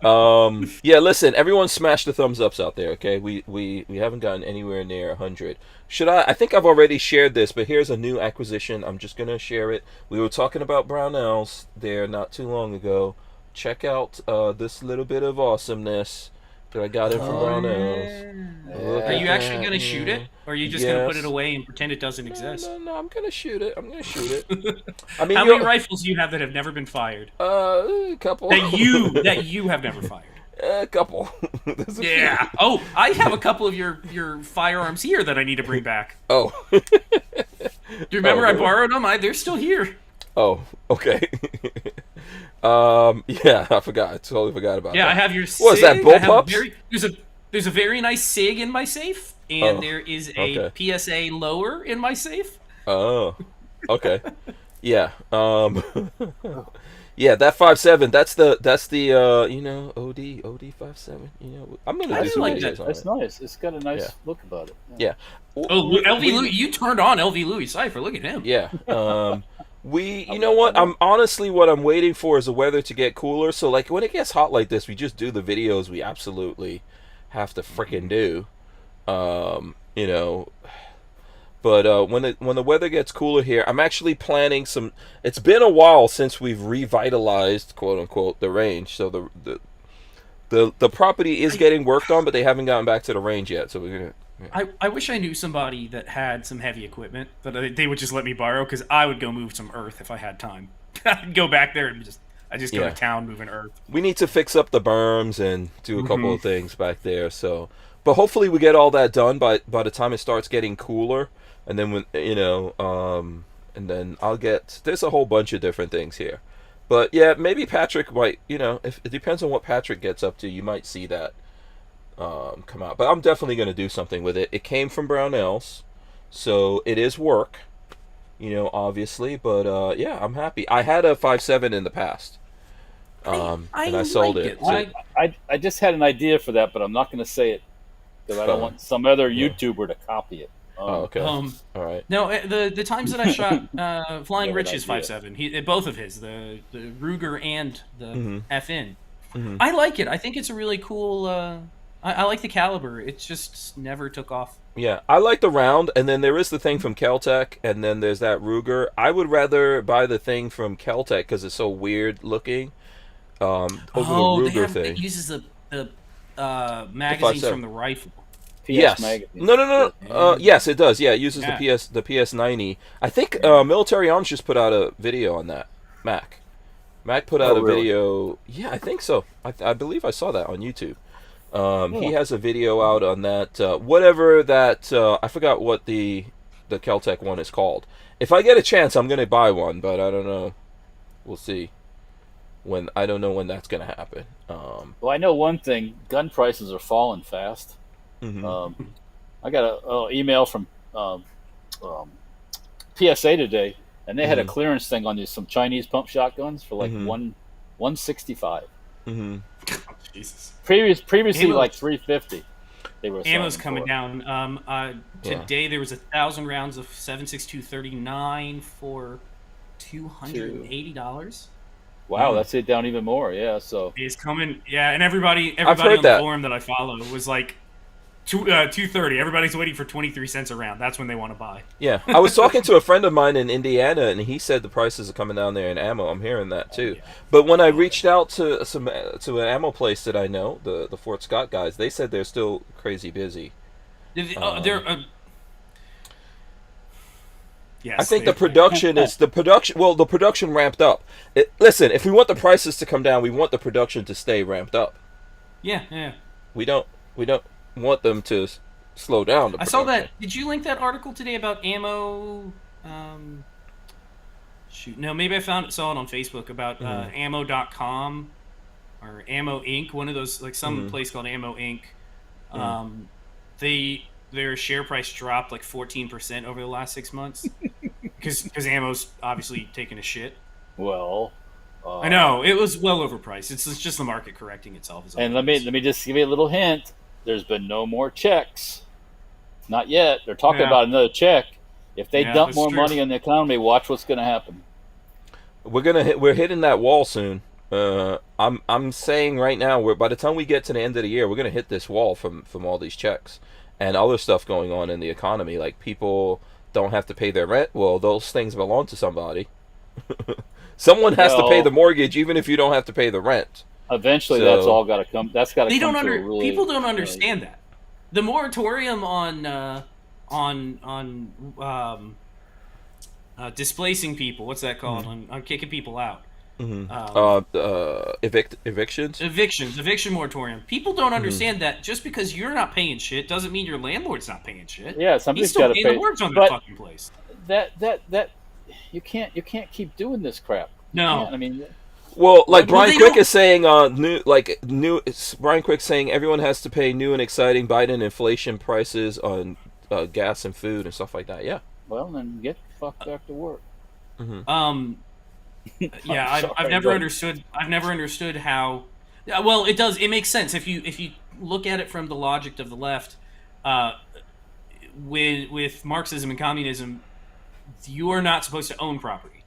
Listen, everyone, smash the thumbs ups out there. Okay, we haven't gotten anywhere near 100. I think I've already shared this, but here's a new acquisition. I'm just gonna share it. We were talking about Barnauls there not too long ago. Check out this little bit of awesomeness that I got in from Barnauls. Are you actually going to shoot it? Or are you just going to put it away and pretend it doesn't exist? No, I'm going to shoot it. I mean, how many rifles do you have that have never been fired? A couple. That you have never fired? A couple. Yeah. Oh, I have a couple of your firearms here that I need to bring back. Oh. Do you remember I borrowed them? They're still here. Oh, okay. Yeah, I forgot. I totally forgot about that. Yeah, I have your SIG. What is that, bullpups? There's a very nice SIG in my safe, and there is a PSA lower in my safe. Oh, okay. Yeah. Yeah, that 5.7. That's the OD 5.7. I'm gonna do some videos on it. That's nice. It's got a nice look about it. Yeah. Oh, LV Louis, you turned on LV Louis' cipher. Look at him. Yeah. You know what? What I'm waiting for is the weather to get cooler. So, like, when it gets hot like this, we just do the videos we absolutely have to frickin' do. But when the weather gets cooler here, I'm actually planning some. It's been a while since we've revitalized, quote unquote, the range. So the property is getting worked on, but they haven't gotten back to the range yet. So we're gonna. Yeah. I wish I knew somebody that had some heavy equipment that they would just let me borrow, because I would go move some earth if I had time. I'd go back there and just go to town moving earth. We need to fix up the berms and do a couple of things back there. So, but hopefully we get all that done by the time it starts getting cooler, and then and then there's a whole bunch of different things here. But yeah, maybe Patrick might, if it depends on what Patrick gets up to, you might see that come out. But I'm definitely going to do something with it. It came from Barnauls, so it is work, obviously. But yeah, I'm happy. I had a 5.7 in the past, and I sold it. So, I just had an idea for that, but I'm not going to say it because I don't want some other YouTuber to copy it. Okay. All right. No, the times that I shot Flying Rich's 5.7, both of his, the Ruger and the FN. I like it. I think it's a really cool. I like the caliber. It just never took off. Yeah, I like the round, and then there is the thing from Kel-Tec, and then there's that Ruger. I would rather buy the thing from Kel-Tec because it's so weird looking. Over the Ruger thing. It uses the magazines from the rifle. Yes. magazine. No. Yes, it does. Yeah, it uses Yeah. the PS90. I think Military Arms just put out a video on that. Mac put out a really? video. Yeah, I think so. I believe I saw that on YouTube. He Yeah. has a video out on that. Whatever that. I forgot what the Keltec one is called. If I get a chance, I'm gonna buy one, but I don't know. We'll see. I don't know when that's gonna happen. Well, I know one thing: gun prices are falling fast. Mhm. I got a email from PSA today, and they had a clearance thing on some Chinese pump shotguns for like 165. Mhm. Jesus. Previously Ammo- like 350. They were selling Ammo's them coming for. down. Today there was 1,000 rounds of 7.62 for $280. Wow, that's it down even more. Yeah, so It's coming. Yeah, and everybody heard on the that. forum that I follow was like 230. Everybody's waiting for 23 cents a round. That's when they want to buy. Yeah, I was talking to a friend of mine in Indiana, and he said the prices are coming down there in ammo. I'm hearing that too. yeah. But when I reached out to an ammo place that I know, the Fort Scott guys, they said they're still crazy busy. Yes, I think the production is the production. Well, the production ramped up. Listen, if we want the prices to come down, we want the production to stay ramped up. Yeah. We don't want them to slow down. The I saw production. that. Did you link that article today about ammo? Shoot, no, maybe I saw it on Facebook about ammo.com or Ammo Inc. One of those, like some place called Ammo Inc. Their share price dropped like 14% over the last 6 months because ammo's obviously taking a shit. well. I know it was well overpriced. It's just the market correcting itself. And let me just give you a little hint. There's been no more checks. Not yet. They're talking about another check. If they dump that's more true. money in the economy, watch what's going to happen. We're hitting that wall soon. I'm saying right now, by the time we get to the end of the year, we're gonna hit this wall from all these checks and other stuff going on in the economy. Like people don't have to pay their rent. Well, those things belong to somebody. Someone has to pay the mortgage, even if you don't have to pay the rent. Eventually, So- that's all got to come. That's got to They come don't to a really. people don't understand that. The moratorium on displacing people. What's that called? On kicking people out. Evictions. Eviction moratorium. People don't understand that just because you're not paying shit doesn't mean your landlord's not paying shit. Yeah, He's somebody's still got to paying pay. the mortgage on But that fucking place. that you can't keep doing this crap. You No. can't. I mean, Well, like Well, Brian they Quick don't- is saying, Brian Quick saying everyone has to pay new and exciting Biden inflation prices on gas and food and stuff like that. Yeah. well, then get the fuck back to work. Yeah, I'm I've sorry, never but- understood. I've never understood how. Yeah, well, it does. It makes sense if you look at it from the logic of the left. With Marxism and communism, you are not supposed to own property.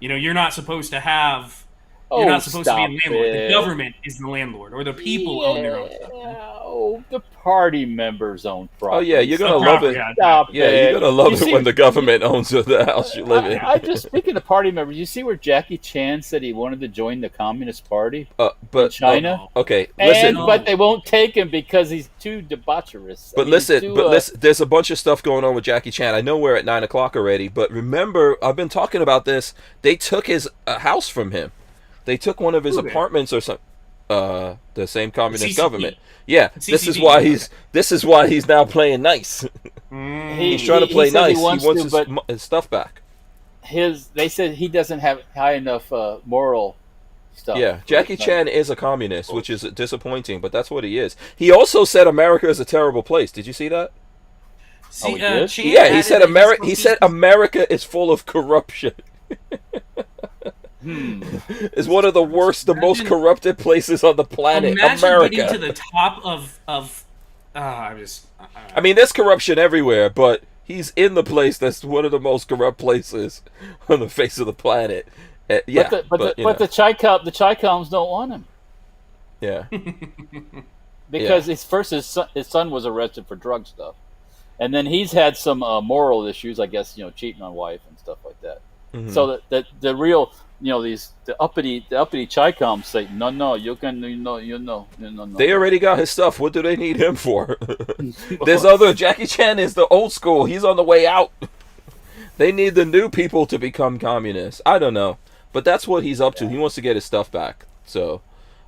You're not supposed to have. You're not supposed to be a stop landlord. it. The government is the landlord, or the people own their own stuff. Oh, the party members own Oh property. yeah, you're gonna Oh, love it. yeah. Stop Yeah, it. you're gonna love You it see- when the government owns the house you live in. I just speaking of party members. You see where Jackie Chan said he wanted to join the Communist Party But in China, okay, listen. but they won't take him because he's too debaucherous. But listen, there's a bunch of stuff going on with Jackie Chan. I know we're at 9:00 already, but remember, I've been talking about this. They took his house from him. They took one of his Who did? apartments or something. The same communist CCP. government. Yeah, this is CCP. why he's now playing nice. He's trying to play said nice. He wants wants to, but his stuff back. they said he doesn't have high enough moral stuff. Yeah, Jackie Chan is a communist, which is disappointing, but that's what he is. He also said America is a terrible place. Did you see that? See, he did? Chan Yeah, he added said that he's He said America is full of corruption. Is one of the worst, the most corrupted places on the planet. Imagine America. getting to the top of. I mean, there's corruption everywhere, but he's in the place that's one of the most corrupt places on the face of the planet. Yeah, but the Chi-Coms don't want him yeah, because his son was arrested for drug stuff, and then he's had some moral issues, I guess, cheating on wife and stuff like that. So that the real, the uppity Chi-Coms say, no, you can, no. They already got his stuff. What do they need him for? There's other Jackie Chan is the old school. He's on the way out. They need the new people to become communists. I don't know, but that's what he's up to. He wants to get his stuff back. So,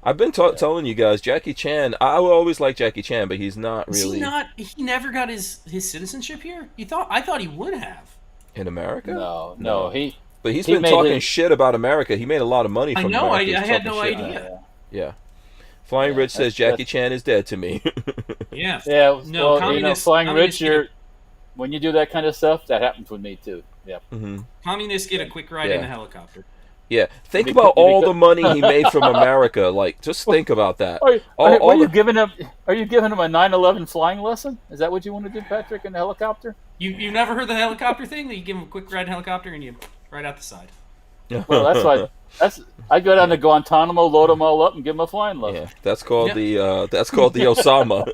I've been telling you guys, Jackie Chan. I will always like Jackie Chan, but he's not really. He never got his citizenship here. I thought he would have. In America? No. But he's been talking shit about America. He made a lot of money from America. I know. I had no idea. Yeah. Flying Rich says Jackie Chan is dead to me. Yeah. Yeah. No, well, Flying Rich, when you do that kind of stuff, that happens with me too. Yeah. Communists get a quick ride in a helicopter. Yeah. Think about all the money he made from America. Like, just think about that. Are you giving him a 9/11 flying lesson? Is that what you want to do, Patrick, in the helicopter? You never heard the helicopter thing? That you give him a quick ride in a helicopter and you right out the side. Well, that's why. I go down to Guantanamo, load them all up, and give them a flying lesson. Yeah, that's called the Osama,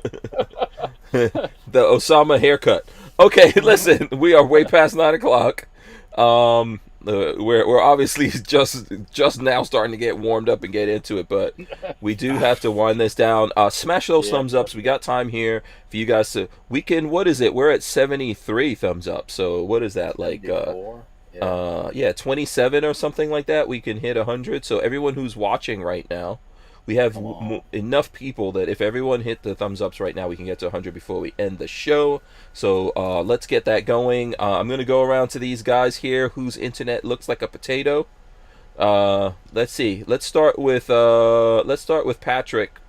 the Osama haircut. Okay, listen, we are way past 9:00. We're obviously just now starting to get warmed up and get into it, but we do have to wind this down. Smash those thumbs ups. We got time here for you guys to. We can. What is it? We're at 73 thumbs up. So what is that like? 27 or something like that. We can hit 100. So everyone who's watching right now, we have enough people that if everyone hit the thumbs ups right now, we can get to 100 before we end the show. So let's get that going. I'm gonna go around to these guys here whose internet looks like a potato. Let's see. Let's start with Patrick.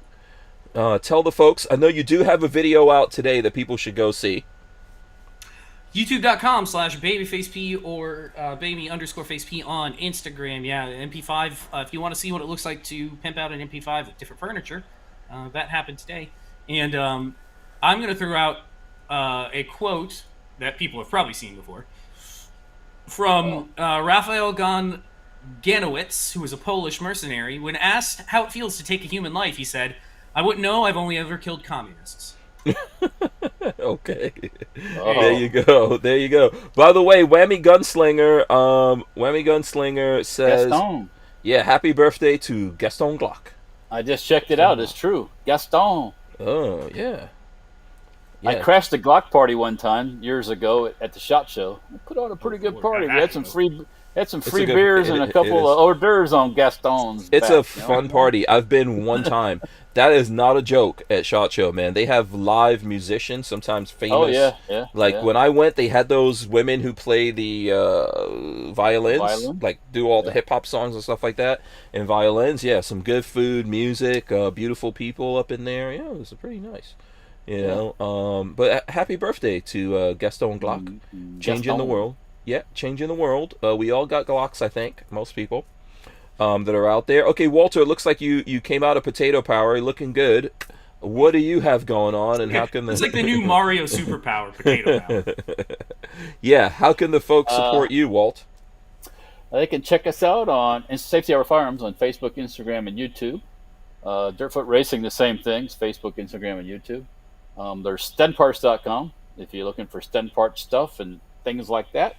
Tell the folks. I know you do have a video out today that people should go see. YouTube.com/babyfaceP or baby_faceP on Instagram. Yeah, MP5. If you want to see what it looks like to pimp out an MP5 with different furniture, that happened today. And I'm going to throw out a quote that people have probably seen before from Raphael Ganowitz, who was a Polish mercenary. When asked how it feels to take a human life, he said, "I wouldn't know. I've only ever killed communists." Okay. There you go. By the way, Whammy Gunslinger says, Gaston. Yeah, happy birthday to Gaston Glock. I just checked it out. It's true. Gaston. Oh, yeah. I crashed a Glock party one time years ago at the SHOT Show. I put on a pretty good party. We had some free beers and a couple of hors d'oeuvres on Gaston's. It's a fun party. I've been one time. That is not a joke at SHOT Show, man. They have live musicians, sometimes famous. Oh, yeah. When I went, they had those women who play the violins, like do all the hip-hop songs and stuff like that, and violins. Yeah, some good food, music, beautiful people up in there. Yeah, it was pretty nice. You know, but happy birthday to Gaston Glock, changing the world. Yeah, changing the world. We all got Glocks, I think, most people that are out there. Okay, Walter, it looks like you came out of Potato Power, looking good. What do you have going on, and how can it's like the new Mario Superpower, Potato Power. Yeah, how can the folks support you, Walt? They can check us out on Safety Hour Firearms on Facebook, Instagram, and YouTube. Dirtfoot Racing, the same things, Facebook, Instagram, and YouTube. There's stenparts.com if you're looking for Sten Part stuff and things like that.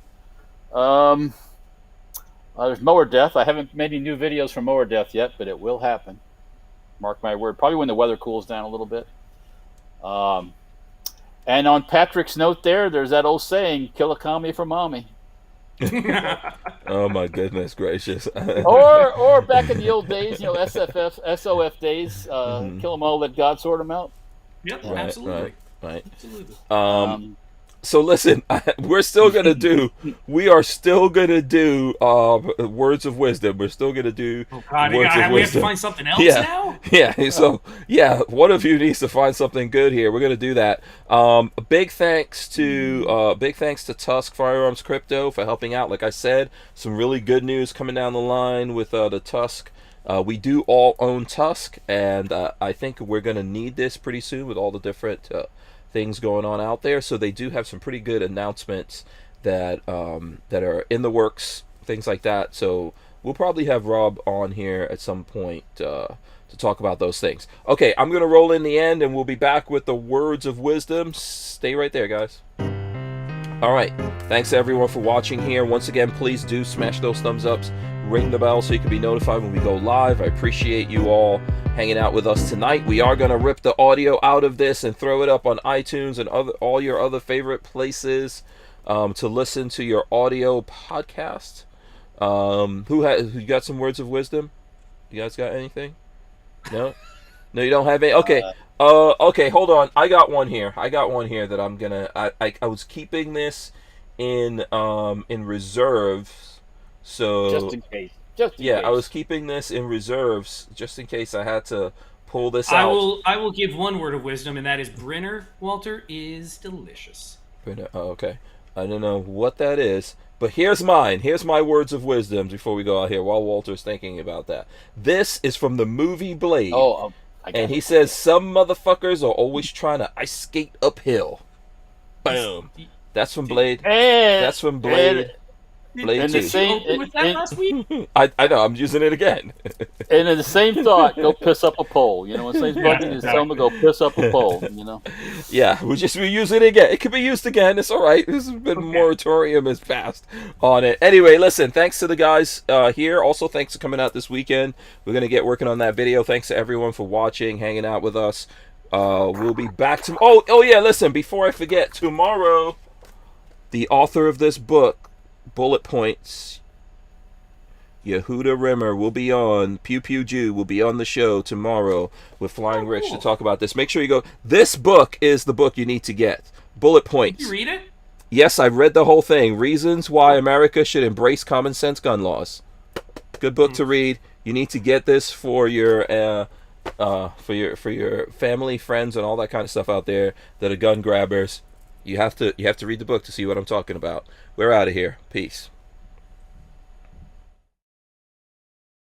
There's Mower Death. I haven't made any new videos for Mower Death yet, but it will happen. Mark my word. Probably when the weather cools down a little bit. And on Patrick's note there's that old saying, kill a commie for mommy. Oh my goodness gracious. or back in the old days, SOF days, kill them all, let God sort them out. Yep, absolutely. Right. Absolutely. So listen, we are still gonna do words of wisdom. We're still gonna do words of wisdom. We have to find something else now? Yeah. So one of you needs to find something good here. We're gonna do that. Big thanks to TUSC Firearms Crypto for helping out. Like I said, some really good news coming down the line with the TUSC. We do all own TUSC, and I think we're gonna need this pretty soon with all the different things going on out there. So they do have some pretty good announcements that are in the works, things like that. So we'll probably have Rob on here at some point to talk about those things. Okay, I'm gonna roll in the end, and we'll be back with the words of wisdom. Stay right there, guys. All right. Thanks everyone for watching here. Once again, please do smash those thumbs ups, ring the bell so you can be notified when we go live. I appreciate you all hanging out with us tonight. We are going to rip the audio out of this and throw it up on iTunes and all your other favorite places to listen to your audio podcast. Who got some words of wisdom? You guys got anything? No? No, you don't have any? Okay. Okay, hold on. I got one here that I'm gonna. I was keeping this in reserves, so Just in case. Just in case. I was keeping this in reserves just in case I had to pull this out. I will give one word of wisdom, and that is Brenner, Walter, is delicious. Oh, okay. I don't know what that is, but here's mine. Here's my words of wisdom before we go out here while Walter's thinking about that. This is from the movie Blade. And he says, some motherfuckers are always trying to ice skate uphill. Boom. That's from Blade. That's from Blade. Blade 2. Was that last week? I know, I'm using it again. And in the same thought, go piss up a pole. You know, when somebody's bugging you, tell them to go piss up a pole, you know? Yeah, we use it again. It could be used again. It's all right. This has been moratorium is passed on it. Anyway, listen, thanks to the guys here. Also, thanks for coming out this weekend. We're going to get working on that video. Thanks to everyone for watching, hanging out with us. We'll be back to... Oh, yeah, listen, before I forget, tomorrow, the author of this book, Bullet Points, Yehuda Rimmer, will be on. Pew Pew Jew will be on the show tomorrow with Flying Rich to talk about this. Make sure you go. This book is the book you need to get. Bullet Points. Did you read it? Yes, I've read the whole thing. Reasons Why America Should Embrace Common Sense Gun Laws. Good book to read. You need to get this for your family, friends, and all that kind of stuff out there that are gun grabbers. You have to read the book to see what I'm talking about. We're out of here. Peace.